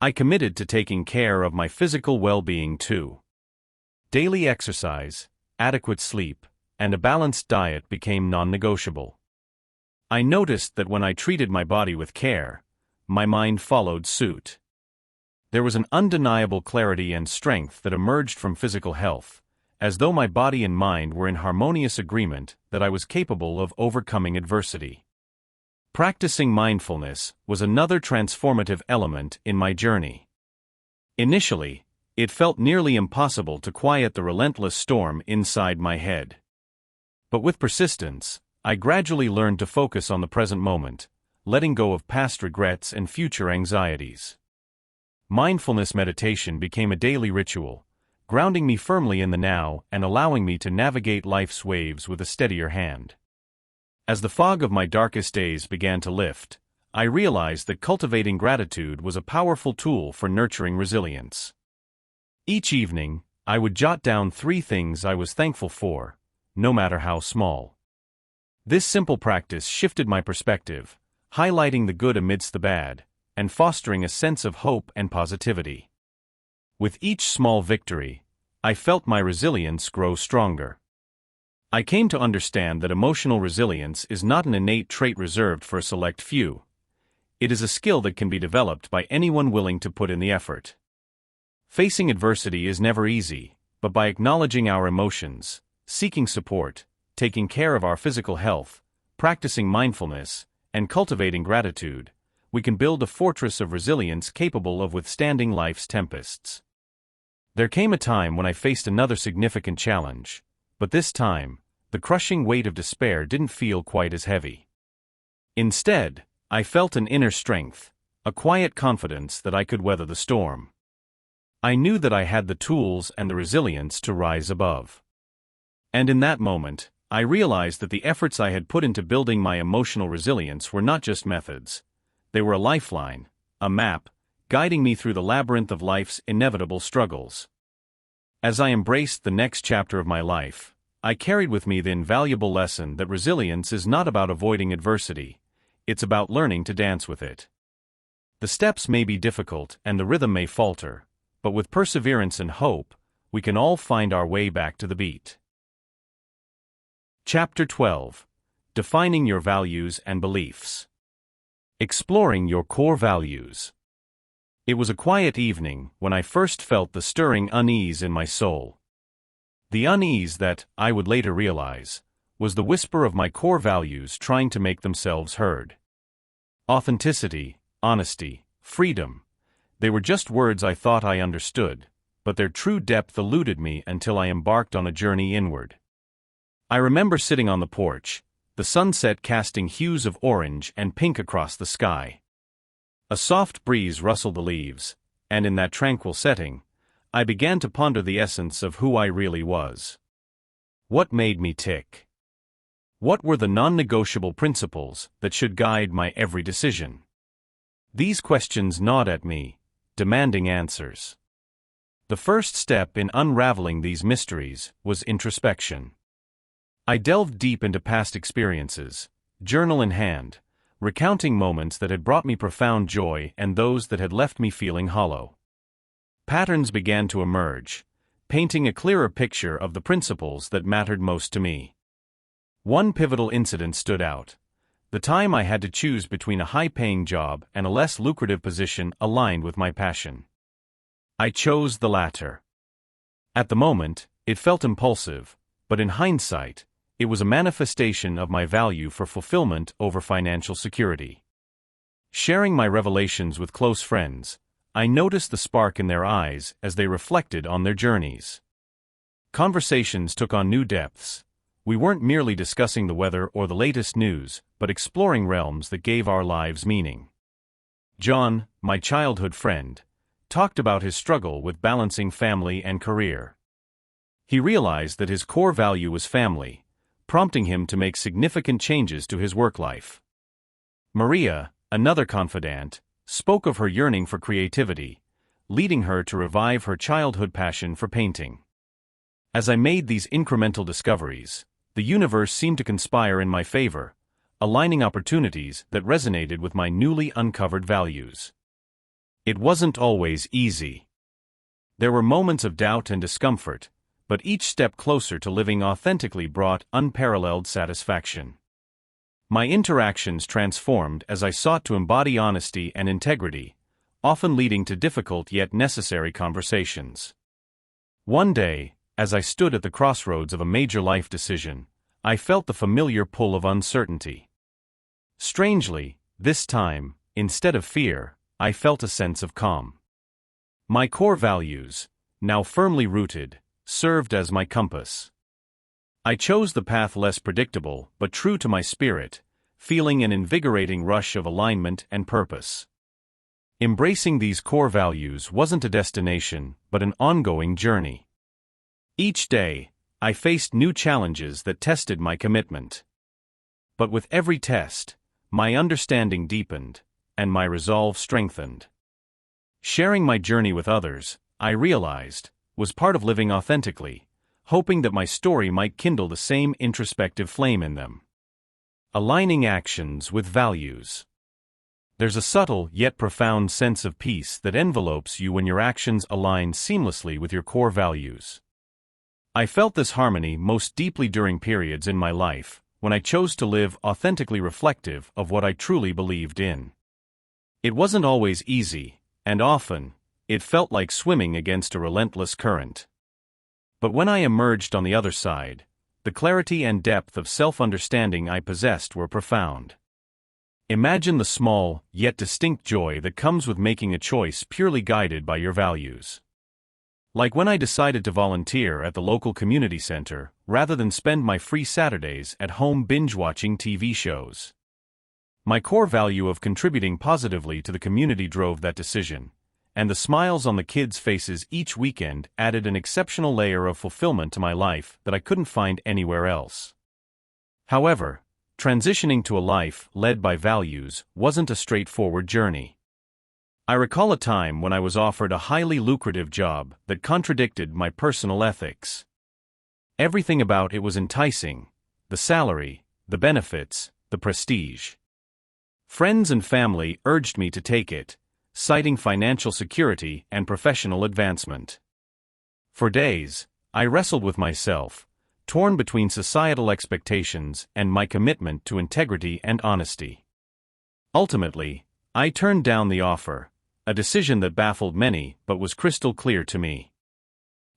I committed to taking care of my physical well-being too. Daily exercise, adequate sleep, and a balanced diet became non-negotiable. I noticed that when I treated my body with care, my mind followed suit. There was an undeniable clarity and strength that emerged from physical health, as though my body and mind were in harmonious agreement that I was capable of overcoming adversity. Practicing mindfulness was another transformative element in my journey. Initially, it felt nearly impossible to quiet the relentless storm inside my head. But with persistence, I gradually learned to focus on the present moment, letting go of past regrets and future anxieties. Mindfulness meditation became a daily ritual, grounding me firmly in the now and allowing me to navigate life's waves with a steadier hand. As the fog of my darkest days began to lift, I realized that cultivating gratitude was a powerful tool for nurturing resilience. Each evening, I would jot down 3 things I was thankful for, no matter how small. This simple practice shifted my perspective, highlighting the good amidst the bad, and fostering a sense of hope and positivity. With each small victory, I felt my resilience grow stronger. I came to understand that emotional resilience is not an innate trait reserved for a select few. It is a skill that can be developed by anyone willing to put in the effort. Facing adversity is never easy, but by acknowledging our emotions, seeking support, taking care of our physical health, practicing mindfulness, and cultivating gratitude, we can build a fortress of resilience capable of withstanding life's tempests. There came a time when I faced another significant challenge, but this time, the crushing weight of despair didn't feel quite as heavy. Instead, I felt an inner strength, a quiet confidence that I could weather the storm. I knew that I had the tools and the resilience to rise above. And in that moment, I realized that the efforts I had put into building my emotional resilience were not just methods. They were a lifeline, a map, guiding me through the labyrinth of life's inevitable struggles. As I embraced the next chapter of my life, I carried with me the invaluable lesson that resilience is not about avoiding adversity, it's about learning to dance with it. The steps may be difficult and the rhythm may falter, but with perseverance and hope, we can all find our way back to the beat. Chapter 12. Defining Your Values and Beliefs. Exploring Your Core Values. It was a quiet evening when I first felt the stirring unease in my soul. The unease that, I would later realize, was the whisper of my core values trying to make themselves heard. Authenticity, honesty, freedom. They were just words I thought I understood, but their true depth eluded me until I embarked on a journey inward. I remember sitting on the porch, the sunset casting hues of orange and pink across the sky. A soft breeze rustled the leaves, and in that tranquil setting, I began to ponder the essence of who I really was. What made me tick? What were the non-negotiable principles that should guide my every decision? These questions gnawed at me, demanding answers. The first step in unraveling these mysteries was introspection. I delved deep into past experiences, journal in hand, recounting moments that had brought me profound joy and those that had left me feeling hollow. Patterns began to emerge, painting a clearer picture of the principles that mattered most to me. One pivotal incident stood out: the time I had to choose between a high-paying job and a less lucrative position aligned with my passion. I chose the latter. At the moment, it felt impulsive, but in hindsight, it was a manifestation of my value for fulfillment over financial security. Sharing my revelations with close friends, I noticed the spark in their eyes as they reflected on their journeys. Conversations took on new depths. We weren't merely discussing the weather or the latest news, but exploring realms that gave our lives meaning. John, my childhood friend, talked about his struggle with balancing family and career. He realized that his core value was family, prompting him to make significant changes to his work life. Maria, another confidant, spoke of her yearning for creativity, leading her to revive her childhood passion for painting. As I made these incremental discoveries, the universe seemed to conspire in my favor, aligning opportunities that resonated with my newly uncovered values. It wasn't always easy. There were moments of doubt and discomfort, but each step closer to living authentically brought unparalleled satisfaction. My interactions transformed as I sought to embody honesty and integrity, often leading to difficult yet necessary conversations. One day, as I stood at the crossroads of a major life decision, I felt the familiar pull of uncertainty. Strangely, this time, instead of fear, I felt a sense of calm. My core values, now firmly rooted, served as my compass. I chose the path less predictable but true to my spirit, feeling an invigorating rush of alignment and purpose. Embracing these core values wasn't a destination, but an ongoing journey. Each day, I faced new challenges that tested my commitment. But with every test, my understanding deepened, and my resolve strengthened. Sharing my journey with others, I realized, was part of living authentically, hoping that my story might kindle the same introspective flame in them. Aligning actions with values. There's a subtle yet profound sense of peace that envelopes you when your actions align seamlessly with your core values. I felt this harmony most deeply during periods in my life when I chose to live authentically reflective of what I truly believed in. It wasn't always easy, and often, it felt like swimming against a relentless current. But when I emerged on the other side, the clarity and depth of self-understanding I possessed were profound. Imagine the small, yet distinct joy that comes with making a choice purely guided by your values. Like when I decided to volunteer at the local community center, rather than spend my free Saturdays at home binge-watching TV shows. My core value of contributing positively to the community drove that decision, and the smiles on the kids' faces each weekend added an exceptional layer of fulfillment to my life that I couldn't find anywhere else. However, transitioning to a life led by values wasn't a straightforward journey. I recall a time when I was offered a highly lucrative job that contradicted my personal ethics. Everything about it was enticing: the salary, the benefits, the prestige. Friends and family urged me to take it, citing financial security and professional advancement. For days, I wrestled with myself, torn between societal expectations and my commitment to integrity and honesty. Ultimately, I turned down the offer, a decision that baffled many but was crystal clear to me.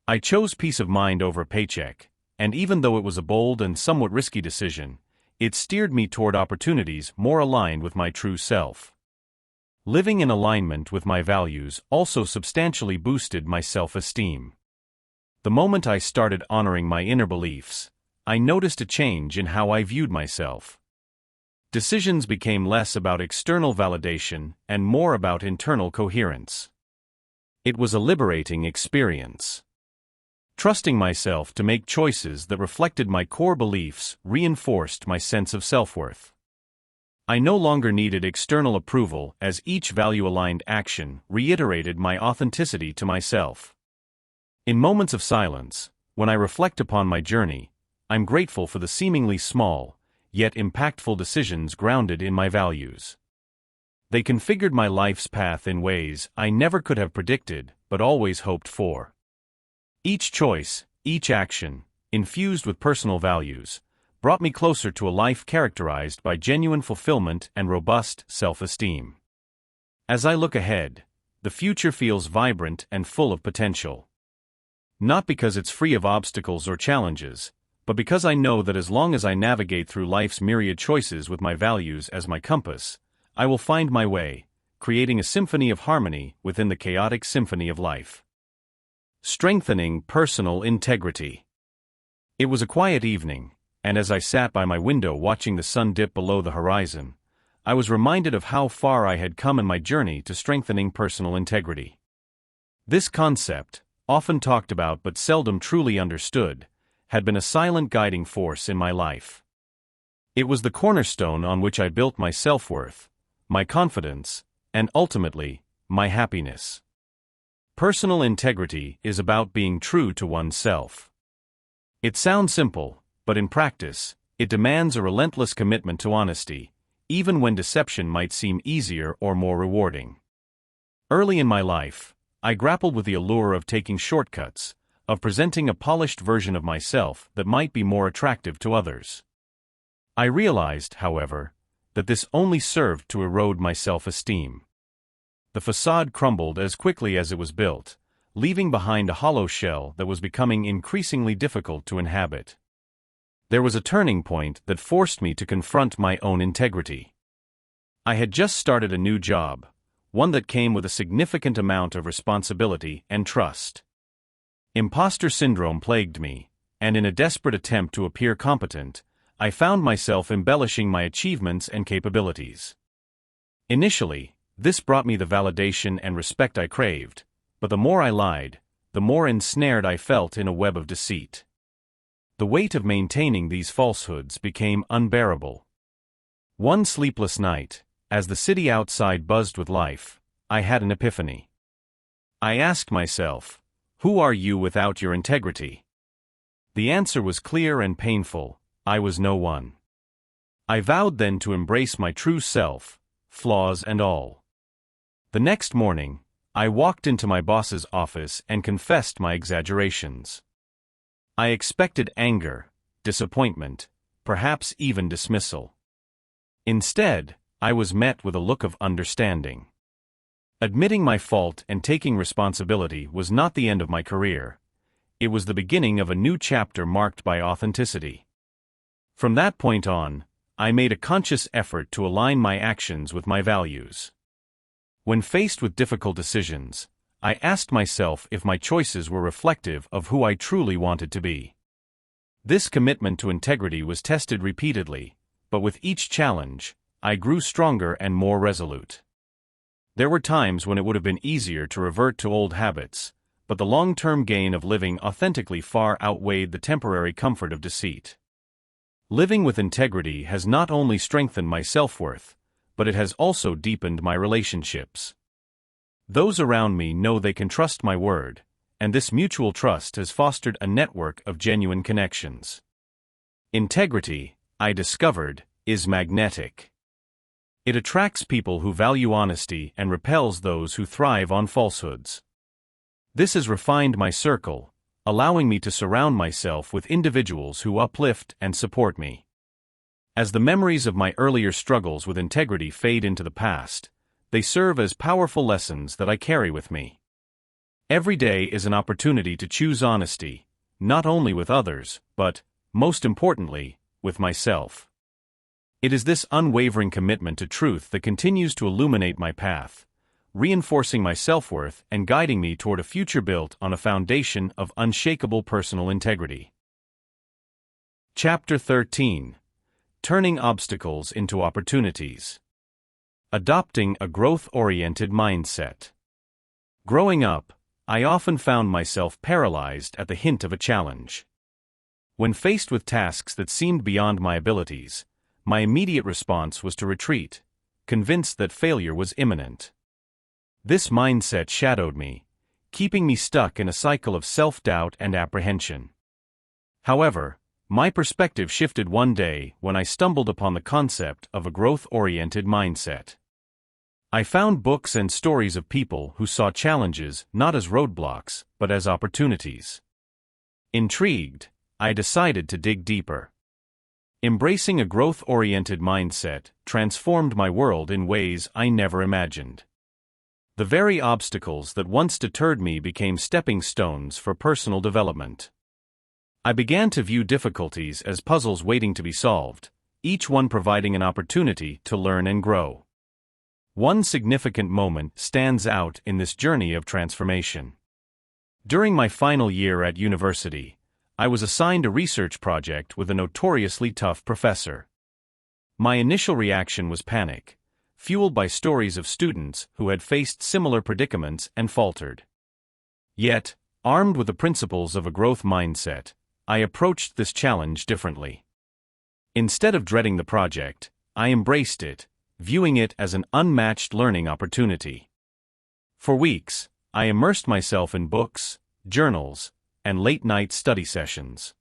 I chose peace of mind over paycheck, and even though it was a bold and somewhat risky decision, it steered me toward opportunities more aligned with my true self. Living in alignment with my values also substantially boosted my self-esteem. The moment I started honoring my inner beliefs, I noticed a change in how I viewed myself. Decisions became less about external validation and more about internal coherence. It was a liberating experience. Trusting myself to make choices that reflected my core beliefs reinforced my sense of self-worth. I no longer needed external approval, as each value-aligned action reiterated my authenticity to myself. In moments of silence, when I reflect upon my journey, I'm grateful for the seemingly small, yet impactful decisions grounded in my values. They configured my life's path in ways I never could have predicted, but always hoped for. Each choice, each action, infused with personal values, brought me closer to a life characterized by genuine fulfillment and robust self-esteem. As I look ahead, the future feels vibrant and full of potential. Not because it's free of obstacles or challenges, but because I know that as long as I navigate through life's myriad choices with my values as my compass, I will find my way, creating a symphony of harmony within the chaotic symphony of life. Strengthening personal integrity. It was a quiet evening, and as I sat by my window watching the sun dip below the horizon, I was reminded of how far I had come in my journey to strengthening personal integrity. This concept, often talked about but seldom truly understood, had been a silent guiding force in my life. It was the cornerstone on which I built my self-worth, my confidence, and ultimately, my happiness. Personal integrity is about being true to oneself. It sounds simple, but in practice, it demands a relentless commitment to honesty, even when deception might seem easier or more rewarding. Early in my life, I grappled with the allure of taking shortcuts, of presenting a polished version of myself that might be more attractive to others. I realized, however, that this only served to erode my self-esteem. The facade crumbled as quickly as it was built, leaving behind a hollow shell that was becoming increasingly difficult to inhabit. There was a turning point that forced me to confront my own integrity. I had just started a new job, one that came with a significant amount of responsibility and trust. Imposter syndrome plagued me, and in a desperate attempt to appear competent, I found myself embellishing my achievements and capabilities. Initially, this brought me the validation and respect I craved, but the more I lied, the more ensnared I felt in a web of deceit. The weight of maintaining these falsehoods became unbearable. One sleepless night, as the city outside buzzed with life, I had an epiphany. I asked myself, who are you without your integrity? The answer was clear and painful: I was no one. I vowed then to embrace my true self, flaws and all. The next morning, I walked into my boss's office and confessed my exaggerations. I expected anger, disappointment, perhaps even dismissal. Instead, I was met with a look of understanding. Admitting my fault and taking responsibility was not the end of my career. It was the beginning of a new chapter marked by authenticity. From that point on, I made a conscious effort to align my actions with my values. When faced with difficult decisions, I asked myself if my choices were reflective of who I truly wanted to be. This commitment to integrity was tested repeatedly, but with each challenge, I grew stronger and more resolute. There were times when it would have been easier to revert to old habits, but the long-term gain of living authentically far outweighed the temporary comfort of deceit. Living with integrity has not only strengthened my self-worth, but it has also deepened my relationships. Those around me know they can trust my word, and this mutual trust has fostered a network of genuine connections. Integrity, I discovered, is magnetic. It attracts people who value honesty and repels those who thrive on falsehoods. This has refined my circle, allowing me to surround myself with individuals who uplift and support me. As the memories of my earlier struggles with integrity fade into the past, they serve as powerful lessons that I carry with me. Every day is an opportunity to choose honesty, not only with others, but, most importantly, with myself. It is this unwavering commitment to truth that continues to illuminate my path, reinforcing my self-worth and guiding me toward a future built on a foundation of unshakable personal integrity. Chapter 13. Turning Obstacles into Opportunities. Adopting a growth-oriented mindset. Growing up, I often found myself paralyzed at the hint of a challenge. When faced with tasks that seemed beyond my abilities, my immediate response was to retreat, convinced that failure was imminent. This mindset shadowed me, keeping me stuck in a cycle of self-doubt and apprehension. However, my perspective shifted one day when I stumbled upon the concept of a growth-oriented mindset. I found books and stories of people who saw challenges not as roadblocks, but as opportunities. Intrigued, I decided to dig deeper. Embracing a growth-oriented mindset transformed my world in ways I never imagined. The very obstacles that once deterred me became stepping stones for personal development. I began to view difficulties as puzzles waiting to be solved, each one providing an opportunity to learn and grow. One significant moment stands out in this journey of transformation. During my final year at university, I was assigned a research project with a notoriously tough professor. My initial reaction was panic, fueled by stories of students who had faced similar predicaments and faltered. Yet, armed with the principles of a growth mindset, I approached this challenge differently. Instead of dreading the project, I embraced it, viewing it as an unmatched learning opportunity. For weeks, I immersed myself in books, journals, and late-night study sessions.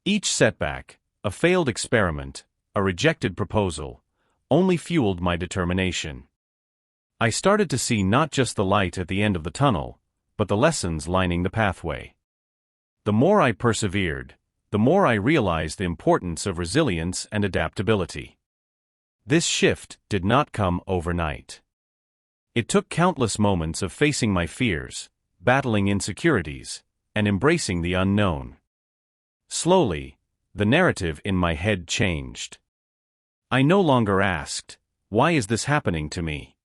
Each setback, a failed experiment, a rejected proposal, only fueled my determination. I started to see not just the light at the end of the tunnel, but the lessons lining the pathway. The more I persevered, the more I realized the importance of resilience and adaptability. This shift did not come overnight. It took countless moments of facing my fears, battling insecurities, and embracing the unknown. Slowly, the narrative in my head changed. I no longer asked, "Why is this happening to me?"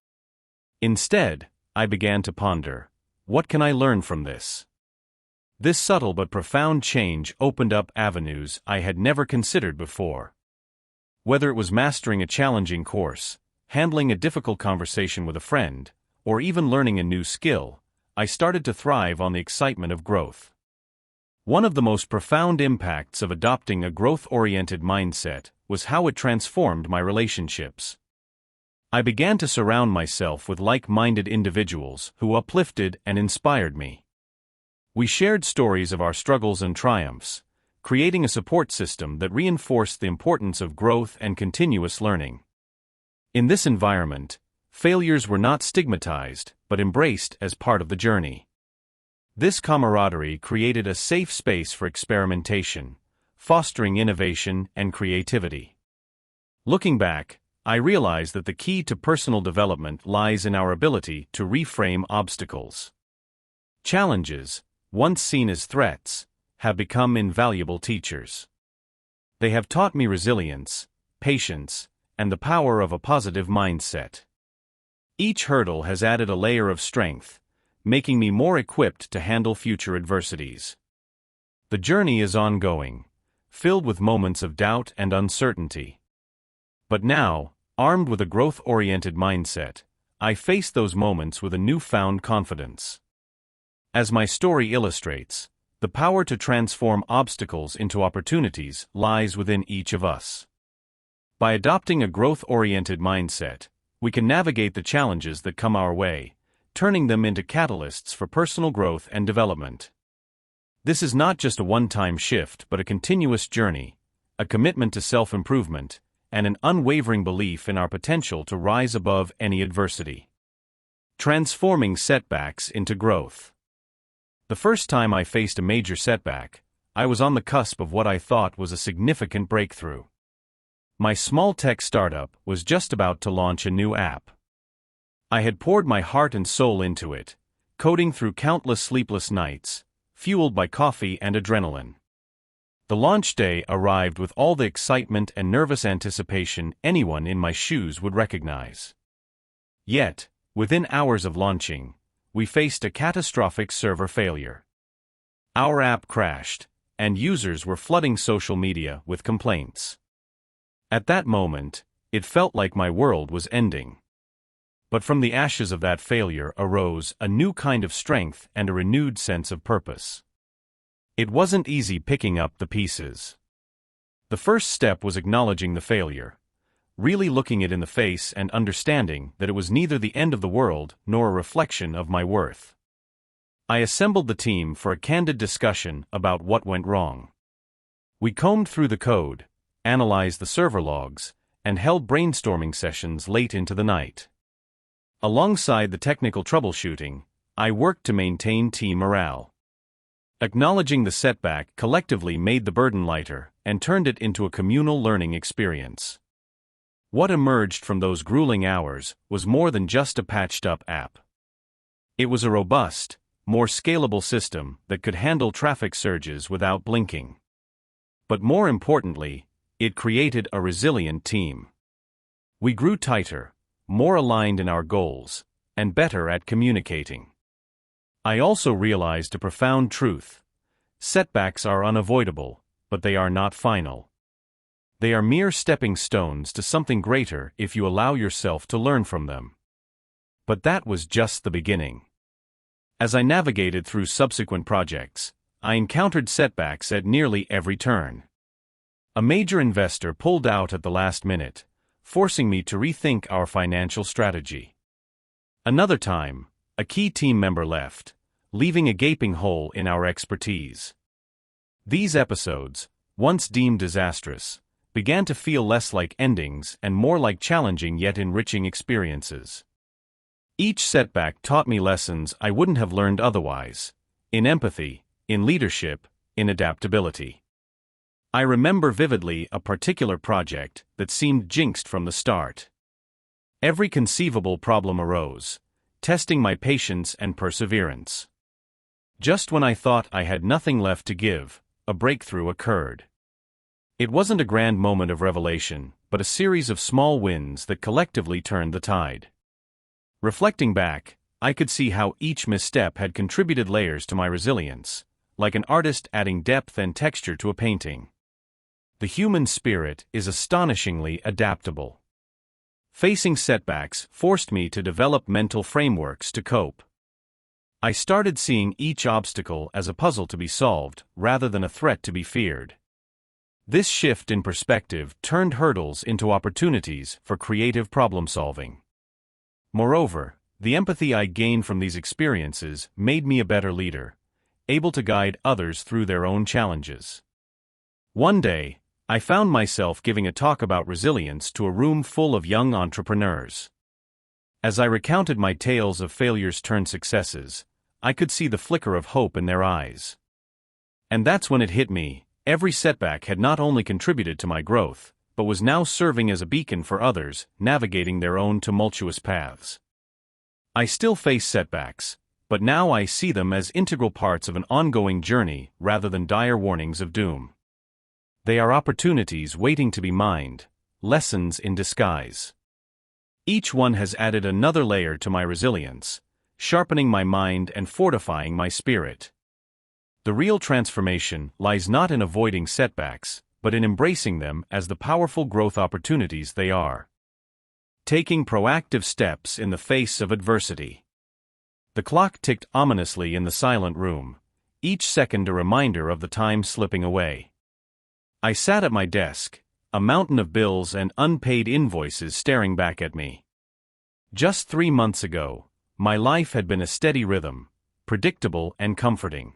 Instead, I began to ponder, "What can I learn from this?" This subtle but profound change opened up avenues I had never considered before. Whether it was mastering a challenging course, handling a difficult conversation with a friend, or even learning a new skill, I started to thrive on the excitement of growth. One of the most profound impacts of adopting a growth-oriented mindset was how it transformed my relationships. I began to surround myself with like-minded individuals who uplifted and inspired me. We shared stories of our struggles and triumphs, creating a support system that reinforced the importance of growth and continuous learning. In this environment, failures were not stigmatized, but embraced as part of the journey. This camaraderie created a safe space for experimentation, fostering innovation and creativity. Looking back, I realized that the key to personal development lies in our ability to reframe obstacles. Challenges, once seen as threats, have become invaluable teachers. They have taught me resilience, patience, and the power of a positive mindset. Each hurdle has added a layer of strength, making me more equipped to handle future adversities. The journey is ongoing, filled with moments of doubt and uncertainty. But now, Armed with a growth-oriented mindset, I faced those moments with a newfound confidence. As my story illustrates, the power to transform obstacles into opportunities lies within each of us. By adopting a growth-oriented mindset, we can navigate the challenges that come our way, turning them into catalysts for personal growth and development. This is not just a one-time shift but a continuous journey, a commitment to self-improvement, and an unwavering belief in our potential to rise above any adversity. Transforming setbacks into growth. The first time I faced a major setback, I was on the cusp of what I thought was a significant breakthrough. My small tech startup was just about to launch a new app. I had poured my heart and soul into it, coding through countless sleepless nights, fueled by coffee and adrenaline. The launch day arrived with all the excitement and nervous anticipation anyone in my shoes would recognize. Yet, within hours of launching, we faced a catastrophic server failure. Our app crashed, and users were flooding social media with complaints. At that moment, it felt like my world was ending. But from the ashes of that failure arose a new kind of strength and a renewed sense of purpose. It wasn't easy picking up the pieces. The first step was acknowledging the failure, really looking it in the face and understanding that it was neither the end of the world nor a reflection of my worth. I assembled the team for a candid discussion about what went wrong. We combed through the code, analyzed the server logs, and held brainstorming sessions late into the night. Alongside the technical troubleshooting, I worked to maintain team morale. Acknowledging the setback collectively made the burden lighter and turned it into a communal learning experience. What emerged from those grueling hours was more than just a patched-up app. It was a robust, more scalable system that could handle traffic surges without blinking. But more importantly, it created a resilient team. We grew tighter, more aligned in our goals, and better at communicating. I also realized a profound truth. Setbacks are unavoidable, but they are not final. They are mere stepping stones to something greater if you allow yourself to learn from them. But that was just the beginning. As I navigated through subsequent projects, I encountered setbacks at nearly every turn. A major investor pulled out at the last minute, forcing me to rethink our financial strategy. Another time, a key team member left, leaving a gaping hole in our expertise. These episodes, once deemed disastrous, began to feel less like endings and more like challenging yet enriching experiences. Each setback taught me lessons I wouldn't have learned otherwise, in empathy, in leadership, in adaptability. I remember vividly a particular project that seemed jinxed from the start. Every conceivable problem arose, testing my patience and perseverance. Just when I thought I had nothing left to give, a breakthrough occurred. It wasn't a grand moment of revelation, but a series of small wins that collectively turned the tide. Reflecting back, I could see how each misstep had contributed layers to my resilience, like an artist adding depth and texture to a painting. The human spirit is astonishingly adaptable. Facing setbacks forced me to develop mental frameworks to cope. I started seeing each obstacle as a puzzle to be solved rather than a threat to be feared. This shift in perspective turned hurdles into opportunities for creative problem-solving. Moreover, the empathy I gained from these experiences made me a better leader, able to guide others through their own challenges. One day, I found myself giving a talk about resilience to a room full of young entrepreneurs. As I recounted my tales of failures turned successes, I could see the flicker of hope in their eyes. And that's when it hit me. Every setback had not only contributed to my growth, but was now serving as a beacon for others, navigating their own tumultuous paths. I still face setbacks, but now I see them as integral parts of an ongoing journey rather than dire warnings of doom. They are opportunities waiting to be mined, lessons in disguise. Each one has added another layer to my resilience, sharpening my mind and fortifying my spirit. The real transformation lies not in avoiding setbacks, but in embracing them as the powerful growth opportunities they are. taking proactive steps in the face of adversity. The clock ticked ominously in the silent room, each second a reminder of the time slipping away. I sat at my desk, a mountain of bills and unpaid invoices staring back at me. Just 3 months ago, my life had been a steady rhythm, predictable and comforting.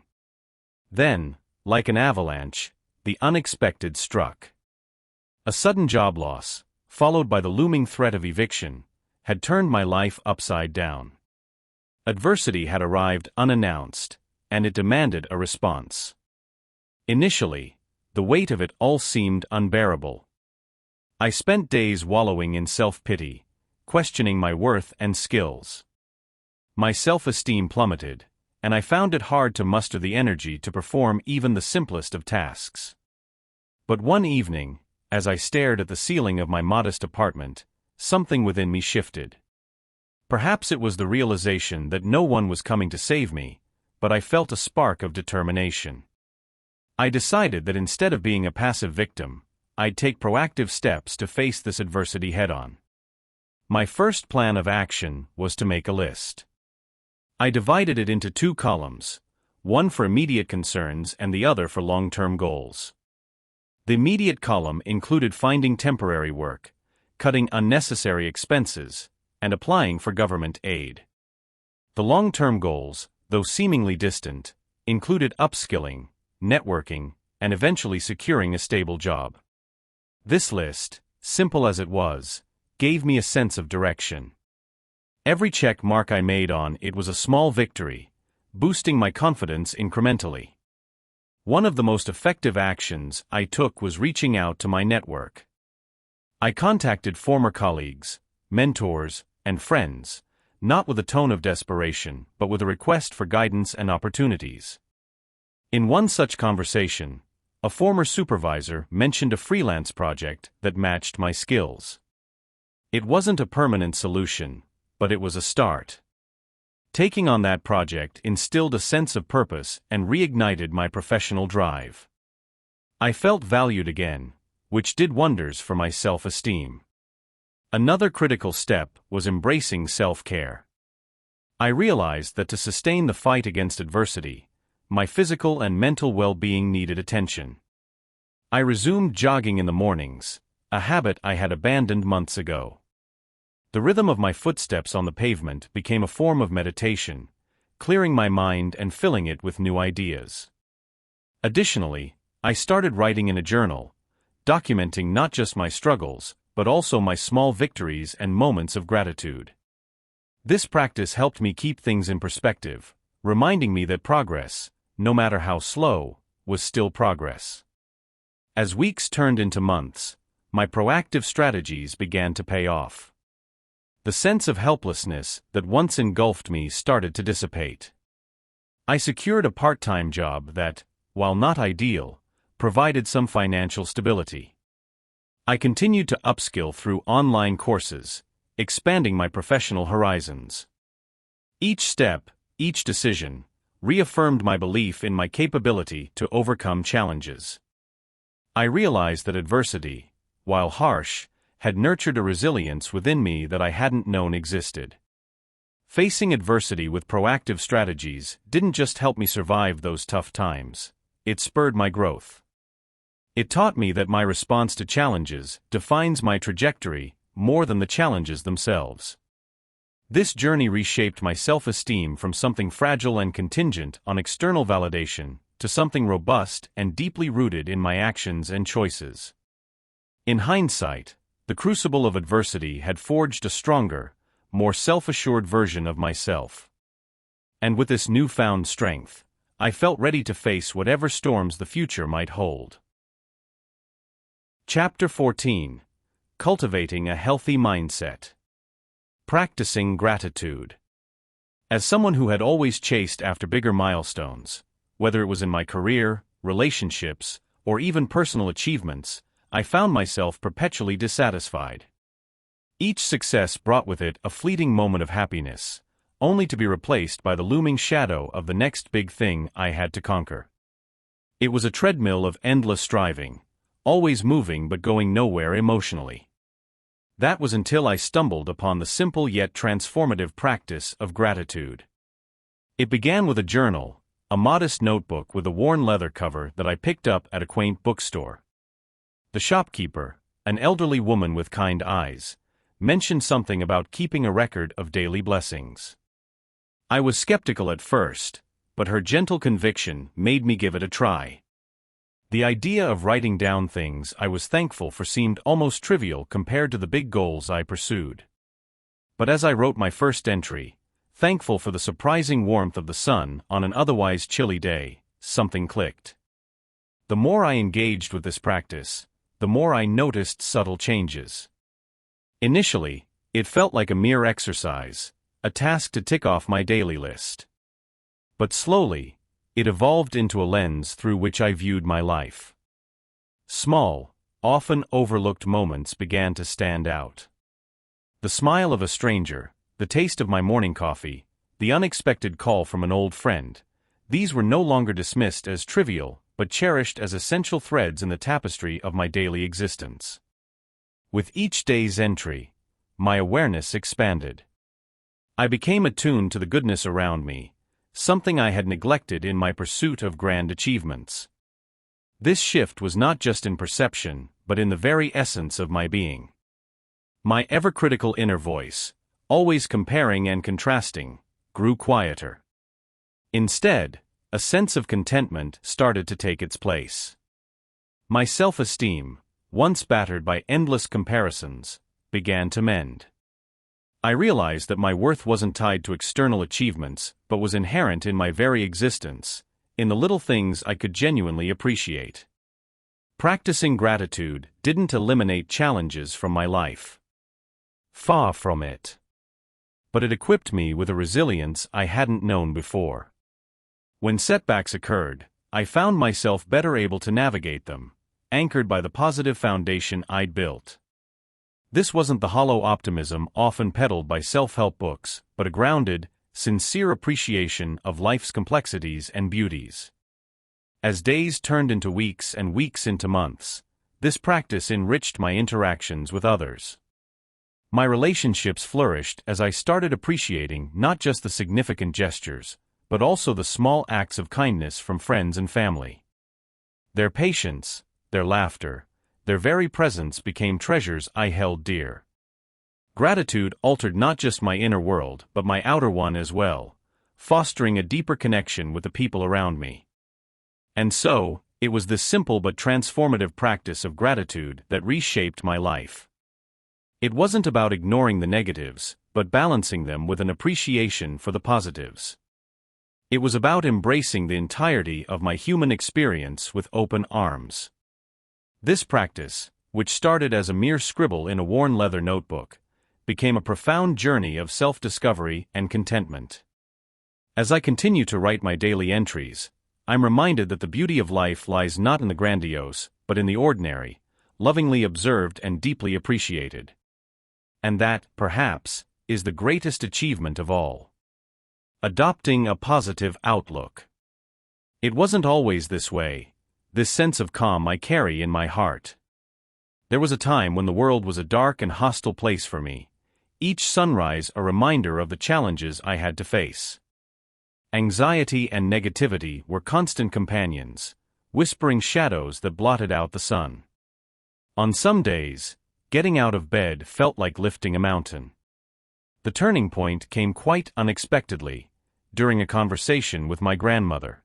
Then, like an avalanche, the unexpected struck. A sudden job loss, followed by the looming threat of eviction, had turned my life upside down. Adversity had arrived unannounced, and it demanded a response. Initially, the weight of it all seemed unbearable. I spent days wallowing in self-pity, questioning my worth and skills. My self-esteem plummeted, and I found it hard to muster the energy to perform even the simplest of tasks. But one evening, as I stared at the ceiling of my modest apartment, something within me shifted. Perhaps it was the realization that no one was coming to save me, but I felt a spark of determination. I decided that instead of being a passive victim, I'd take proactive steps to face this adversity head-on. My first plan of action was to make a list. I divided it into 2 columns, one for immediate concerns and the other for long-term goals. The immediate column included finding temporary work, cutting unnecessary expenses, and applying for government aid. The long-term goals, though seemingly distant, included upskilling, networking, and eventually securing a stable job. This list, simple as it was, gave me a sense of direction. Every check mark I made on it was a small victory, boosting my confidence incrementally. One of the most effective actions I took was reaching out to my network. I contacted former colleagues, mentors, and friends, not with a tone of desperation, but with a request for guidance and opportunities. In one such conversation, a former supervisor mentioned a freelance project that matched my skills. It wasn't a permanent solution, but it was a start. Taking on that project instilled a sense of purpose and reignited my professional drive. I felt valued again, which did wonders for my self-esteem. Another critical step was embracing self-care. I realized that to sustain the fight against adversity, my physical and mental well-being needed attention. I resumed jogging in the mornings, a habit I had abandoned months ago. The rhythm of my footsteps on the pavement became a form of meditation, clearing my mind and filling it with new ideas. Additionally, I started writing in a journal, documenting not just my struggles, but also my small victories and moments of gratitude. This practice helped me keep things in perspective, reminding me that progress, no matter how slow, was still progress. As weeks turned into months, my proactive strategies began to pay off. The sense of helplessness that once engulfed me started to dissipate. I secured a part-time job that, while not ideal, provided some financial stability. I continued to upskill through online courses, expanding my professional horizons. Each step, each decision, reaffirmed my belief in my capability to overcome challenges. I realized that adversity, while harsh, had nurtured a resilience within me that I hadn't known existed. Facing adversity with proactive strategies didn't just help me survive those tough times, it spurred my growth. It taught me that my response to challenges defines my trajectory more than the challenges themselves. This journey reshaped my self-esteem from something fragile and contingent on external validation to something robust and deeply rooted in my actions and choices. In hindsight, the crucible of adversity had forged a stronger, more self-assured version of myself. And with this newfound strength, I felt ready to face whatever storms the future might hold. Chapter 14. Cultivating a Healthy Mindset. Practicing Gratitude. As someone who had always chased after bigger milestones, whether it was in my career, relationships, or even personal achievements, I found myself perpetually dissatisfied. Each success brought with it a fleeting moment of happiness, only to be replaced by the looming shadow of the next big thing I had to conquer. It was a treadmill of endless striving, always moving but going nowhere emotionally. That was until I stumbled upon the simple yet transformative practice of gratitude. It began with a journal, a modest notebook with a worn leather cover that I picked up at a quaint bookstore. The shopkeeper, an elderly woman with kind eyes, mentioned something about keeping a record of daily blessings. I was skeptical at first, but her gentle conviction made me give it a try. The idea of writing down things I was thankful for seemed almost trivial compared to the big goals I pursued. But as I wrote my first entry, thankful for the surprising warmth of the sun on an otherwise chilly day, something clicked. The more I engaged with this practice, the more I noticed subtle changes. Initially, it felt like a mere exercise, a task to tick off my daily list. But slowly, it evolved into a lens through which I viewed my life. Small, often overlooked moments began to stand out. The smile of a stranger, the taste of my morning coffee, the unexpected call from an old friend, these were no longer dismissed as trivial, but cherished as essential threads in the tapestry of my daily existence. With each day's entry, my awareness expanded. I became attuned to the goodness around me, something I had neglected in my pursuit of grand achievements. This shift was not just in perception, but in the very essence of my being. My ever-critical inner voice, always comparing and contrasting, grew quieter. Instead, a sense of contentment started to take its place. My self-esteem, once battered by endless comparisons, began to mend. I realized that my worth wasn't tied to external achievements, but was inherent in my very existence, in the little things I could genuinely appreciate. Practicing gratitude didn't eliminate challenges from my life. Far from it. But it equipped me with a resilience I hadn't known before. When setbacks occurred, I found myself better able to navigate them, anchored by the positive foundation I'd built. This wasn't the hollow optimism often peddled by self-help books, but a grounded, sincere appreciation of life's complexities and beauties. As days turned into weeks and weeks into months, this practice enriched my interactions with others. My relationships flourished as I started appreciating not just the significant gestures, but also the small acts of kindness from friends and family. Their patience, their laughter, their very presence became treasures I held dear. Gratitude altered not just my inner world but my outer one as well, fostering a deeper connection with the people around me. And so, it was this simple but transformative practice of gratitude that reshaped my life. It wasn't about ignoring the negatives, but balancing them with an appreciation for the positives. It was about embracing the entirety of my human experience with open arms. This practice, which started as a mere scribble in a worn leather notebook, became a profound journey of self-discovery and contentment. As I continue to write my daily entries, I'm reminded that the beauty of life lies not in the grandiose, but in the ordinary, lovingly observed and deeply appreciated. And that, perhaps, is the greatest achievement of all. Adopting a positive outlook. It wasn't always this way, this sense of calm I carry in my heart. There was a time when the world was a dark and hostile place for me, each sunrise a reminder of the challenges I had to face. Anxiety and negativity were constant companions, whispering shadows that blotted out the sun. On some days, getting out of bed felt like lifting a mountain. The turning point came quite unexpectedly, during a conversation with my grandmother.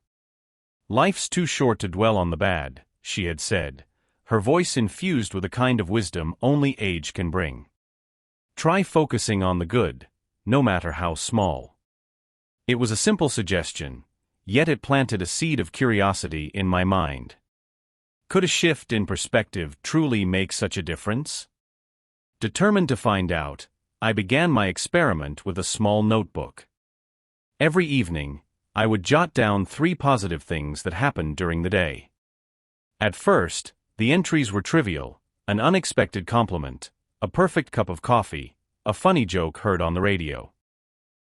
"Life's too short to dwell on the bad," she had said, her voice infused with a kind of wisdom only age can bring. "Try focusing on the good, no matter how small." It was a simple suggestion, yet it planted a seed of curiosity in my mind. Could a shift in perspective truly make such a difference? Determined to find out, I began my experiment with a small notebook. Every evening, I would jot down 3 positive things that happened during the day. At first, the entries were trivial: an unexpected compliment, a perfect cup of coffee, a funny joke heard on the radio.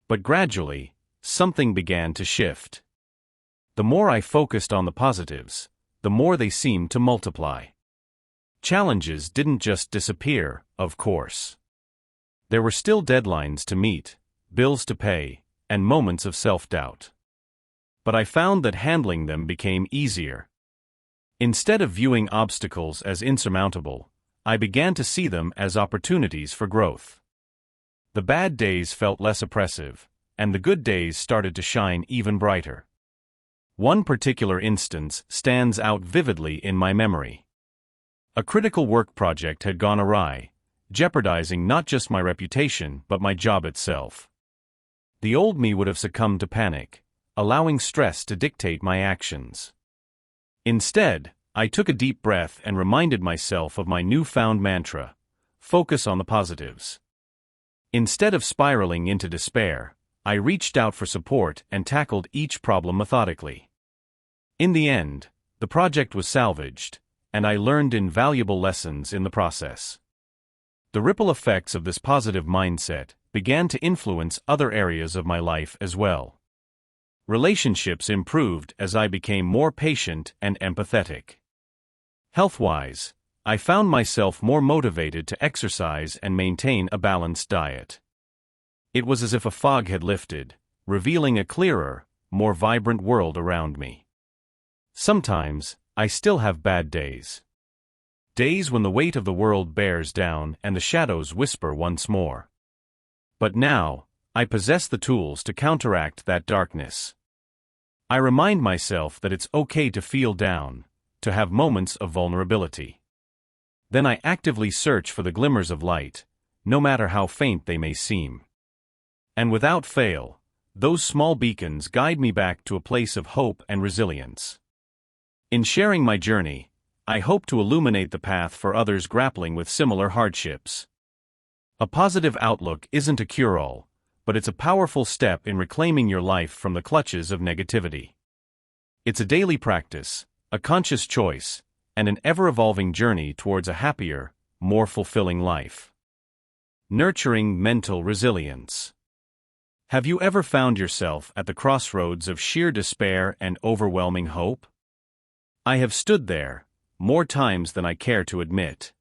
But gradually, something began to shift. The more I focused on the positives, the more they seemed to multiply. Challenges didn't just disappear, of course. There were still deadlines to meet, bills to pay, and moments of self-doubt. But I found that handling them became easier. Instead of viewing obstacles as insurmountable, I began to see them as opportunities for growth. The bad days felt less oppressive, and the good days started to shine even brighter. One particular instance stands out vividly in my memory. A critical work project had gone awry, jeopardizing not just my reputation but my job itself. The old me would have succumbed to panic, allowing stress to dictate my actions. Instead, I took a deep breath and reminded myself of my newfound mantra: focus on the positives. Instead of spiraling into despair, I reached out for support and tackled each problem methodically. In the end, the project was salvaged, and I learned invaluable lessons in the process. The ripple effects of this positive mindset began to influence other areas of my life as well. Relationships improved as I became more patient and empathetic. Health-wise, I found myself more motivated to exercise and maintain a balanced diet. It was as if a fog had lifted, revealing a clearer, more vibrant world around me. Sometimes, I still have bad days. Days when the weight of the world bears down and the shadows whisper once more. But now, I possess the tools to counteract that darkness. I remind myself that it's okay to feel down, to have moments of vulnerability. Then I actively search for the glimmers of light, no matter how faint they may seem. And without fail, those small beacons guide me back to a place of hope and resilience. In sharing my journey, I hope to illuminate the path for others grappling with similar hardships. A positive outlook isn't a cure-all, but it's a powerful step in reclaiming your life from the clutches of negativity. It's a daily practice, a conscious choice, and an ever-evolving journey towards a happier, more fulfilling life. Nurturing mental resilience. Have you ever found yourself at the crossroads of sheer despair and overwhelming hope? I have stood there, more times than I care to admit.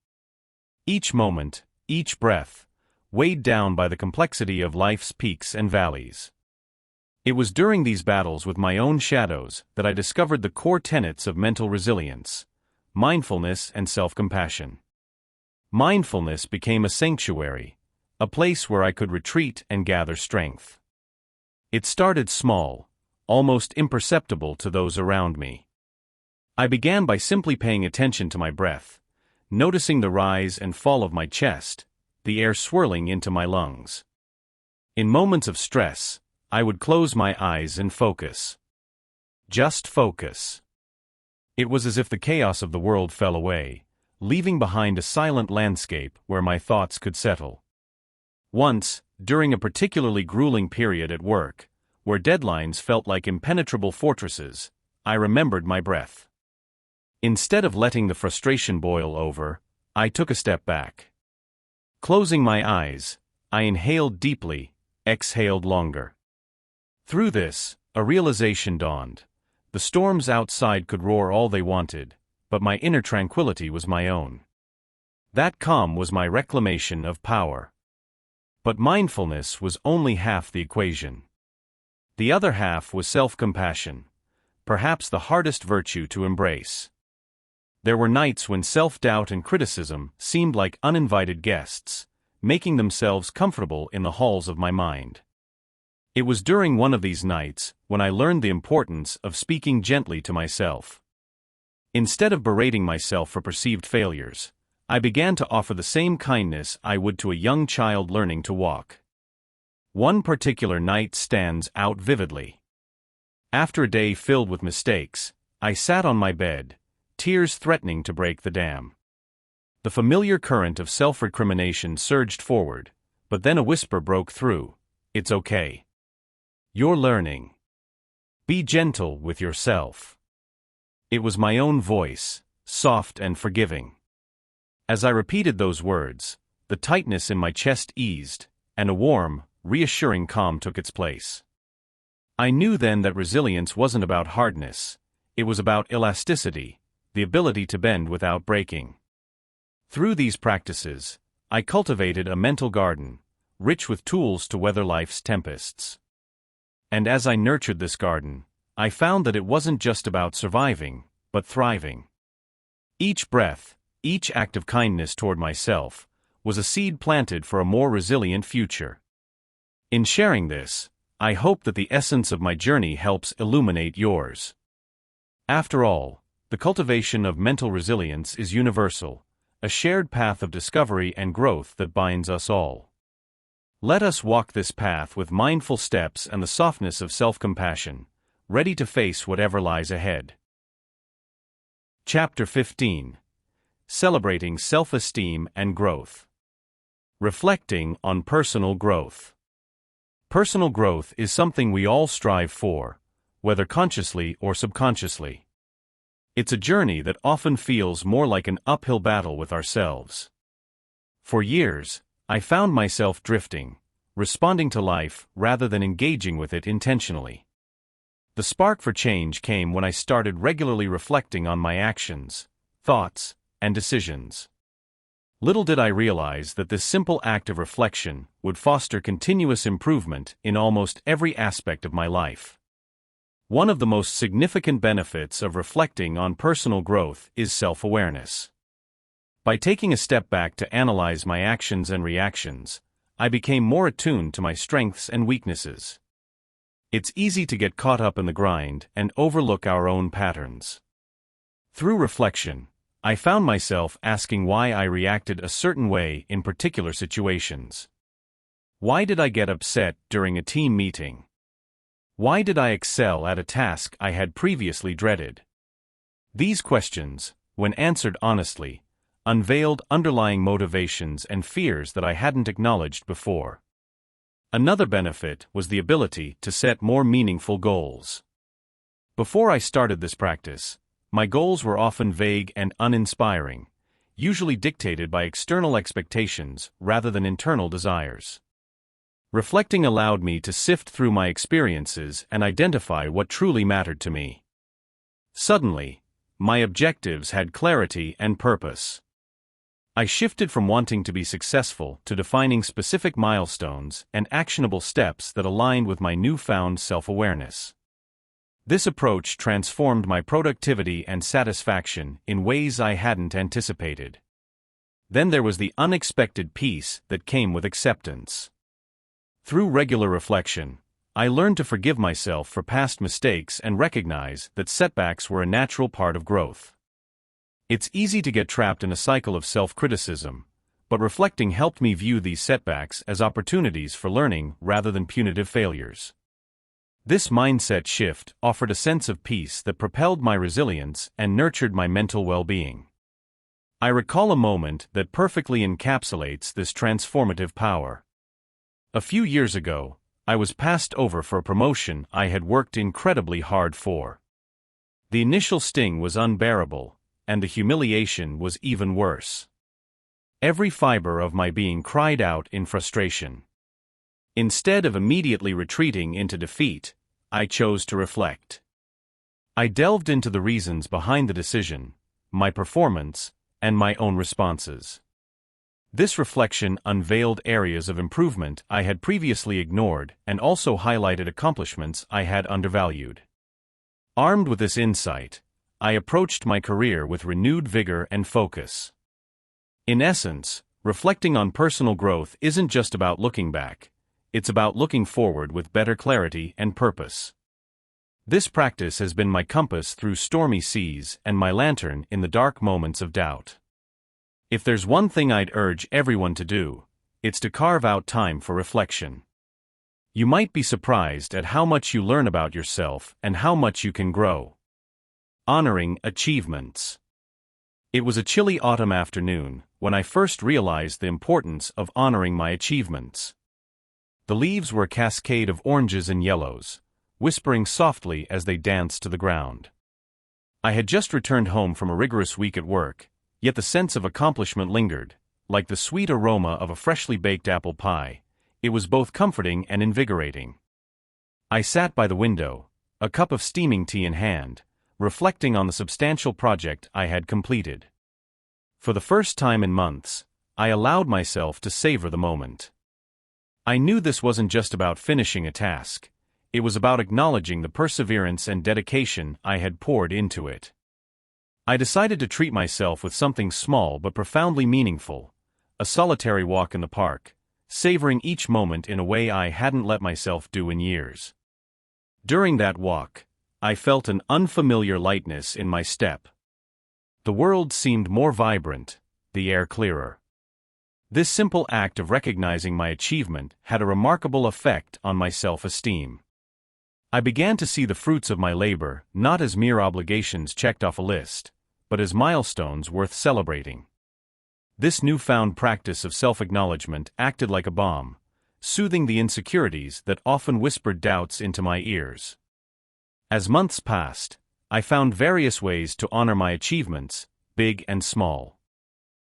Each moment, each breath, weighed down by the complexity of life's peaks and valleys. It was during these battles with my own shadows that I discovered the core tenets of mental resilience: mindfulness and self-compassion. Mindfulness became a sanctuary, a place where I could retreat and gather strength. It started small, almost imperceptible to those around me. I began by simply paying attention to my breath, noticing the rise and fall of my chest, the air swirling into my lungs. In moments of stress, I would close my eyes and focus. Just focus. It was as if the chaos of the world fell away, leaving behind a silent landscape where my thoughts could settle. Once, during a particularly grueling period at work, where deadlines felt like impenetrable fortresses, I remembered my breath. Instead of letting the frustration boil over, I took a step back. Closing my eyes, I inhaled deeply, exhaled longer. Through this, a realization dawned. The storms outside could roar all they wanted, but my inner tranquility was my own. That calm was my reclamation of power. But mindfulness was only half the equation. The other half was self-compassion, perhaps the hardest virtue to embrace. There were nights when self-doubt and criticism seemed like uninvited guests, making themselves comfortable in the halls of my mind. It was during one of these nights when I learned the importance of speaking gently to myself. Instead of berating myself for perceived failures, I began to offer the same kindness I would to a young child learning to walk. One particular night stands out vividly. After a day filled with mistakes, I sat on my bed, tears threatening to break the dam. The familiar current of self-recrimination surged forward, but then a whisper broke through: "It's okay. You're learning. Be gentle with yourself." It was my own voice, soft and forgiving. As I repeated those words, the tightness in my chest eased, and a warm, reassuring calm took its place. I knew then that resilience wasn't about hardness, it was about elasticity, the ability to bend without breaking. Through these practices, I cultivated a mental garden, rich with tools to weather life's tempests. And as I nurtured this garden, I found that it wasn't just about surviving, but thriving. Each breath, each act of kindness toward myself, was a seed planted for a more resilient future. In sharing this, I hope that the essence of my journey helps illuminate yours. After all, the cultivation of mental resilience is universal, a shared path of discovery and growth that binds us all. Let us walk this path with mindful steps and the softness of self-compassion, ready to face whatever lies ahead. Chapter 15. Celebrating Self-Esteem and Growth. Reflecting on personal growth. Personal growth is something we all strive for, whether consciously or subconsciously. It's a journey that often feels more like an uphill battle with ourselves. For years, I found myself drifting, responding to life rather than engaging with it intentionally. The spark for change came when I started regularly reflecting on my actions, thoughts, and decisions. Little did I realize that this simple act of reflection would foster continuous improvement in almost every aspect of my life. One of the most significant benefits of reflecting on personal growth is self-awareness. By taking a step back to analyze my actions and reactions, I became more attuned to my strengths and weaknesses. It's easy to get caught up in the grind and overlook our own patterns. Through reflection, I found myself asking why I reacted a certain way in particular situations. Why did I get upset during a team meeting? Why did I excel at a task I had previously dreaded? These questions, when answered honestly, unveiled underlying motivations and fears that I hadn't acknowledged before. Another benefit was the ability to set more meaningful goals. Before I started this practice, my goals were often vague and uninspiring, usually dictated by external expectations rather than internal desires. Reflecting allowed me to sift through my experiences and identify what truly mattered to me. Suddenly, my objectives had clarity and purpose. I shifted from wanting to be successful to defining specific milestones and actionable steps that aligned with my newfound self-awareness. This approach transformed my productivity and satisfaction in ways I hadn't anticipated. Then there was the unexpected peace that came with acceptance. Through regular reflection, I learned to forgive myself for past mistakes and recognize that setbacks were a natural part of growth. It's easy to get trapped in a cycle of self-criticism, but reflecting helped me view these setbacks as opportunities for learning rather than punitive failures. This mindset shift offered a sense of peace that propelled my resilience and nurtured my mental well-being. I recall a moment that perfectly encapsulates this transformative power. A few years ago, I was passed over for a promotion I had worked incredibly hard for. The initial sting was unbearable, and the humiliation was even worse. Every fiber of my being cried out in frustration. Instead of immediately retreating into defeat, I chose to reflect. I delved into the reasons behind the decision, my performance, and my own responses. This reflection unveiled areas of improvement I had previously ignored and also highlighted accomplishments I had undervalued. Armed with this insight, I approached my career with renewed vigor and focus. In essence, reflecting on personal growth isn't just about looking back, it's about looking forward with better clarity and purpose. This practice has been my compass through stormy seas and my lantern in the dark moments of doubt. If there's one thing I'd urge everyone to do, it's to carve out time for reflection. You might be surprised at how much you learn about yourself and how much you can grow. Honoring achievements. It was a chilly autumn afternoon when I first realized the importance of honoring my achievements. The leaves were a cascade of oranges and yellows, whispering softly as they danced to the ground. I had just returned home from a rigorous week at work, yet the sense of accomplishment lingered, like the sweet aroma of a freshly baked apple pie. It was both comforting and invigorating. I sat by the window, a cup of steaming tea in hand, reflecting on the substantial project I had completed. For the first time in months, I allowed myself to savor the moment. I knew this wasn't just about finishing a task. It was about acknowledging the perseverance and dedication I had poured into it. I decided to treat myself with something small but profoundly meaningful, a solitary walk in the park, savoring each moment in a way I hadn't let myself do in years. During that walk, I felt an unfamiliar lightness in my step. The world seemed more vibrant, the air clearer. This simple act of recognizing my achievement had a remarkable effect on my self-esteem. I began to see the fruits of my labor not as mere obligations checked off a list, but as milestones worth celebrating. This newfound practice of self-acknowledgement acted like a balm, soothing the insecurities that often whispered doubts into my ears. As months passed, I found various ways to honor my achievements, big and small.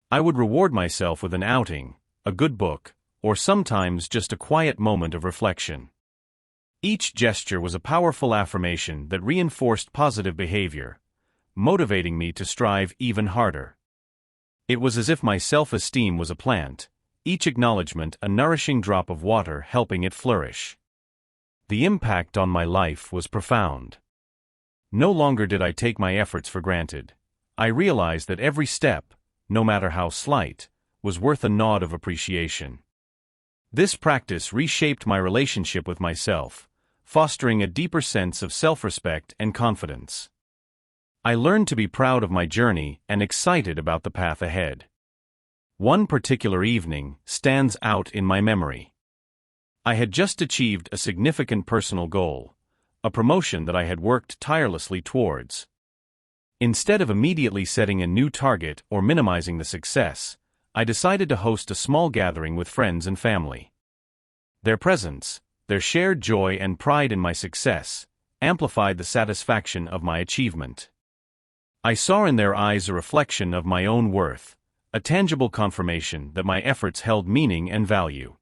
I would reward myself with an outing, a good book, or sometimes just a quiet moment of reflection. Each gesture was a powerful affirmation that reinforced positive behavior, motivating me to strive even harder. It was as if my self-esteem was a plant, each acknowledgement a nourishing drop of water helping it flourish. The impact on my life was profound. No longer did I take my efforts for granted. I realized that every step, no matter how slight, was worth a nod of appreciation. This practice reshaped my relationship with myself, fostering a deeper sense of self-respect and confidence. I learned to be proud of my journey and excited about the path ahead. One particular evening stands out in my memory. I had just achieved a significant personal goal, a promotion that I had worked tirelessly towards. Instead of immediately setting a new target or minimizing the success, I decided to host a small gathering with friends and family. Their presence, their shared joy and pride in my success, amplified the satisfaction of my achievement. I saw in their eyes a reflection of my own worth, a tangible confirmation that my efforts held meaning and value.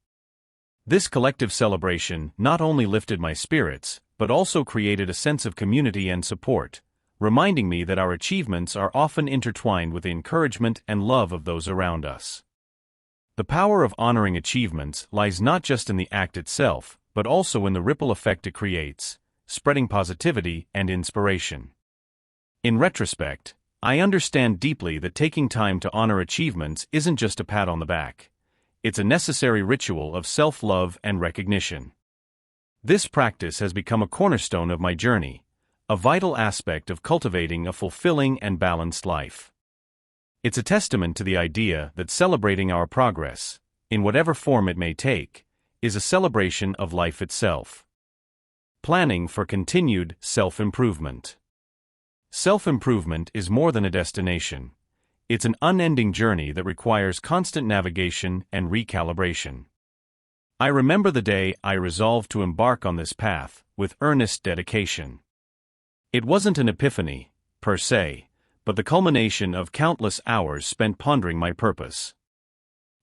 This collective celebration not only lifted my spirits, but also created a sense of community and support, reminding me that our achievements are often intertwined with the encouragement and love of those around us. The power of honoring achievements lies not just in the act itself, but also in the ripple effect it creates, spreading positivity and inspiration. In retrospect, I understand deeply that taking time to honor achievements isn't just a pat on the back. It's a necessary ritual of self-love and recognition. This practice has become a cornerstone of my journey, a vital aspect of cultivating a fulfilling and balanced life. It's a testament to the idea that celebrating our progress, in whatever form it may take, is a celebration of life itself. Planning for continued self-improvement. Self-improvement is more than a destination. It's an unending journey that requires constant navigation and recalibration. I remember the day I resolved to embark on this path with earnest dedication. It wasn't an epiphany, per se, but the culmination of countless hours spent pondering my purpose.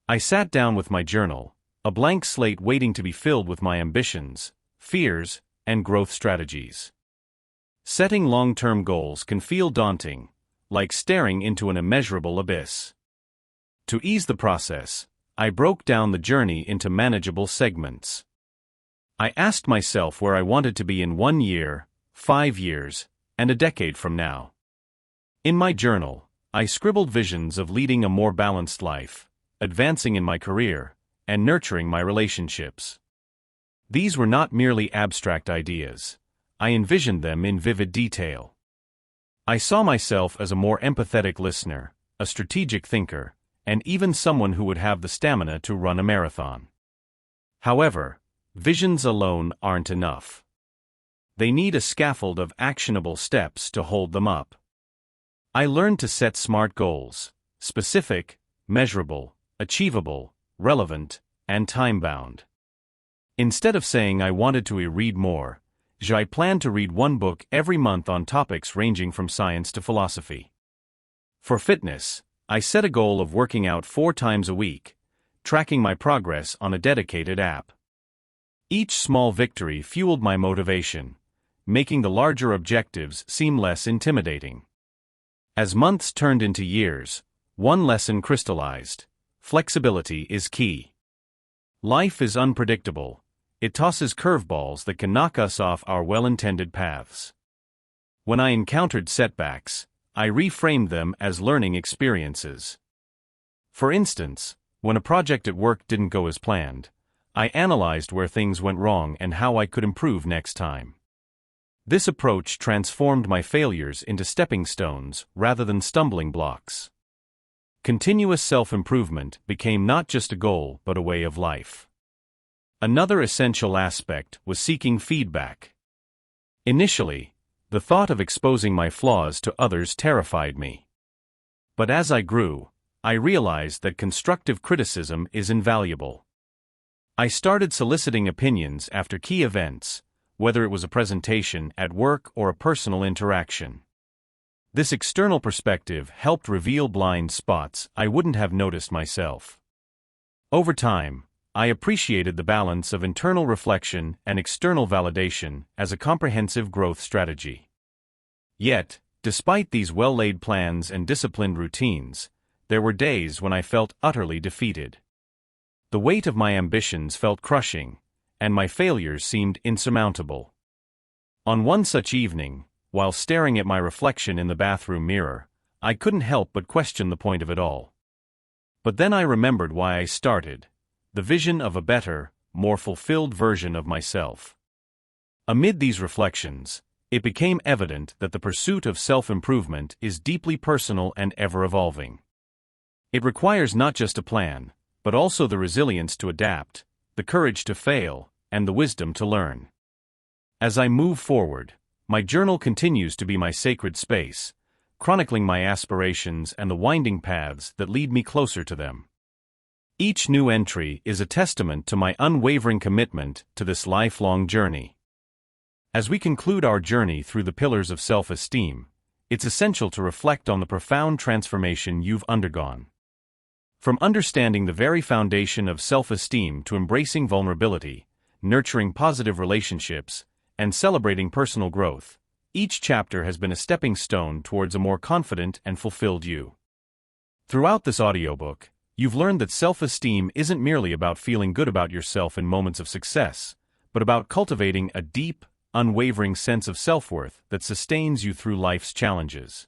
I sat down with my journal, a blank slate waiting to be filled with my ambitions, fears, and growth strategies. Setting long-term goals can feel daunting, like staring into an immeasurable abyss. To ease the process, I broke down the journey into manageable segments. I asked myself where I wanted to be in 1 year, 5 years, and a decade from now. In my journal, I scribbled visions of leading a more balanced life, advancing in my career, and nurturing my relationships. These were not merely abstract ideas. I envisioned them in vivid detail. I saw myself as a more empathetic listener, a strategic thinker, and even someone who would have the stamina to run a marathon. However, visions alone aren't enough. They need a scaffold of actionable steps to hold them up. I learned to set SMART goals: specific, measurable, achievable, relevant, and time-bound. Instead of saying I wanted to read more, I planned to read 1 book every month on topics ranging from science to philosophy. For fitness, I set a goal of working out 4 times a week, tracking my progress on a dedicated app. Each small victory fueled my motivation, making the larger objectives seem less intimidating. As months turned into years, One lesson crystallized: flexibility is key. Life is unpredictable. It tosses curveballs that can knock us off our well-intended paths. When I encountered setbacks, I reframed them as learning experiences. For instance, when a project at work didn't go as planned, I analyzed where things went wrong and how I could improve next time. This approach transformed my failures into stepping stones rather than stumbling blocks. Continuous self-improvement became not just a goal but a way of life. Another essential aspect was seeking feedback. Initially, the thought of exposing my flaws to others terrified me. But as I grew, I realized that constructive criticism is invaluable. I started soliciting opinions after key events, whether it was a presentation at work or a personal interaction. This external perspective helped reveal blind spots I wouldn't have noticed myself. Over time, I appreciated the balance of internal reflection and external validation as a comprehensive growth strategy. Yet, despite these well-laid plans and disciplined routines, there were days when I felt utterly defeated. The weight of my ambitions felt crushing, and my failures seemed insurmountable. On one such evening, while staring at my reflection in the bathroom mirror, I couldn't help but question the point of it all. But then I remembered why I started: the vision of a better, more fulfilled version of myself. Amid these reflections, it became evident that the pursuit of self-improvement is deeply personal and ever-evolving. It requires not just a plan, but also the resilience to adapt, the courage to fail, and the wisdom to learn. As I move forward, my journal continues to be my sacred space, chronicling my aspirations and the winding paths that lead me closer to them. Each new entry is a testament to my unwavering commitment to this lifelong journey. As we conclude our journey through the pillars of self-esteem, it's essential to reflect on the profound transformation you've undergone. From understanding the very foundation of self-esteem to embracing vulnerability, nurturing positive relationships, and celebrating personal growth, each chapter has been a stepping stone towards a more confident and fulfilled you. Throughout this audiobook, you've learned that self-esteem isn't merely about feeling good about yourself in moments of success, but about cultivating a deep, unwavering sense of self-worth that sustains you through life's challenges.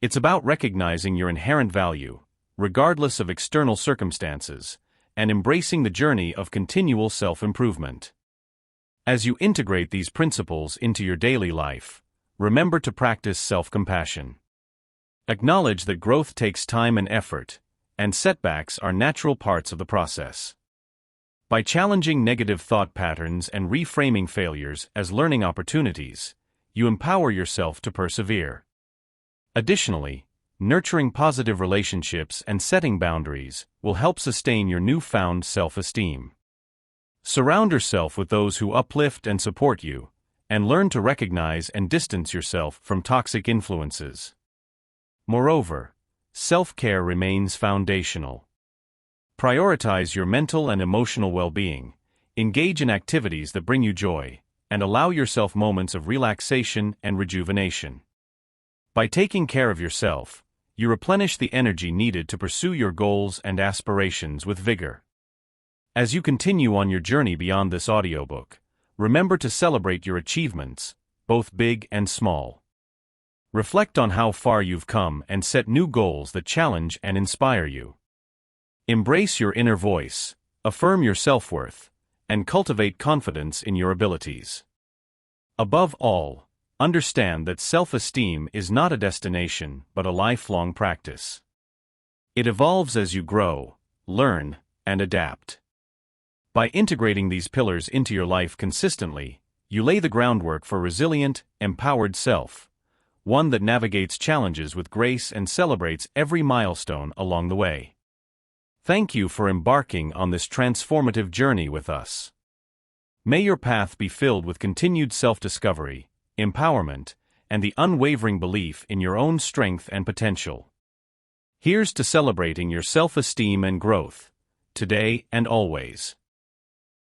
It's about recognizing your inherent value, regardless of external circumstances, and embracing the journey of continual self-improvement. As you integrate these principles into your daily life, remember to practice self-compassion. Acknowledge that growth takes time and effort, and setbacks are natural parts of the process. By challenging negative thought patterns and reframing failures as learning opportunities, you empower yourself to persevere. Additionally, nurturing positive relationships and setting boundaries will help sustain your newfound self-esteem. Surround yourself with those who uplift and support you, and learn to recognize and distance yourself from toxic influences. Moreover, self-care remains foundational. Prioritize your mental and emotional well-being, engage in activities that bring you joy, and allow yourself moments of relaxation and rejuvenation. By taking care of yourself, you replenish the energy needed to pursue your goals and aspirations with vigor. As you continue on your journey beyond this audiobook, remember to celebrate your achievements, both big and small. Reflect on how far you've come and set new goals that challenge and inspire you. Embrace your inner voice, affirm your self-worth, and cultivate confidence in your abilities. Above all, understand that self-esteem is not a destination but a lifelong practice. It evolves as you grow, learn, and adapt. By integrating these pillars into your life consistently, you lay the groundwork for a resilient, empowered self, one that navigates challenges with grace and celebrates every milestone along the way. Thank you for embarking on this transformative journey with us. May your path be filled with continued self-discovery, empowerment, and the unwavering belief in your own strength and potential. Here's to celebrating your self-esteem and growth, today and always.